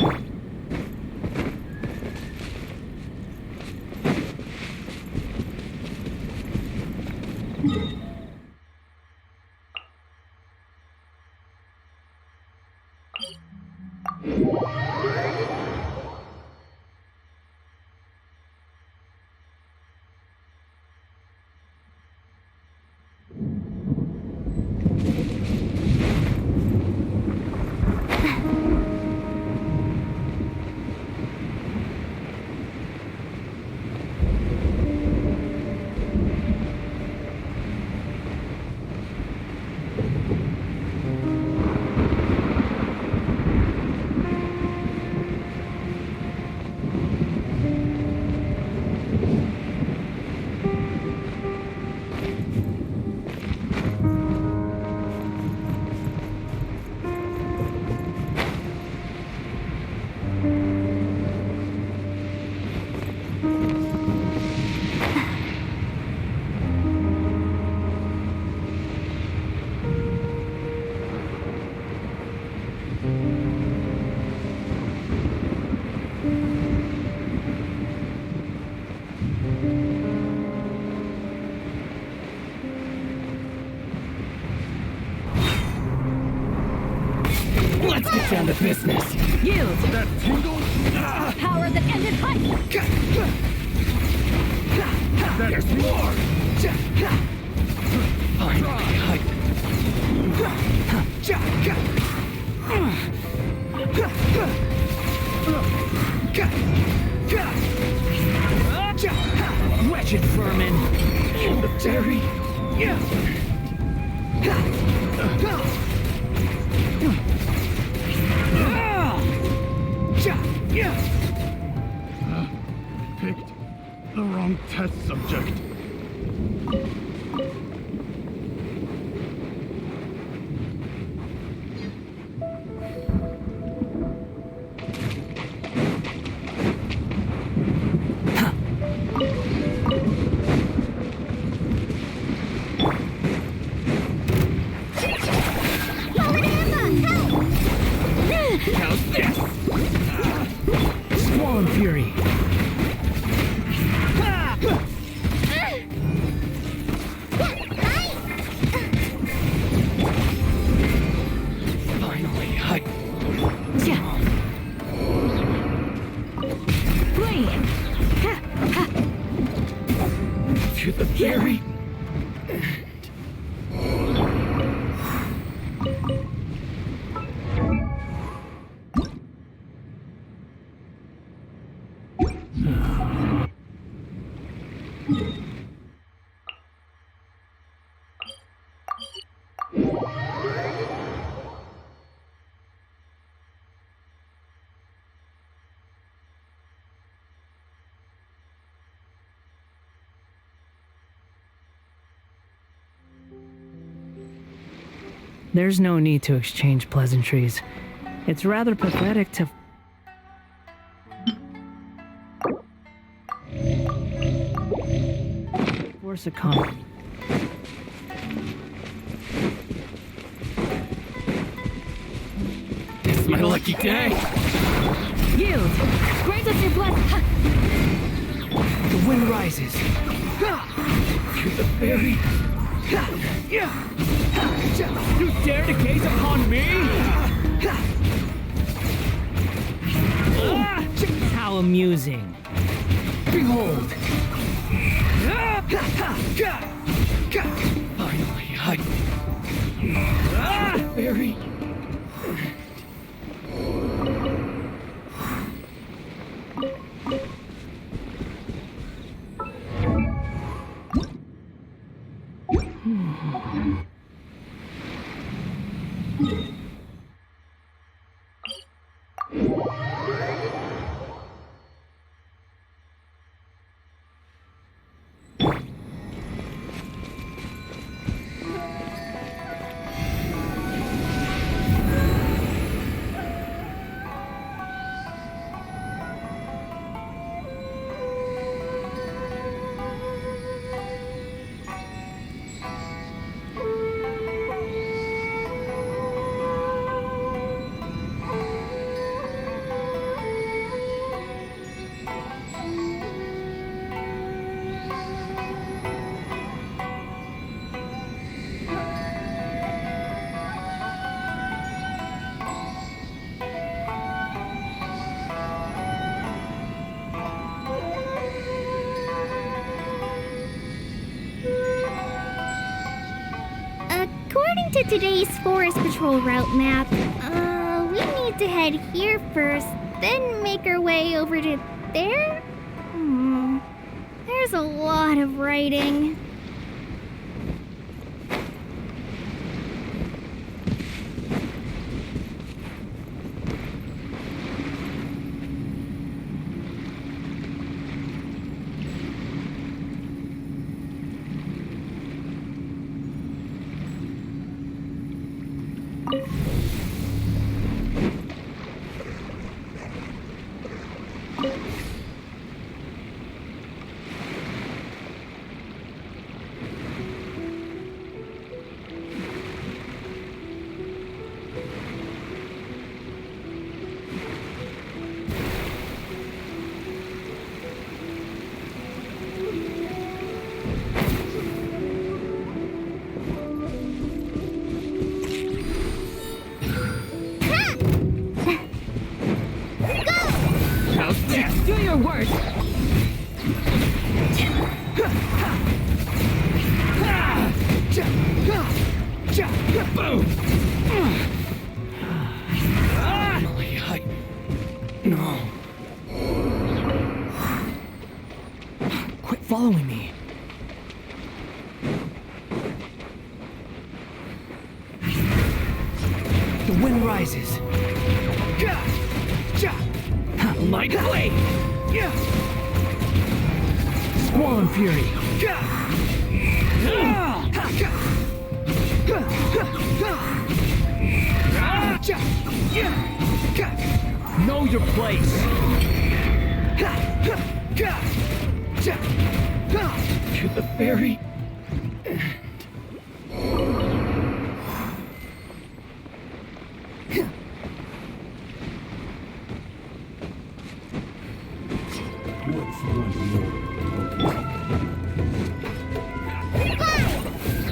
Let's get down to business. Yield! That tingle? Power that ended height! There's more! Finally, wretched vermin! In the dairy! Picked the wrong test subject. How's this? Squall Fury! Finally, Flame! To the very... There's no need to exchange pleasantries. It's rather pathetic to... force a comment. It's my lucky day! Yield! Grant us your blessing! The wind rises. To the very... You dare to gaze upon me? How amusing. Behold! Finally, very... According to today's Forest Patrol route map, we need to head here first, then make our way over to there? There's a lot of writing. Do your worst! Boom! No. Quit following me. The wind rises. My blade! Squall and fury. Know your place. To the very end.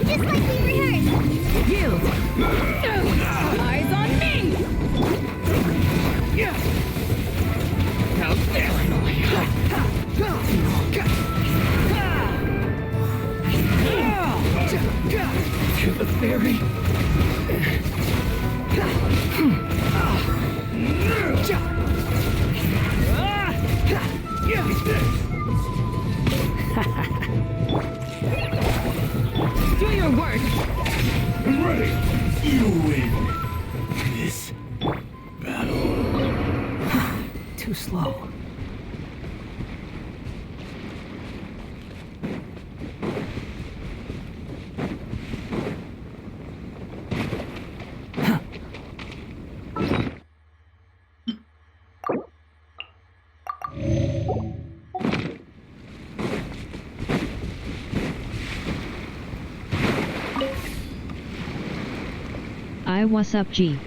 Just like we rehearsed! Yield! Eyes on me! Now to the very Do your work! I'm ready. You win this battle. Too slow. What's up, G?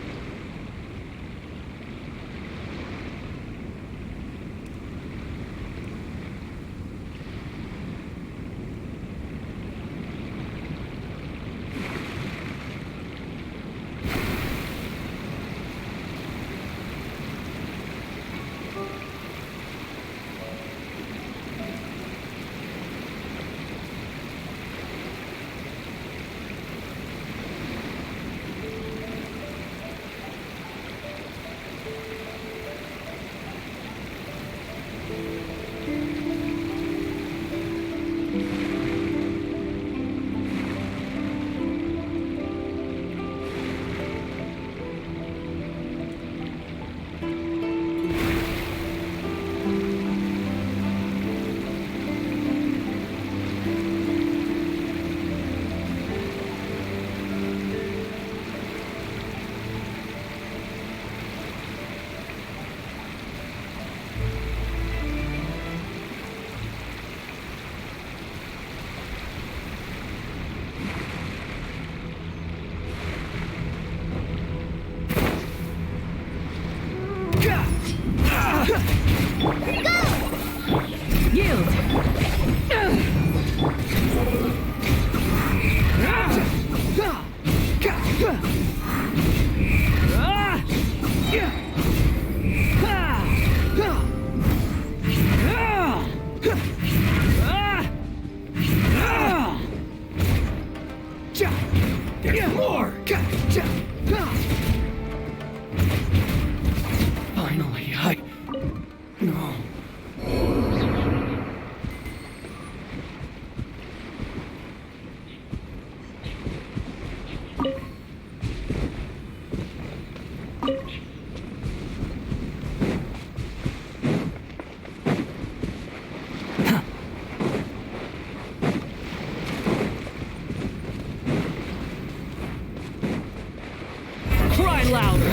louder.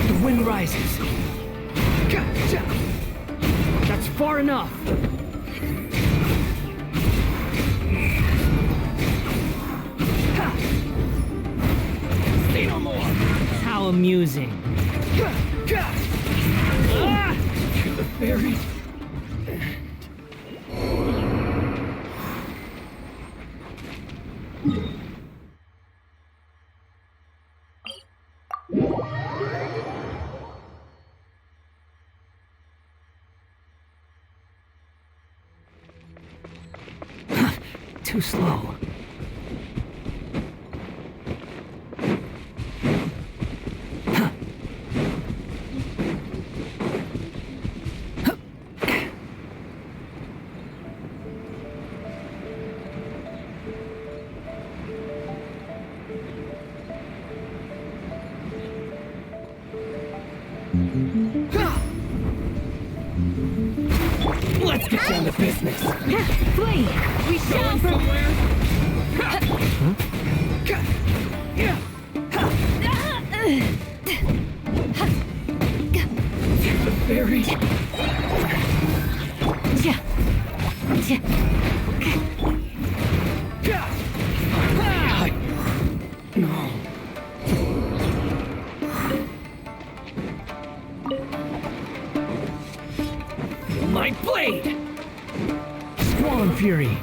The wind rises. That's far enough. Say no more. How amusing. To the very too slow. Let's get down to business. Flee! We shall somewhere! The very no. My blade! Squall Fury!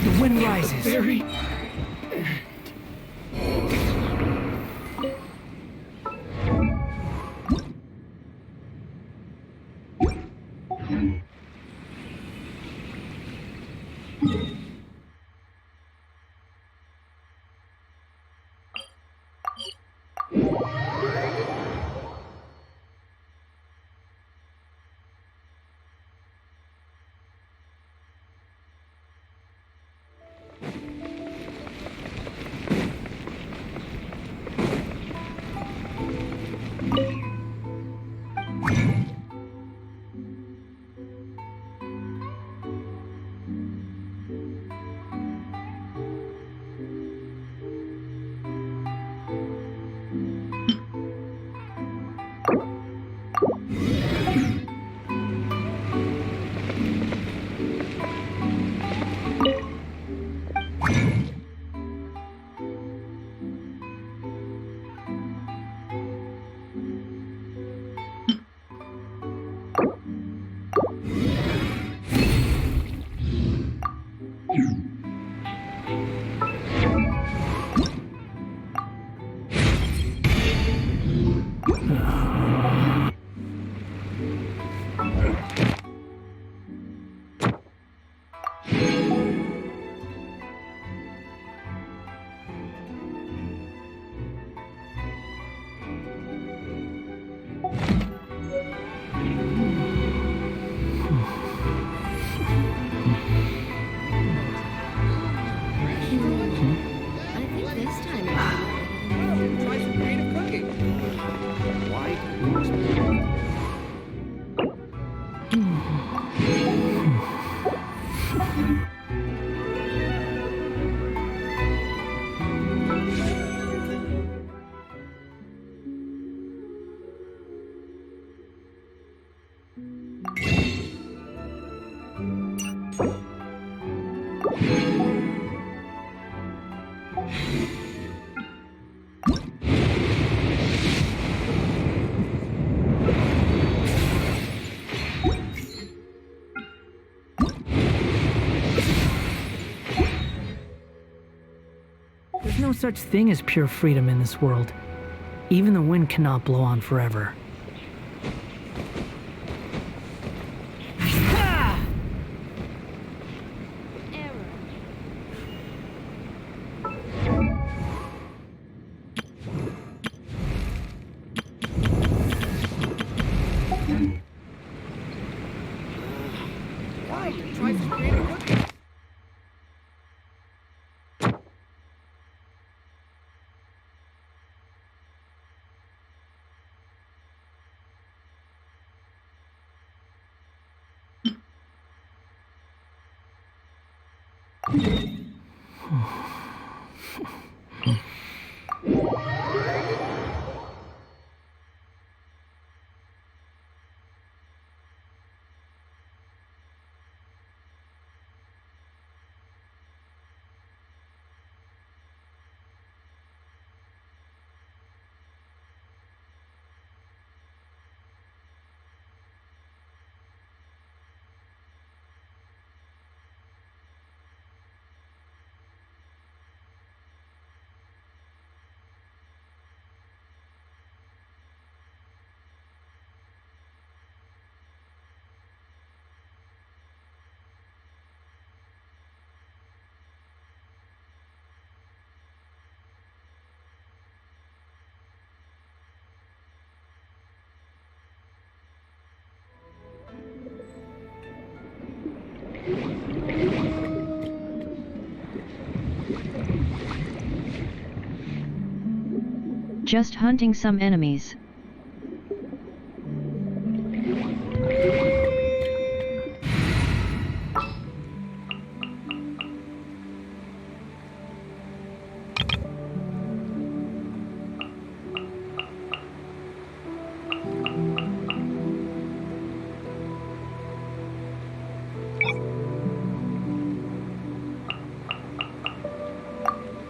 The wind rises. Very. There's no such thing as pure freedom in this world. Even the wind cannot blow on forever. Why? Try some creative cooking. Just hunting some enemies.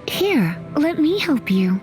Here, let me help you.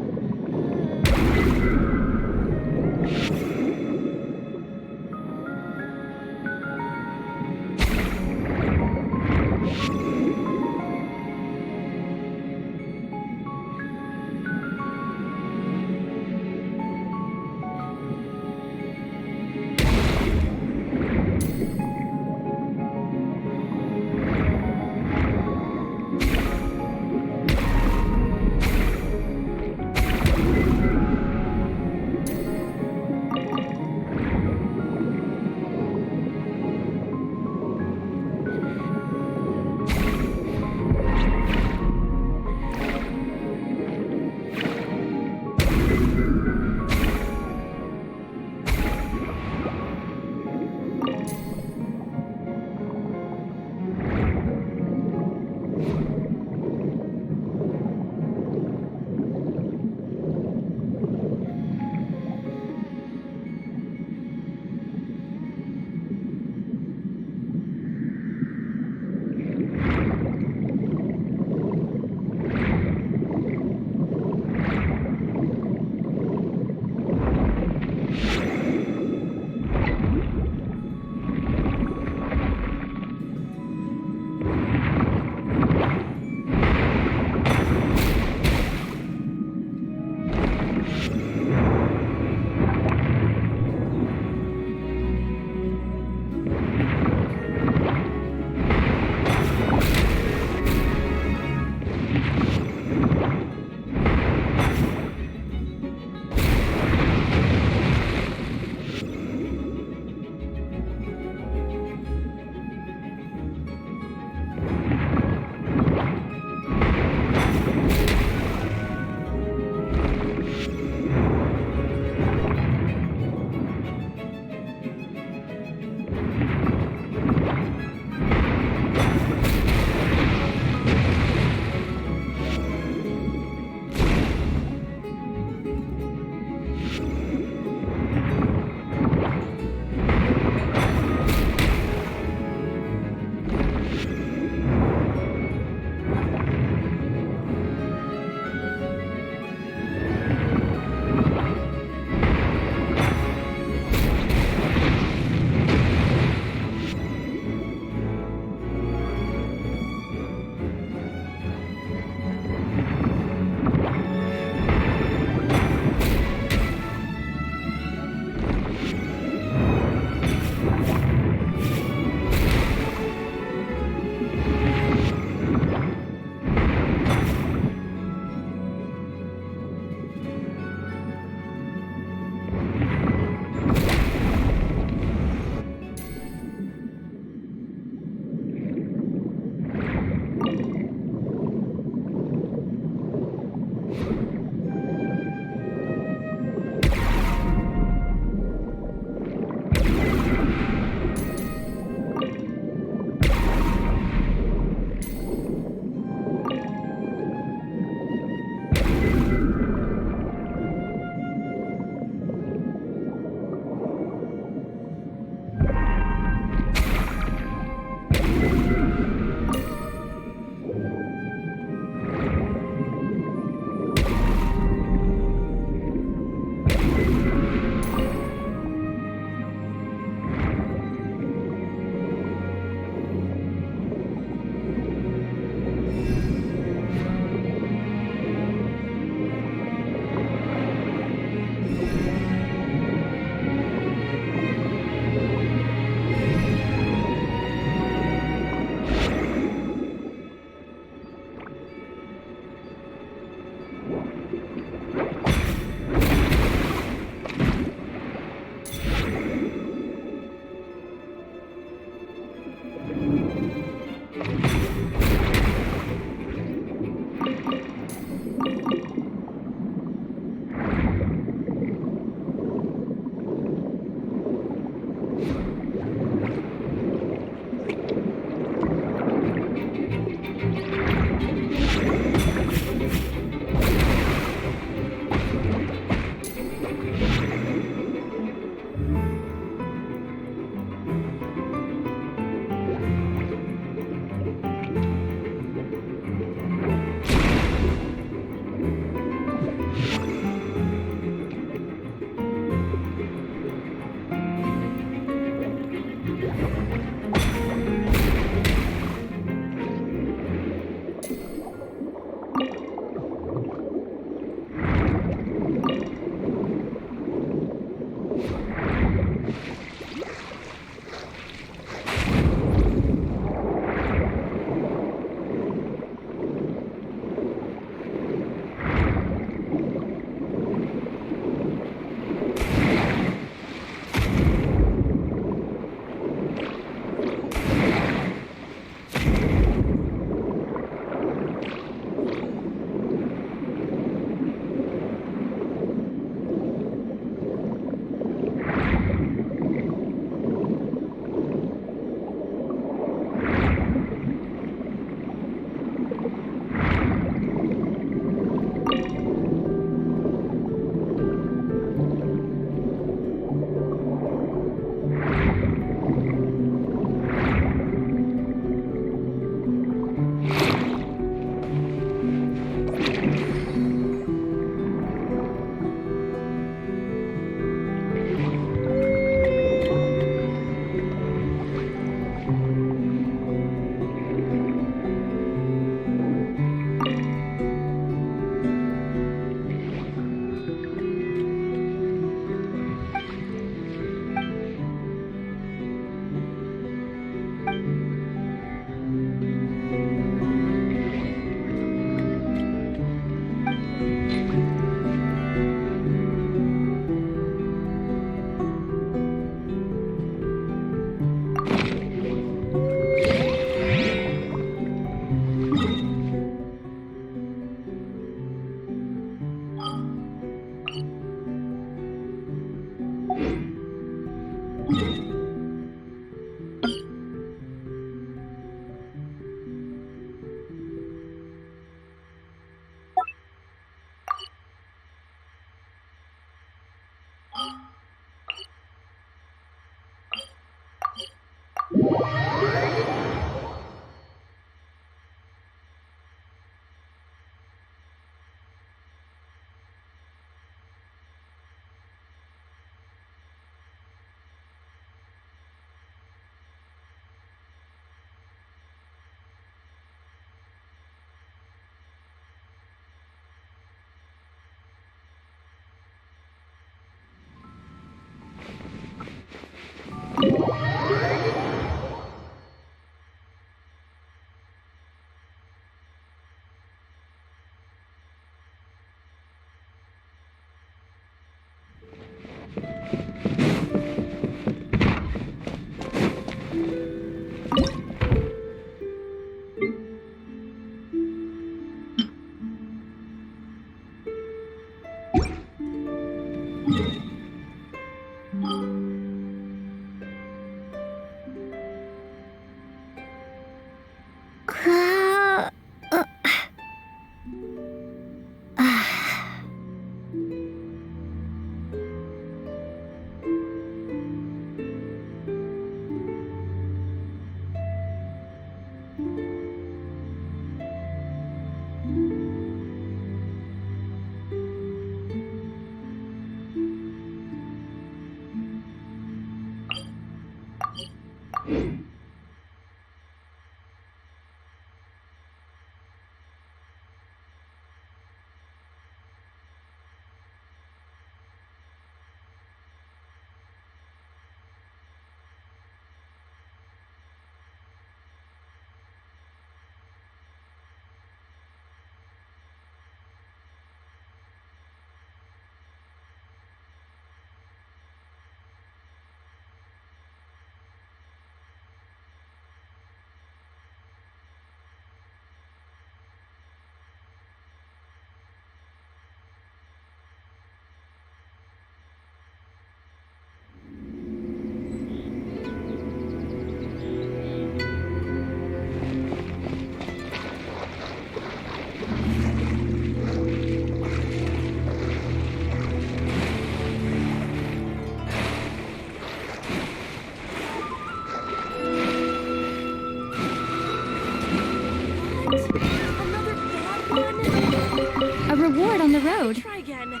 A reward on the road. Try again.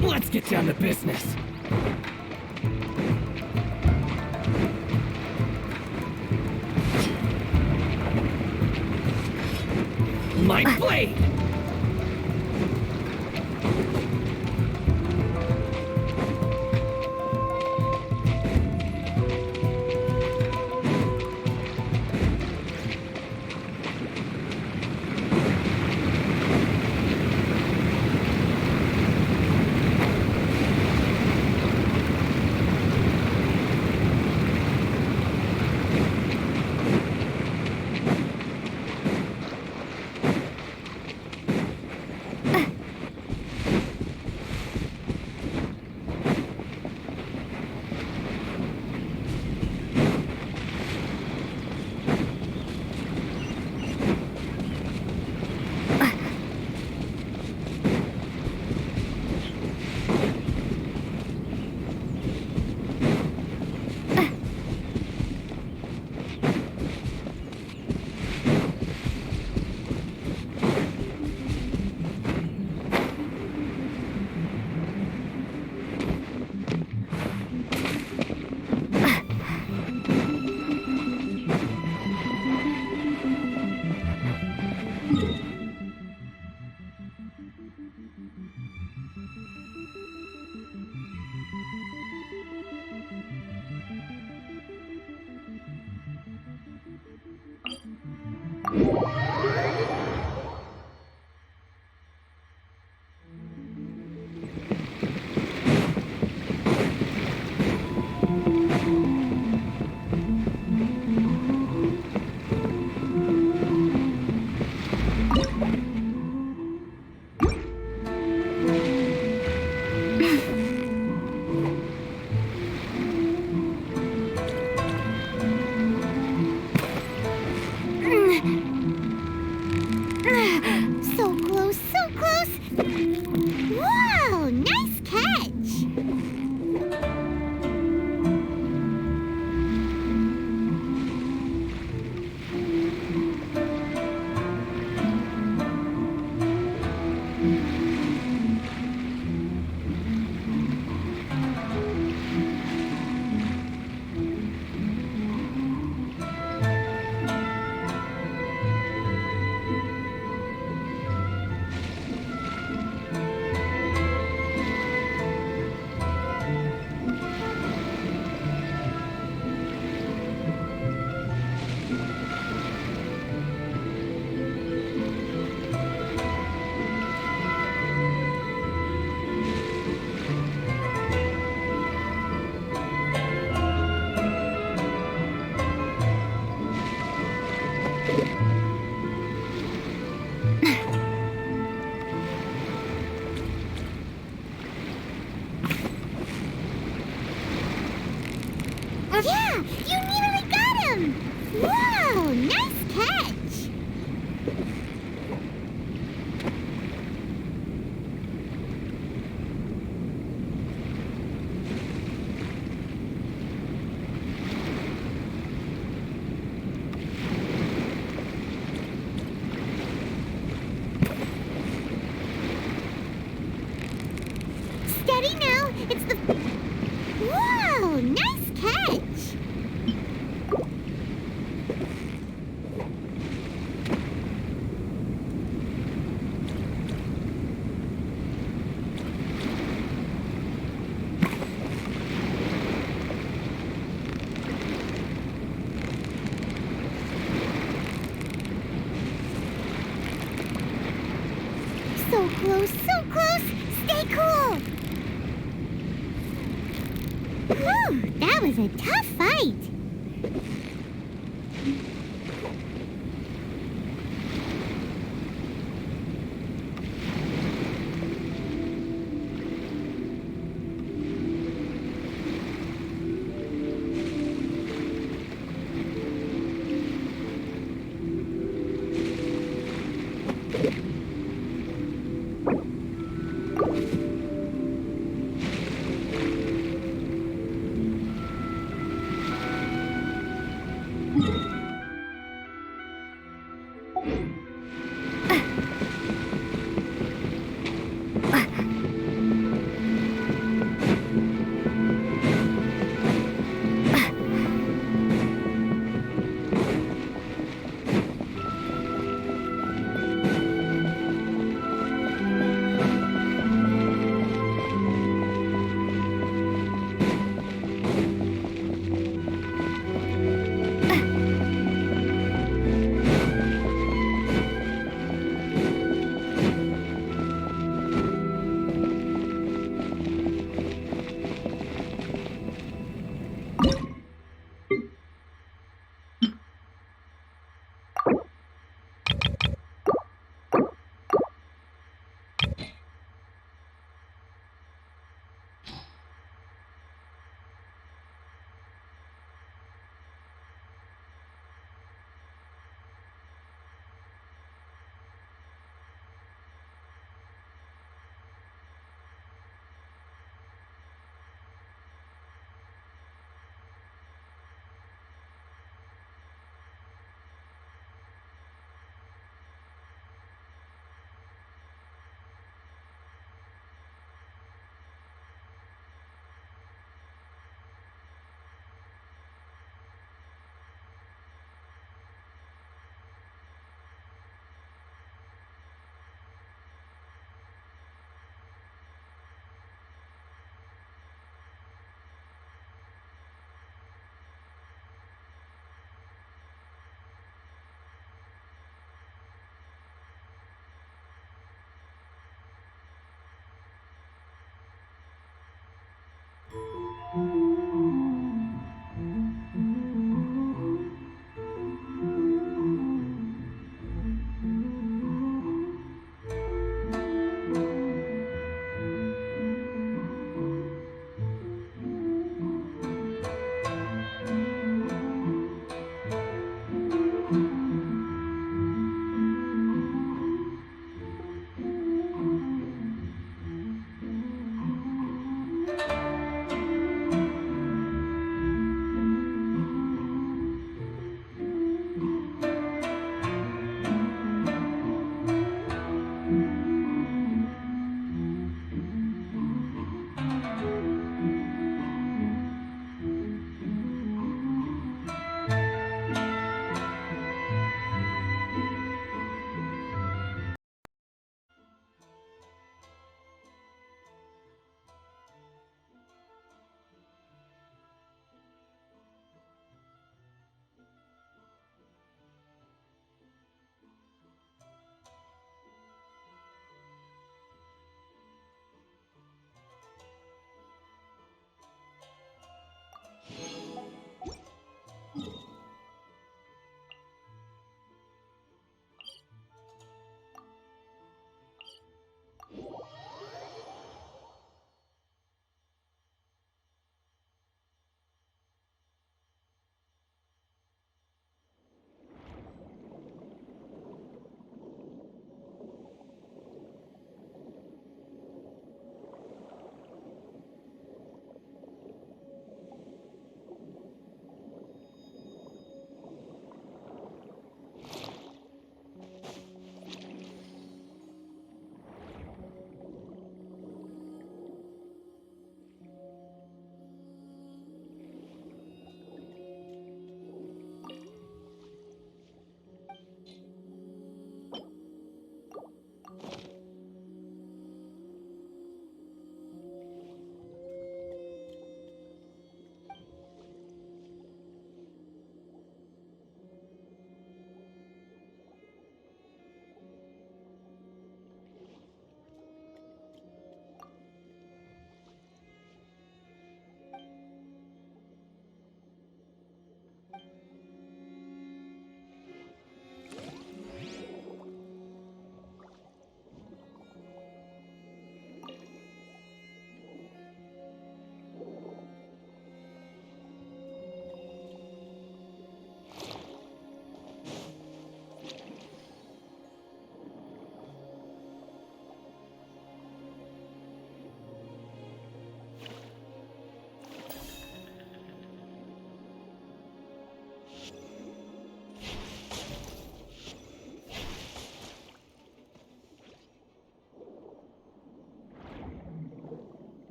Let's get down to business. My blade! Yeah, you nearly got him! Whoa, nice catch! Steady now, it's the... Whoa, nice catch! So close, so close! Stay cool! Whew, that was a tough fight!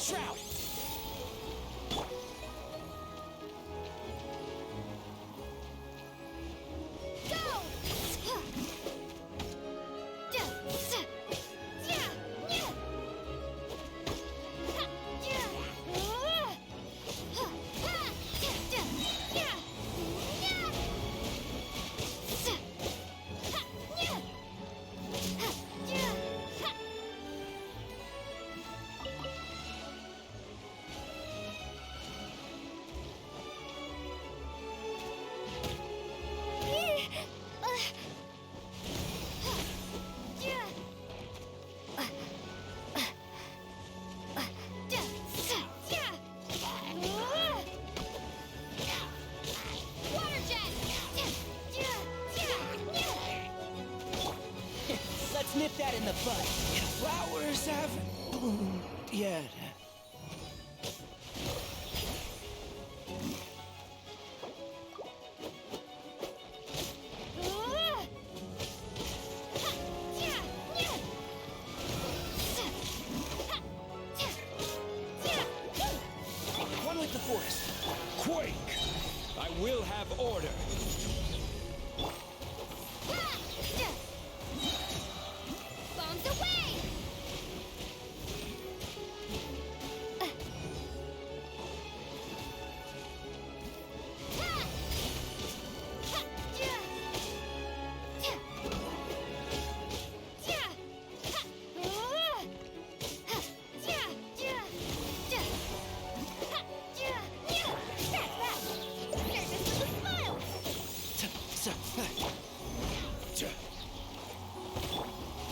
Shroud! Let's nip that in the bud. Flowers haven't bloomed yet. One with the forest. Quake! I will have order. Bombs away!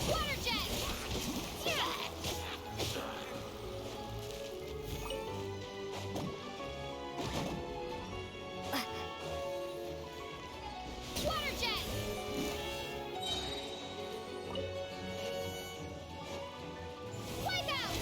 Water jet! Water jet! Wipe out!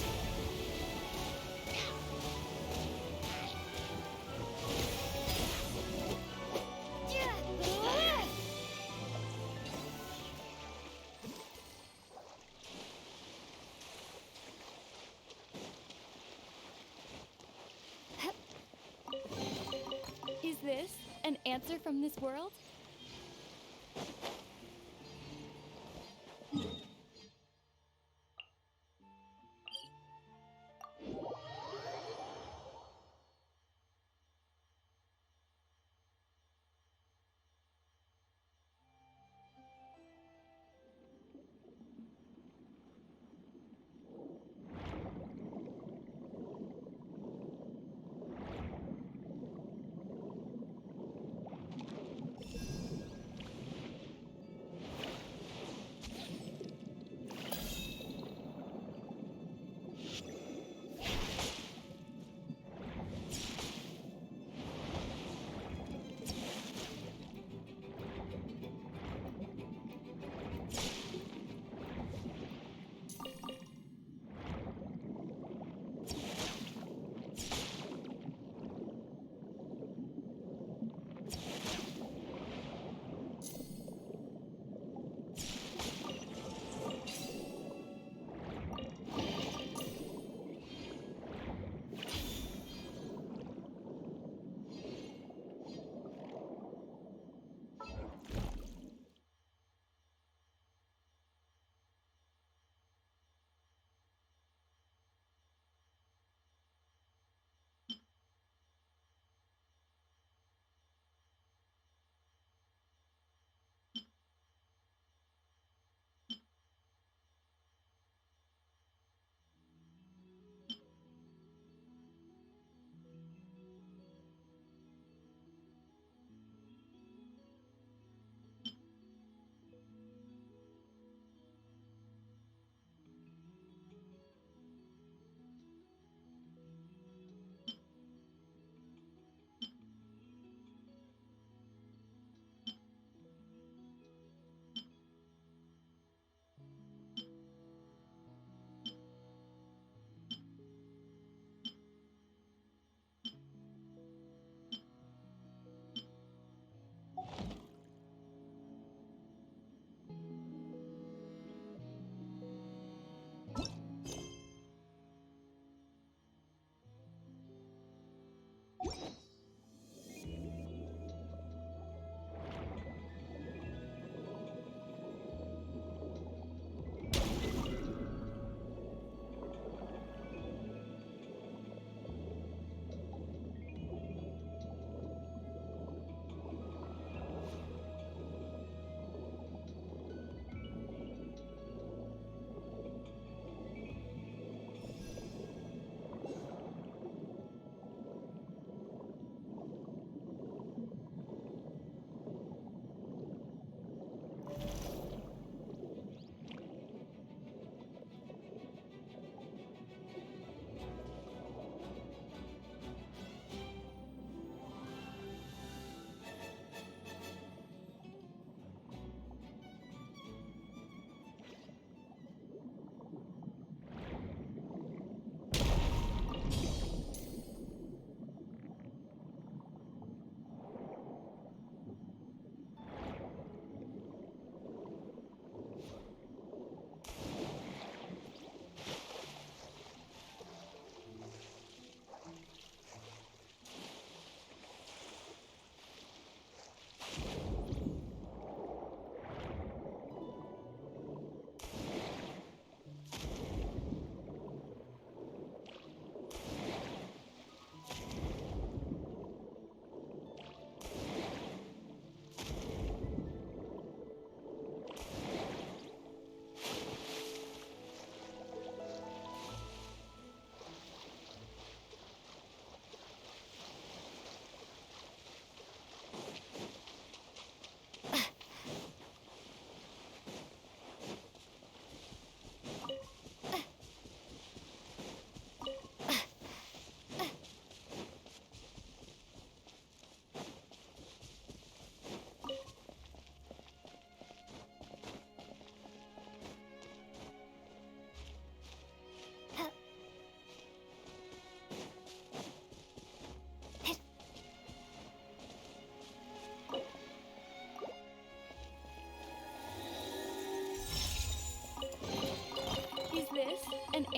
Is this an answer from this world?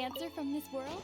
answer from this world?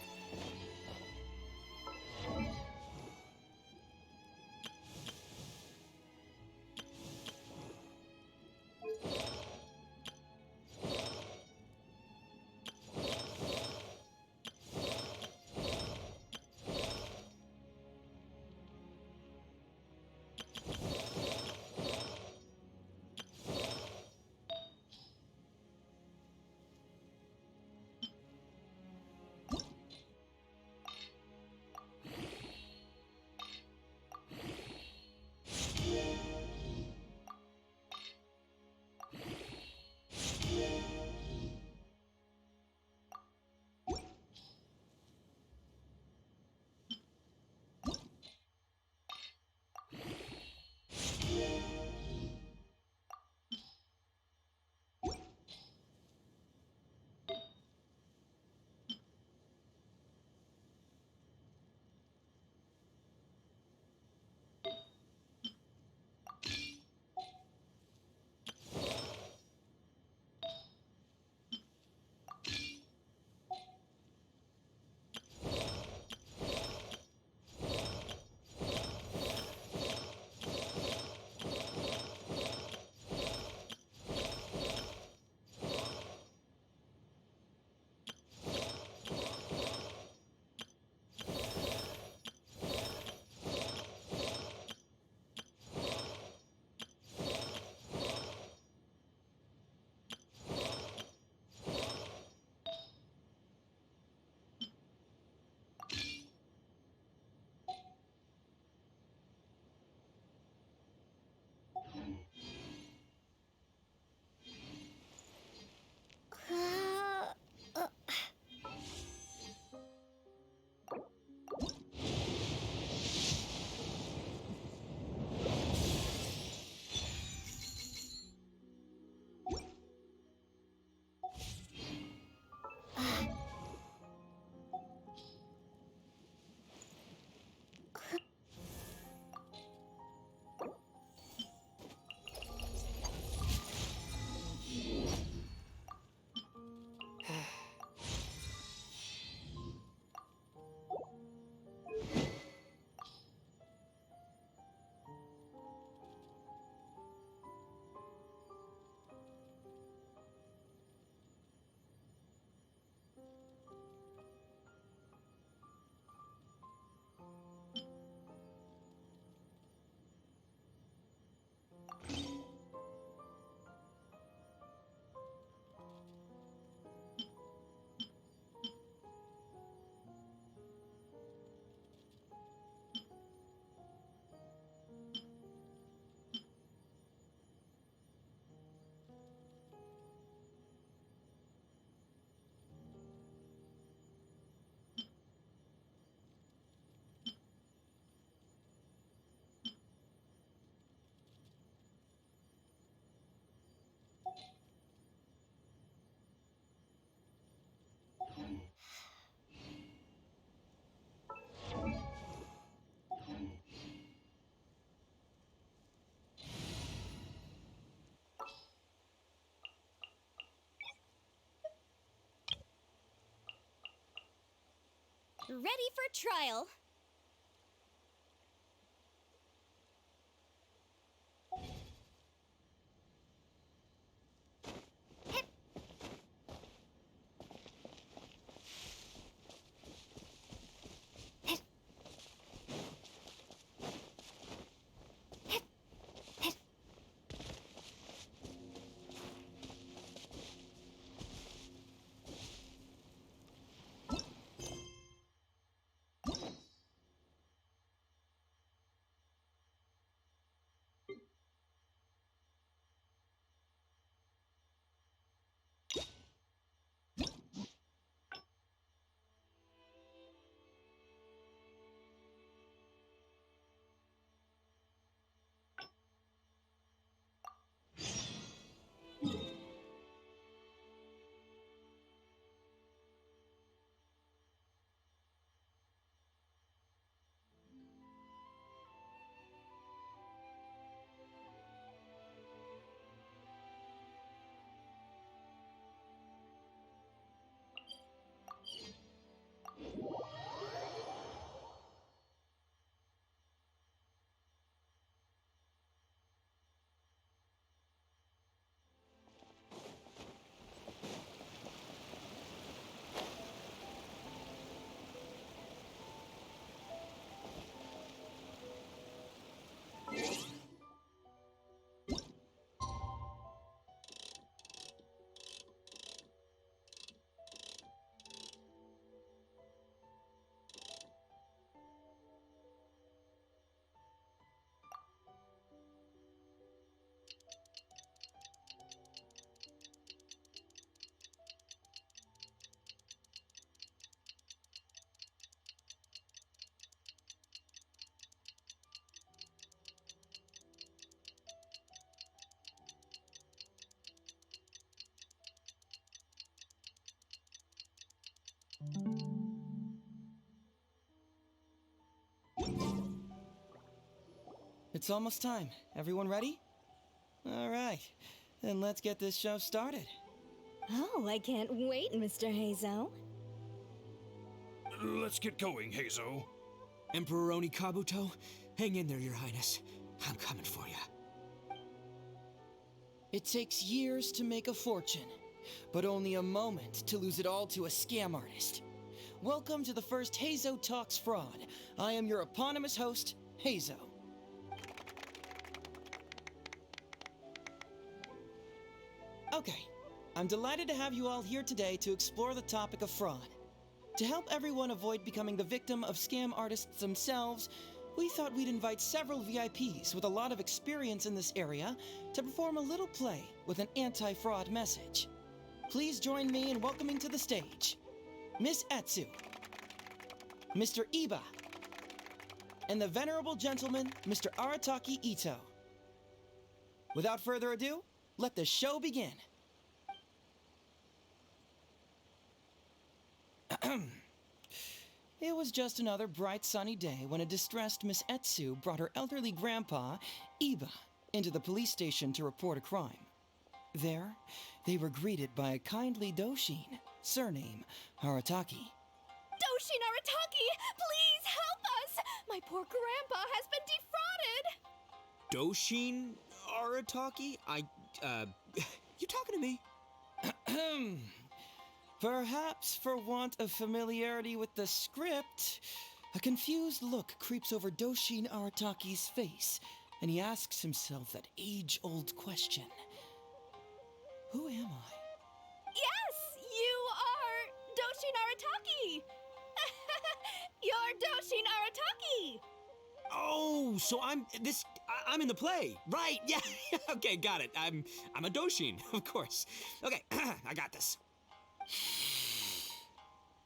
Ready for trial. It's almost time. Everyone ready? All right, then let's get this show started. Oh, I can't wait, Mr. Heizo. Let's get going, Heizo. Emperor Oni Kabuto, hang in there, Your Highness. I'm coming for you. It takes years to make a fortune, but only a moment to lose it all to a scam artist. Welcome to the first Heizo Talks Fraud. I am your eponymous host, Heizo. Okay, I'm delighted to have you all here today to explore the topic of fraud. To help everyone avoid becoming the victim of scam artists themselves, we thought we'd invite several VIPs with a lot of experience in this area to perform a little play with an anti-fraud message. Please join me in welcoming to the stage Miss Etsu, Mr. Iba, and the venerable gentleman, Mr. Arataki Ito. Without further ado, let the show begin. It was just another bright sunny day when a distressed Miss Etsu brought her elderly grandpa, Iba, into the police station to report a crime. There, they were greeted by a kindly Doshin, surname Arataki. Doshin Arataki, please help us! My poor grandpa has been defrauded! Doshin Arataki? You talking to me? Perhaps for want of familiarity with the script, a confused look creeps over Doshin Arataki's face, and he asks himself that age-old question. Who am I? Yes, you are Doshin Arataki! You're Doshin Arataki! Oh, so I'm in the play. Right, yeah. Okay, got it. I'm a Doshin, of course. Okay, I got this.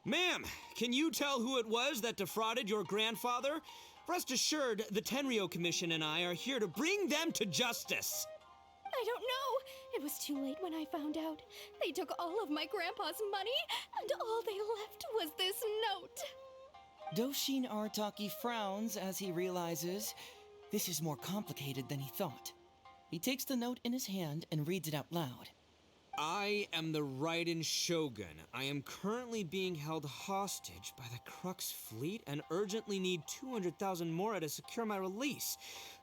Ma'am, can you tell who it was that defrauded your grandfather? Rest assured, the Tenryo Commission and I are here to bring them to justice. I don't know. It was too late when I found out. They took all of my grandpa's money, and all they left was this note. Doshin Arataki frowns as he realizes this is more complicated than he thought. He takes the note in his hand and reads it out loud. I am the Raiden Shogun. I am currently being held hostage by the Crux fleet and urgently need 200,000 mora to secure my release.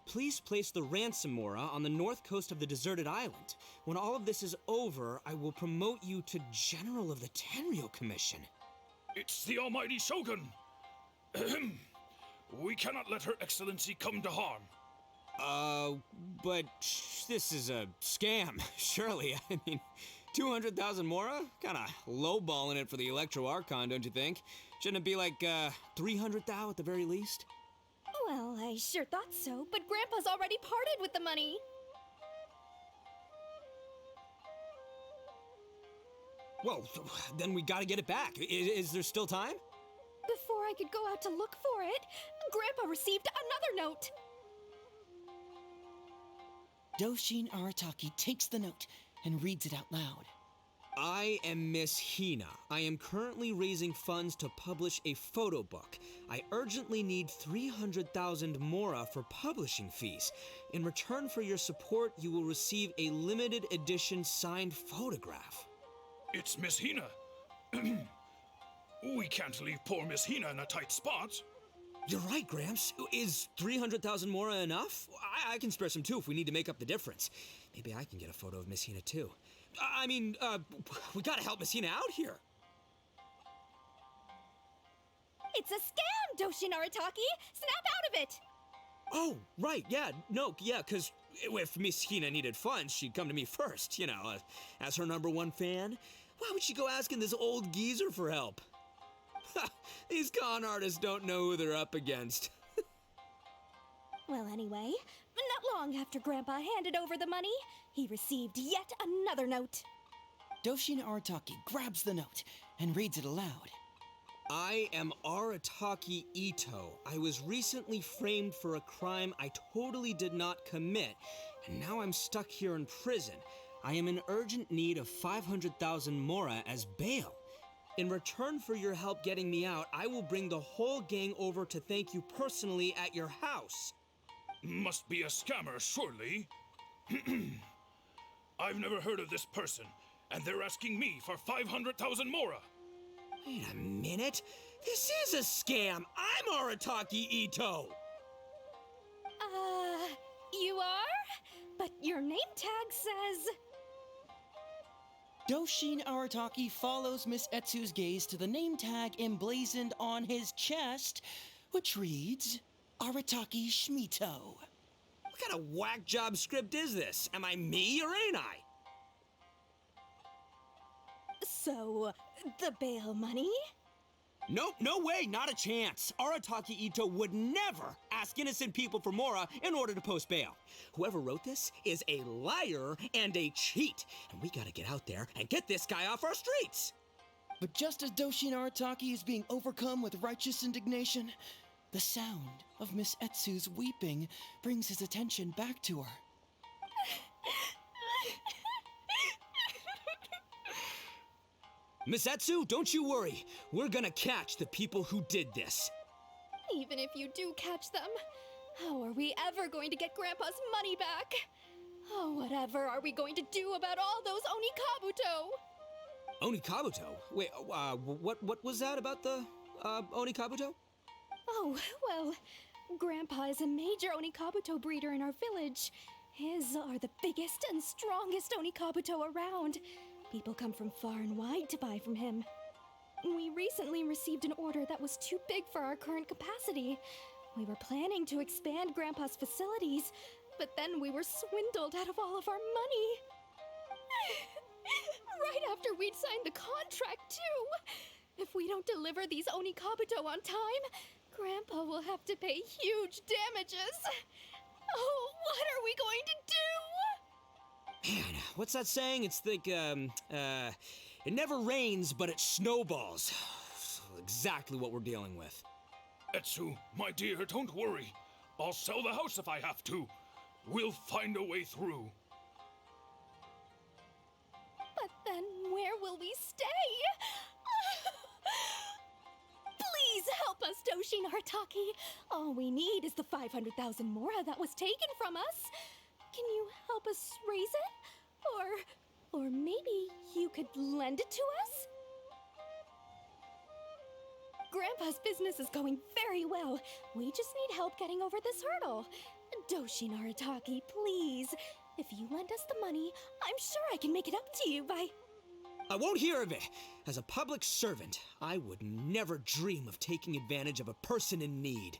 Please place the ransom mora on the north coast of the deserted island. When all of this is over, I will promote you to General of the Tenryo Commission. It's the almighty Shogun. We cannot let Her Excellency come to harm. But this is a scam, surely. I mean, 200,000 mora? Kinda lowballing it for the Electro Archon, don't you think? Shouldn't it be like, 300,000 at the very least? Well, I sure thought so, but Grandpa's already parted with the money. Well, then we gotta get it back. Is there still time? Before I could go out to look for it, Grandpa received another note. Doshin Arataki takes the note and reads it out loud. I am Miss Hina. I am currently raising funds to publish a photo book. I urgently need 300,000 mora for publishing fees. In return for your support, you will receive a limited edition signed photograph. It's Miss Hina. We can't leave poor Miss Hina in a tight spot. You're right, Gramps. Is 300,000 mora enough? I can spare some too if we need to make up the difference. Maybe I can get a photo of Miss Hina too. We gotta help Miss Hina out here. It's a scam, Doshin Arataki! Snap out of it! Oh, right, because if Miss Hina needed funds, she'd come to me first, as her #1 fan. Why would she go asking this old geezer for help? These con artists don't know who they're up against. Well, anyway, not long after Grandpa handed over the money, he received yet another note. Doshin Arataki grabs the note and reads it aloud. I am Arataki Ito. I was recently framed for a crime I totally did not commit, and now I'm stuck here in prison. I am in urgent need of 500,000 mora as bail. In return for your help getting me out, I will bring the whole gang over to thank you personally at your house. Must be a scammer, surely. I've never heard of this person, and they're asking me for 500,000 mora. Wait a minute. This is a scam. I'm Arataki Ito. You are? But your name tag says... Doshin Arataki follows Miss Etsu's gaze to the name tag emblazoned on his chest, which reads, Arataki Shmito. What kind of whack job script is this? Am I me or ain't I? So, the bail money? Nope, no way, not a chance. Arataki Ito would never ask innocent people for mora in order to post bail. Whoever wrote this is a liar and a cheat, and we gotta get out there and get this guy off our streets. But just as Doshin Arataki is being overcome with righteous indignation, the sound of Miss Etsu's weeping brings his attention back to her. Miss Etsu, don't you worry. We're gonna catch the people who did this. Even if you do catch them, how are we ever going to get Grandpa's money back? Oh, whatever are we going to do about all those Onikabuto? Onikabuto? Wait, what was that about the, Onikabuto? Oh, well, Grandpa is a major Onikabuto breeder in our village. His are the biggest and strongest Onikabuto around. People come from far and wide to buy from him. We recently received an order that was too big for our current capacity. We were planning to expand Grandpa's facilities, but then we were swindled out of all of our money. Right after we'd signed the contract, too. If we don't deliver these Onikabuto on time, Grandpa will have to pay huge damages. Oh, what are we going to do? Man, what's that saying? It's like, it never rains, but it snowballs. Exactly what we're dealing with. Etsu, my dear, don't worry. I'll sell the house if I have to. We'll find a way through. But then where will we stay? Please help us, Doshin Arataki. All we need is the 500,000 mora that was taken from us. Can you help us raise it? Or maybe you could lend it to us? Grandpa's business is going very well. We just need help getting over this hurdle. Doshin Arataki, please. If you lend us the money, I'm sure I can make it up to you by... I won't hear of it. As a public servant, I would never dream of taking advantage of a person in need.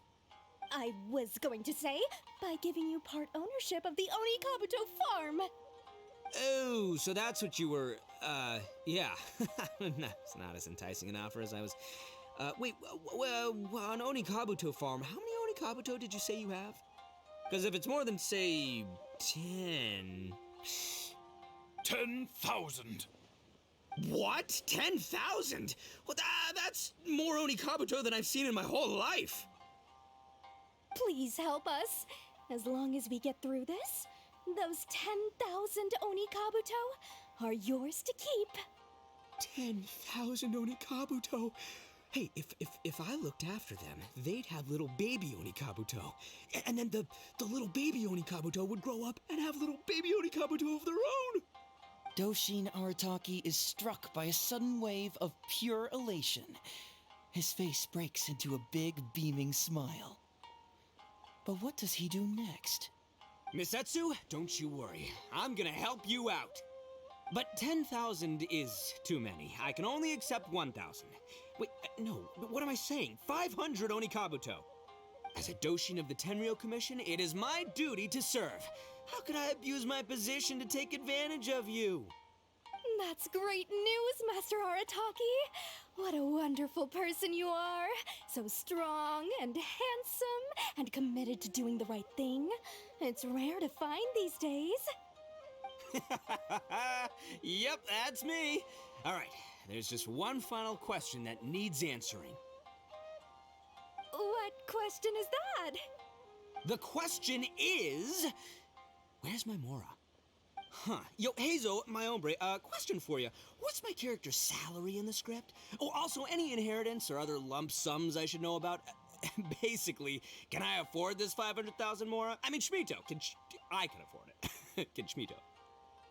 I was going to say, by giving you part ownership of the Onikabuto farm. Oh, so that's what you were, yeah. It's not as enticing an offer as I was... wait, on Onikabuto farm, how many Onikabuto did you say you have? Because if it's more than, say, 10... 10,000. What? 10,000? Well, that's more Onikabuto than I've seen in my whole life. Please help us. As long as we get through this, those 10,000 Onikabuto are yours to keep. 10,000 Onikabuto? Hey, if I looked after them, they'd have little baby Onikabuto. And then the little baby Onikabuto would grow up and have little baby Onikabuto of their own. Doshin Arataki is struck by a sudden wave of pure elation. His face breaks into a big, beaming smile. But what does he do next? Miss Etsu, don't you worry. I'm gonna help you out. But 10,000 is too many. I can only accept 1,000. Wait, no, what am I saying? 500 Onikabuto. As a Doshin of the Tenryou Commission, it is my duty to serve. How could I abuse my position to take advantage of you? That's great news, Master Arataki. What a wonderful person you are. So strong and handsome and committed to doing the right thing. It's rare to find these days. Yep, that's me. All right, there's just one final question that needs answering. What question is that? The question is... Where's my mora? Huh. Yo, Hazel, my hombre, question for you. What's my character's salary in the script? Oh, also, any inheritance or other lump sums I should know about? Basically, can I afford this 500,000 Mora? I mean, Schmito, I can afford it. Can Schmito?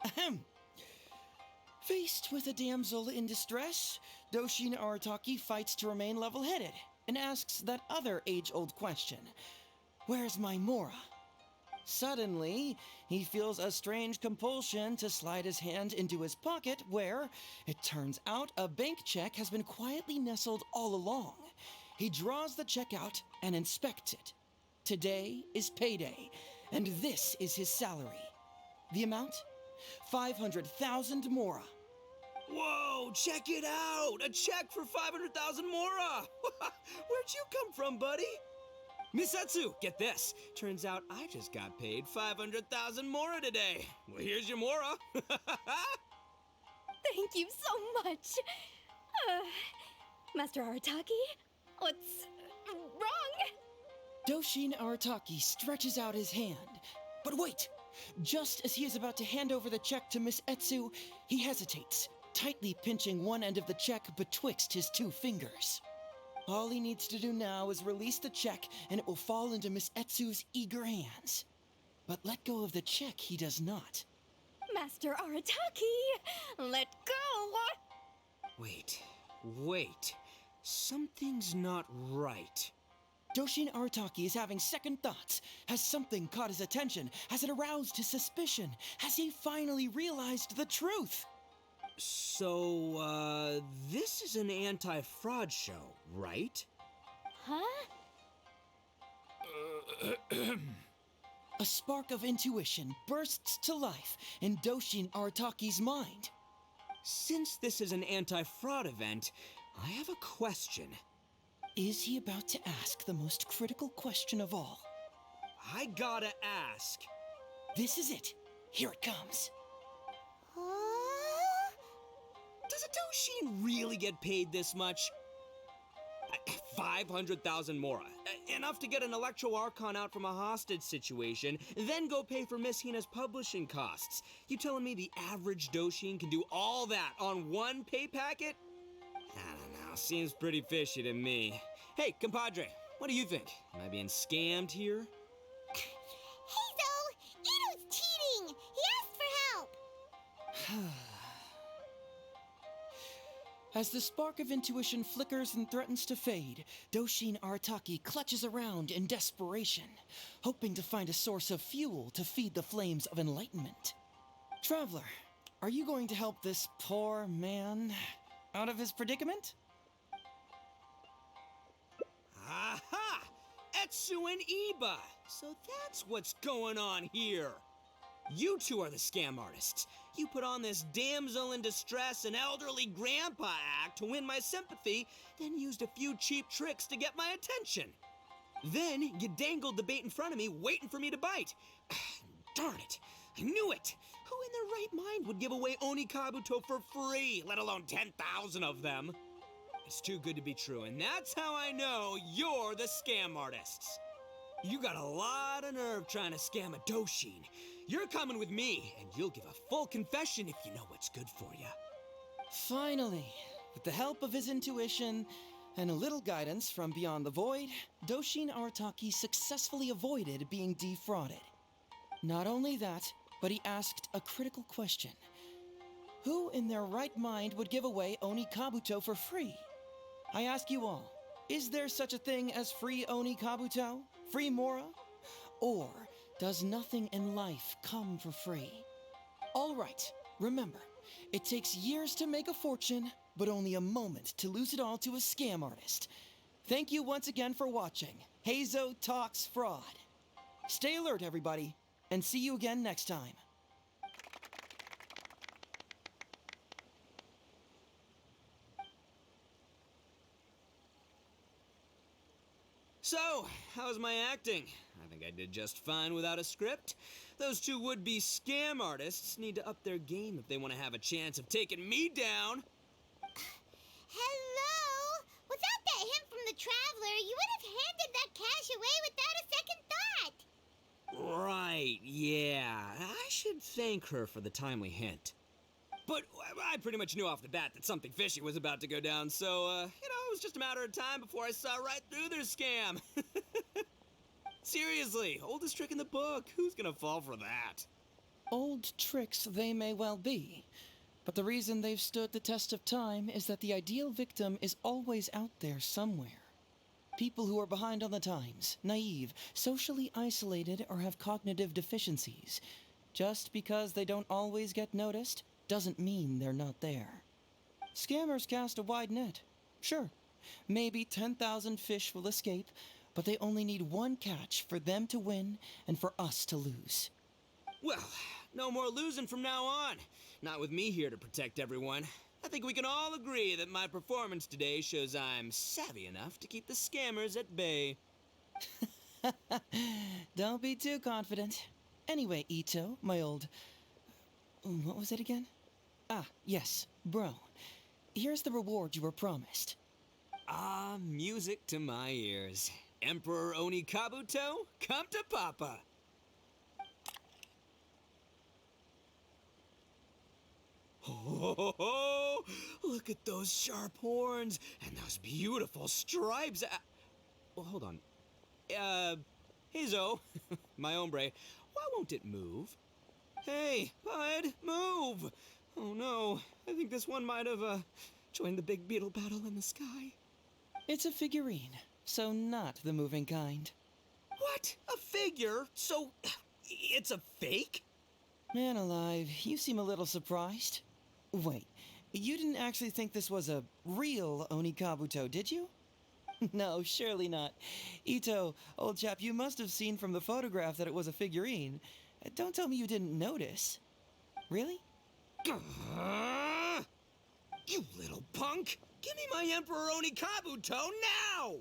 Ahem. Faced with a damsel in distress, Doshin Arataki fights to remain level-headed and asks that other age-old question. Where's my Mora? Suddenly, he feels a strange compulsion to slide his hand into his pocket where, it turns out, a bank check has been quietly nestled all along. He draws the check out and inspects it. Today is payday, and this is his salary. The amount? 500,000 Mora. Whoa, check it out! A check for 500,000 Mora! Where'd you come from, buddy? Misetsu, get this. Turns out I just got paid 500,000 Mora today. Well, here's your Mora. Thank you so much. Master Arataki, what's wrong? Doshin Arataki stretches out his hand. But wait! Just as he is about to hand over the check to Miss Etsu, he hesitates, tightly pinching one end of the check betwixt his two fingers. All he needs to do now is release the check and it will fall into Miss Etsu's eager hands. But let go of the check he does not. Master Arataki, let go! Wait. Something's not right. Doshin Arataki is having second thoughts. Has something caught his attention? Has it aroused his suspicion? Has he finally realized the truth? So, this is an anti-fraud show, right? Huh? A spark of intuition bursts to life in Doshin Arataki's mind. Since this is an anti-fraud event, I have a question. Is he about to ask the most critical question of all? I gotta ask. This is it. Here it comes. Does a Doshin really get paid this much? 500,000 Mora. Enough to get an Electro Archon out from a hostage situation, then go pay for Miss Hina's publishing costs. You telling me the average Doshin can do all that on one pay packet? I don't know, seems pretty fishy to me. Hey, compadre, what do you think? Am I being scammed here? Heizo! Ito's cheating! He asked for help! As the spark of intuition flickers and threatens to fade, Doshin Arataki clutches around in desperation, hoping to find a source of fuel to feed the flames of enlightenment. Traveler, are you going to help this poor man out of his predicament? Aha! Etsu and Iba! So that's what's going on here. You two are the scam artists. You put on this damsel in distress and elderly grandpa act to win my sympathy, then used a few cheap tricks to get my attention. Then you dangled the bait in front of me, waiting for me to bite. Darn it, I knew it. Who in their right mind would give away Oni Kabuto for free, let alone 10,000 of them? It's too good to be true, and that's how I know you're the scam artists. You got a lot of nerve trying to scam a Doshin. You're coming with me, and you'll give a full confession if you know what's good for you. Finally, with the help of his intuition and a little guidance from beyond the void, Doshin Arataki successfully avoided being defrauded. Not only that, but he asked a critical question. Who in their right mind would give away Oni Kabuto for free? I ask you all, is there such a thing as free Oni Kabuto? Free Mora? Or does nothing in life come for free? All right, remember, it takes years to make a fortune, but only a moment to lose it all to a scam artist. Thank you once again for watching Heizo Talks Fraud. Stay alert, everybody, and see you again next time. So, how's my acting? I think I did just fine without a script. Those two would-be scam artists need to up their game if they want to have a chance of taking me down. Hello? Without that hint from the Traveler, you would have handed that cash away without a second thought. Right, yeah. I should thank her for the timely hint. But I pretty much knew off the bat that something fishy was about to go down, so, it was just a matter of time before I saw right through their scam. Seriously, oldest trick in the book. Who's gonna fall for that? Old tricks they may well be, but the reason they've stood the test of time is that the ideal victim is always out there somewhere. People who are behind on the times, naive, socially isolated, or have cognitive deficiencies. Just because they don't always get noticed doesn't mean they're not there. Scammers cast a wide net. Sure, maybe 10,000 fish will escape, but they only need one catch for them to win and for us to lose. Well, no more losing from now on. Not with me here to protect everyone. I think we can all agree that my performance today shows I'm savvy enough to keep the scammers at bay. Don't be too confident. Anyway, Ito, my old... what was it again? Ah, yes, bro. Here's the reward you were promised. Ah, music to my ears. Emperor Oni Kabuto, come to Papa. Oh, look at those sharp horns and those beautiful stripes. Well, hold on. Hazo, my hombre, why won't it move? Hey, bud, move! Oh no, I think this one might have, joined the big beetle battle in the sky. It's a figurine, so not the moving kind. What? A figure? So, it's a fake? Man alive, you seem a little surprised. Wait, you didn't actually think this was a real Oni Kabuto, did you? No, surely not. Ito, old chap, you must have seen from the photograph that it was a figurine. Don't tell me you didn't notice. Really? You little punk! Give me my Emperor Oni Kabuto now!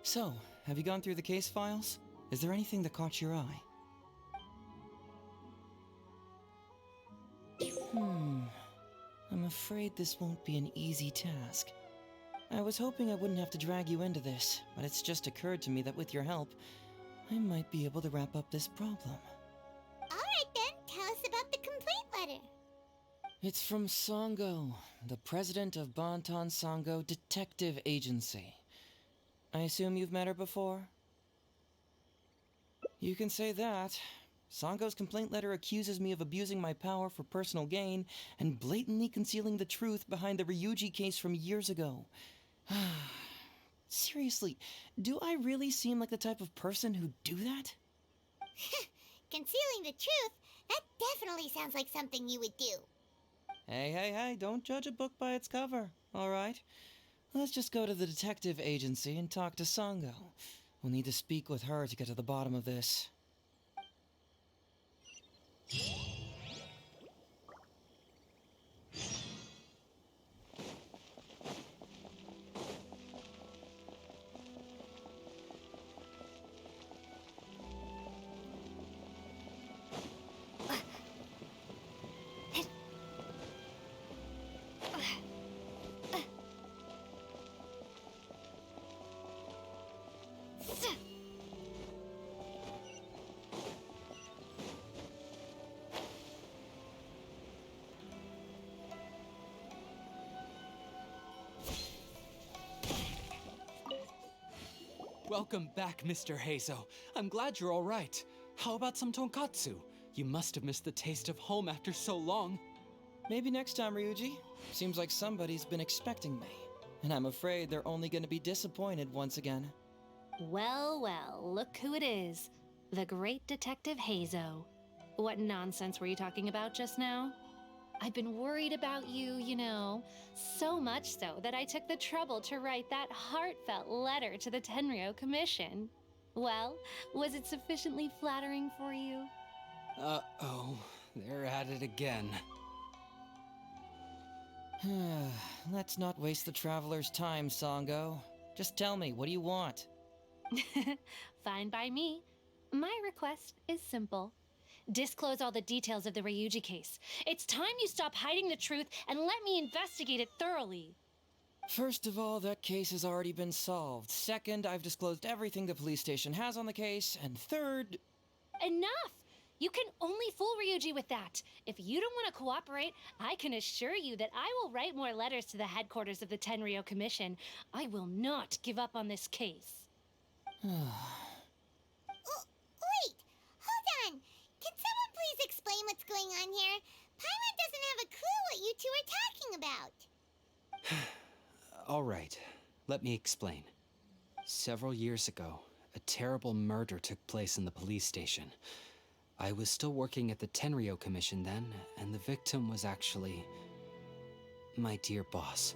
So, have you gone through the case files? Is there anything that caught your eye? I'm afraid this won't be an easy task. I was hoping I wouldn't have to drag you into this, but it's just occurred to me that with your help, I might be able to wrap up this problem. Alright then, tell us about the complaint letter. It's from Sango, the president of Bantan Sango Detective Agency. I assume you've met her before? You can say that. Sango's complaint letter accuses me of abusing my power for personal gain and blatantly concealing the truth behind the Ryuji case from years ago. Seriously, do I really seem like the type of person who'd do that? Concealing the truth? That definitely sounds like something you would do. Hey, don't judge a book by its cover, alright? Let's just go to the detective agency and talk to Sango. We'll need to speak with her to get to the bottom of this. Welcome back, Mr. Heizo. I'm glad you're all right. How about some tonkatsu? You must have missed the taste of home after so long. Maybe next time, Ryuji. Seems like somebody's been expecting me. And I'm afraid they're only gonna be disappointed once again. Well, well, look who it is. The great Detective Heizo. What nonsense were you talking about just now? I've been worried about you, you know. So much so that I took the trouble to write that heartfelt letter to the Tenryo Commission. Well, was it sufficiently flattering for you? Uh-oh, they're at it again. Let's not waste the traveler's time, Sango. Just tell me, what do you want? Fine by me. My request is simple. Disclose all the details of the Ryuji case. It's time you stop hiding the truth and let me investigate it thoroughly. First of all, that case has already been solved. Second, I've disclosed everything the police station has on the case. And third... Enough! You can only fool Ryuji with that. If you don't want to cooperate, I can assure you that I will write more letters to the headquarters of the Tenryo Commission. I will not give up on this case. Wait! Hold on! Can someone please explain what's going on here? Paimon doesn't have a clue what you two are talking about. All right, let me explain. Several years ago, a terrible murder took place in the police station. I was still working at the Tenryo Commission then, and the victim was actually my dear boss.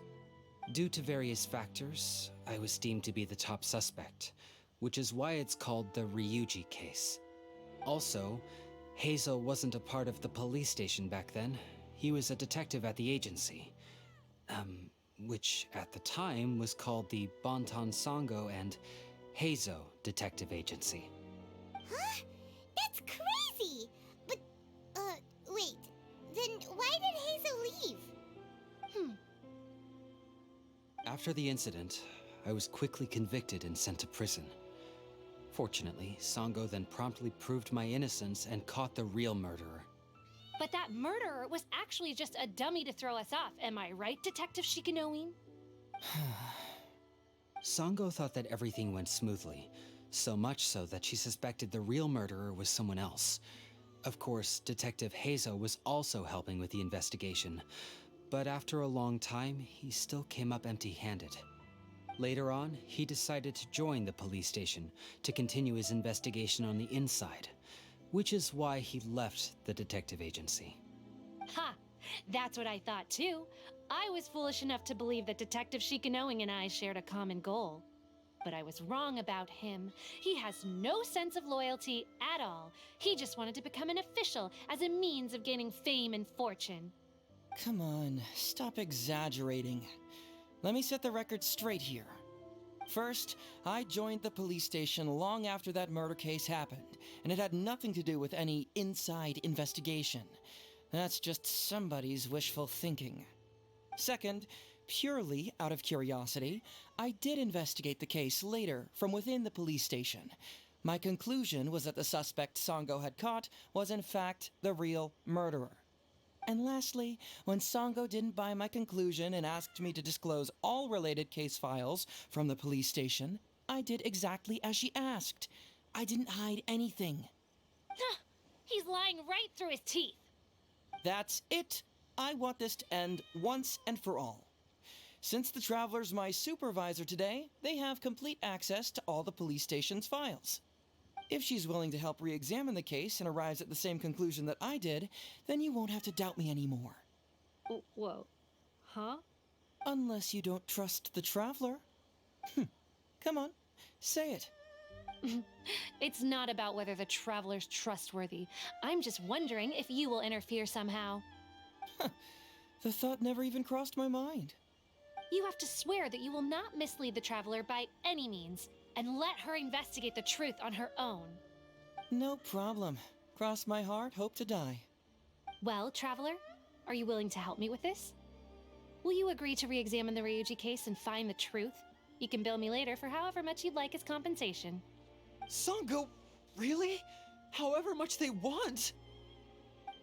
Due to various factors, I was deemed to be the top suspect, which is why it's called the Ryuji case. Also, Heizo wasn't a part of the police station back then. He was a detective at the agency, which at the time was called the Bonton Sango and Heizo Detective Agency. Huh? That's crazy! But, wait. Then why did Heizo leave? After the incident, I was quickly convicted and sent to prison. Fortunately, Sango then promptly proved my innocence and caught the real murderer. But that murderer was actually just a dummy to throw us off, am I right, Detective Shikanoin? Sango thought that everything went smoothly, so much so that she suspected the real murderer was someone else. Of course, Detective Heizo was also helping with the investigation, but after a long time, he still came up empty-handed. Later on, he decided to join the police station to continue his investigation on the inside, which is why he left the detective agency. Ha! That's what I thought too. I was foolish enough to believe that Detective Shikanoin and I shared a common goal. But I was wrong about him. He has no sense of loyalty at all. He just wanted to become an official as a means of gaining fame and fortune. Come on, stop exaggerating. Let me set the record straight here. First, I joined the police station long after that murder case happened, and it had nothing to do with any inside investigation. That's just somebody's wishful thinking. Second, purely out of curiosity, I did investigate the case later from within the police station. My conclusion was that the suspect Sango had caught was in fact the real murderer. And lastly, when Sango didn't buy my conclusion and asked me to disclose all related case files from the police station, I did exactly as she asked. I didn't hide anything. He's lying right through his teeth. That's it. I want this to end once and for all. Since the Traveler's my supervisor today, they have complete access to all the police station's files. If she's willing to help re-examine the case and arrives at the same conclusion that I did, then you won't have to doubt me anymore. Whoa. Huh? Unless you don't trust the Traveler. Come on, say it. It's not about whether the Traveler's trustworthy. I'm just wondering if you will interfere somehow. The thought never even crossed my mind. You have to swear that you will not mislead the Traveler by any means, and let her investigate the truth on her own. No problem. Cross my heart, hope to die. Well, Traveler, are you willing to help me with this? Will you agree to re-examine the Ryuji case and find the truth? You can bill me later for however much you'd like as compensation. Sango, really? However much they want?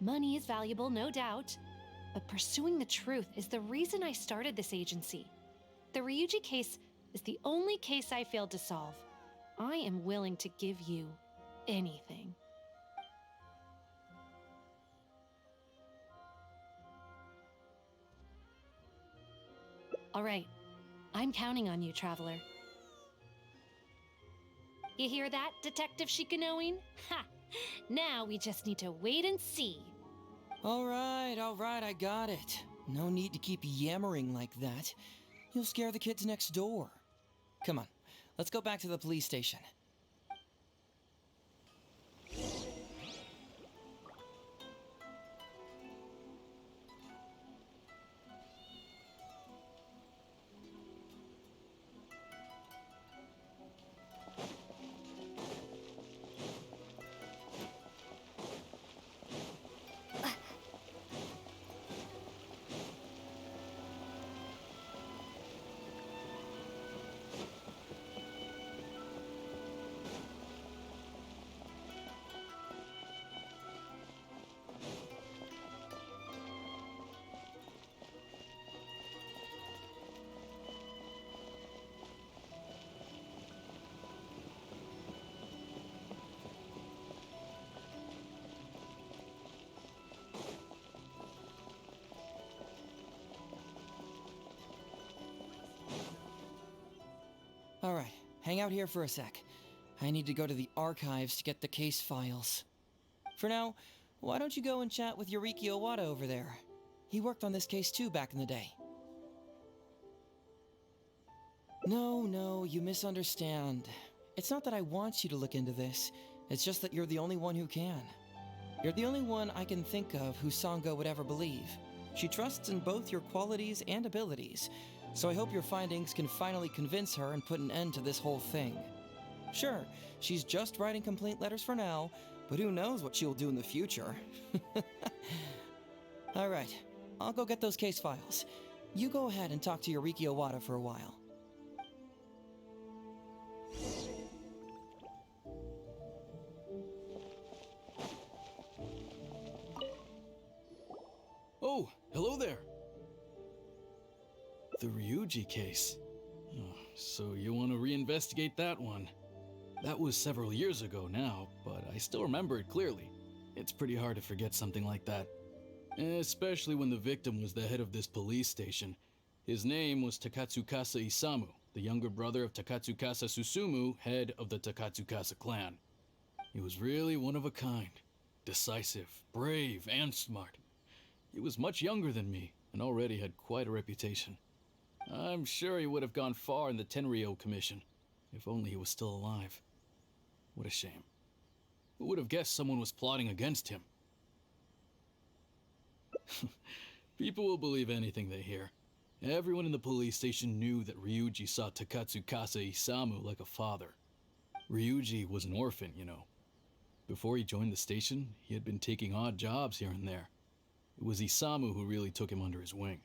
Money is valuable, no doubt. But pursuing the truth is the reason I started this agency. The Ryuji case is the only case I failed to solve. I am willing to give you anything. All right, I'm counting on you, Traveler. You hear that, Detective Shikanoin? Ha! Now we just need to wait and see. All right, I got it. No need to keep yammering like that. You'll scare the kids next door. Come on, let's go back to the police station. All right, hang out here for a sec. I need to go to the archives to get the case files. For now, why don't you go and chat with Yoriki Owada over there? He worked on this case too back in the day. No, you misunderstand. It's not that I want you to look into this. It's just that you're the only one who can. You're the only one I can think of who Sango would ever believe. She trusts in both your qualities and abilities, so I hope your findings can finally convince her and put an end to this whole thing. Sure, she's just writing complaint letters for now, but who knows what she'll do in the future. All right, I'll go get those case files. You go ahead and talk to Yoriki Owada for a while. Oh, hello there. The Ryuji case. Oh, so you want to reinvestigate that one? That was several years ago now, but I still remember it clearly. It's pretty hard to forget something like that. Especially when the victim was the head of this police station. His name was Takatsukasa Isamu, the younger brother of Takatsukasa Susumu, head of the Takatsukasa clan. He was really one of a kind. Decisive, brave, and smart. He was much younger than me, and already had quite a reputation. I'm sure he would have gone far in the Tenryou Commission, if only he was still alive. What a shame. Who would have guessed someone was plotting against him? People will believe anything they hear. Everyone in the police station knew that Ryuji saw Takatsukasa Isamu like a father. Ryuji was an orphan, you know. Before he joined the station, he had been taking odd jobs here and there. It was Isamu who really took him under his wing.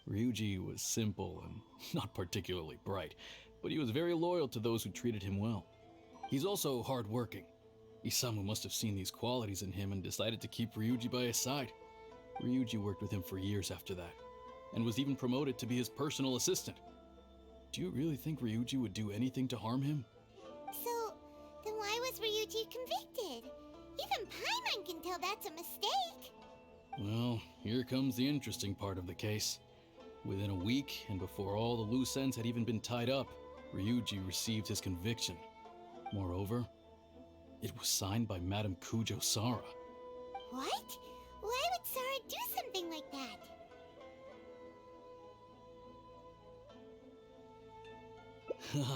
Ryuji was simple and not particularly bright, but he was very loyal to those who treated him well. He's also hardworking. Isamu must have seen these qualities in him and decided to keep Ryuji by his side. Ryuji worked with him for years after that, and was even promoted to be his personal assistant. Do you really think Ryuji would do anything to harm him? So, then why was Ryuji convicted? Even Paimon can tell that's a mistake. Well, here comes the interesting part of the case. Within a week, and before all the loose ends had even been tied up, Ryuji received his conviction. Moreover, it was signed by Madame Kujo Sara. What? Why would Sara do something like that?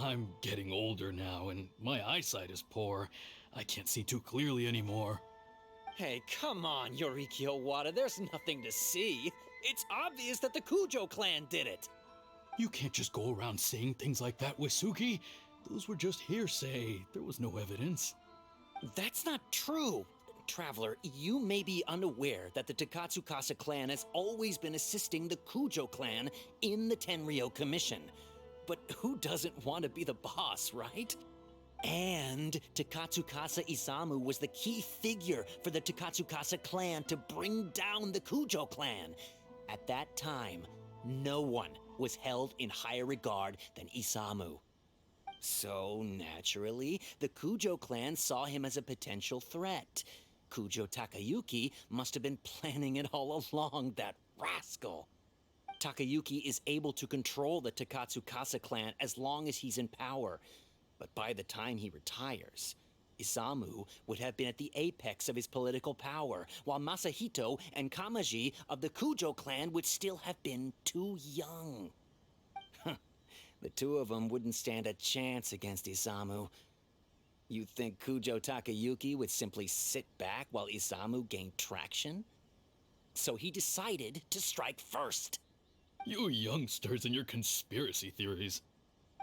I'm getting older now, and my eyesight is poor. I can't see too clearly anymore. Hey, come on, Yoriki Owada, there's nothing to see. It's obvious that the Kujo clan did it. You can't just go around saying things like that, Wisuki. Those were just hearsay. There was no evidence. That's not true. Traveler, you may be unaware that the Takatsukasa clan has always been assisting the Kujo clan in the Tenryou Commission. But who doesn't want to be the boss, right? And Takatsukasa Isamu was the key figure for the Takatsukasa clan to bring down the Kujo clan. At that time, no one was held in higher regard than Isamu. So, naturally, the Kujo clan saw him as a potential threat. Kujo Takayuki must have been planning it all along, that rascal. Takayuki is able to control the Takatsukasa clan as long as he's in power. But by the time he retires, Isamu would have been at the apex of his political power, while Masahito and Kamaji of the Kujo clan would still have been too young. The two of them wouldn't stand a chance against Isamu. You think Kujo Takayuki would simply sit back while Isamu gained traction? So he decided to strike first. You youngsters and your conspiracy theories.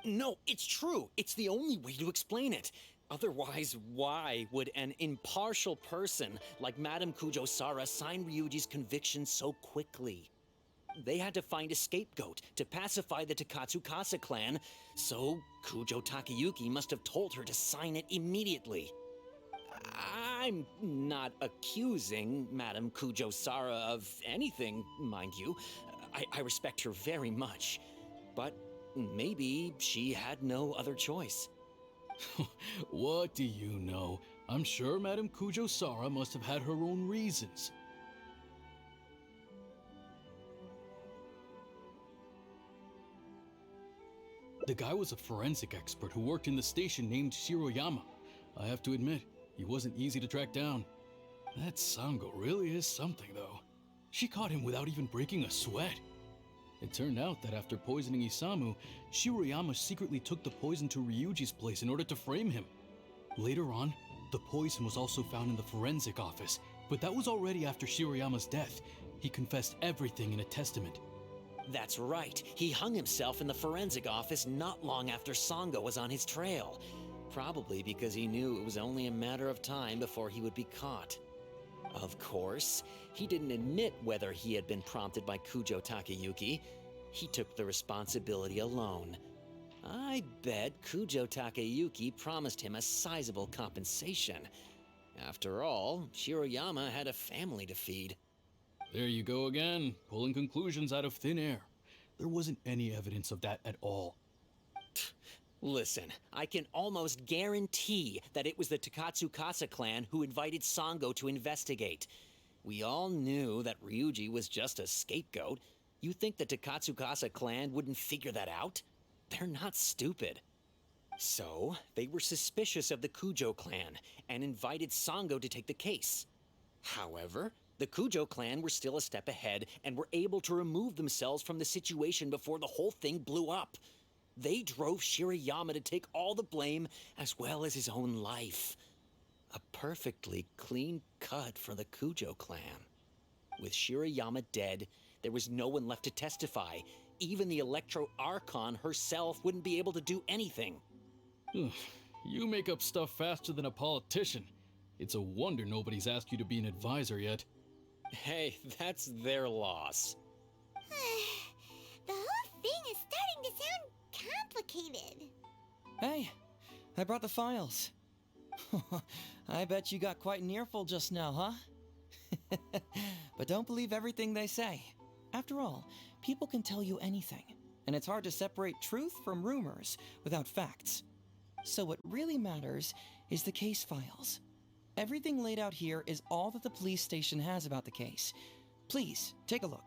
No, it's true. It's the only way to explain it. Otherwise, why would an impartial person like Madame Kujo-Sara sign Ryuji's conviction so quickly? They had to find a scapegoat to pacify the Takatsukasa clan, so Kujo Takayuki must have told her to sign it immediately. I'm not accusing Madame Kujo-Sara of anything, mind you. I respect her very much. But maybe she had no other choice. What do you know? I'm sure Madame Kujo-Sara must have had her own reasons. The guy was a forensic expert who worked in the station named Shiroyama. I have to admit, he wasn't easy to track down. That Sango really is something, though. She caught him without even breaking a sweat. It turned out that after poisoning Isamu, Shiroyama secretly took the poison to Ryuji's place in order to frame him. Later on, the poison was also found in the forensic office, but that was already after Shiroyama's death. He confessed everything in a testament. That's right. He hung himself in the forensic office not long after Sango was on his trail. Probably because he knew it was only a matter of time before he would be caught. Of course, he didn't admit whether he had been prompted by Kujo Takayuki. He took the responsibility alone. I bet Kujo Takayuki promised him a sizable compensation. After all, Shiroyama had a family to feed. There you go again, pulling conclusions out of thin air. There wasn't any evidence of that at all. Listen, I can almost guarantee that it was the Takatsukasa clan who invited Sango to investigate. We all knew that Ryuji was just a scapegoat. You think the Takatsukasa clan wouldn't figure that out? They're not stupid. So, they were suspicious of the Kujo clan and invited Sango to take the case. However, the Kujo clan were still a step ahead and were able to remove themselves from the situation before the whole thing blew up. They drove Shiroyama to take all the blame as well as his own life. A perfectly clean cut for the Kujo clan. With Shiroyama dead, there was no one left to testify. Even the Electro Archon herself wouldn't be able to do anything. You make up stuff faster than a politician. It's a wonder nobody's asked you to be an advisor yet. Hey, that's their loss. The whole thing is starting to sound complicated. Hey, I brought the files. I bet you got quite an earful just now, huh? But don't believe everything they say. After all, people can tell you anything, and it's hard to separate truth from rumors without facts. So what really matters is the case files. Everything laid out here is all that the police station has about the case. Please, take a look.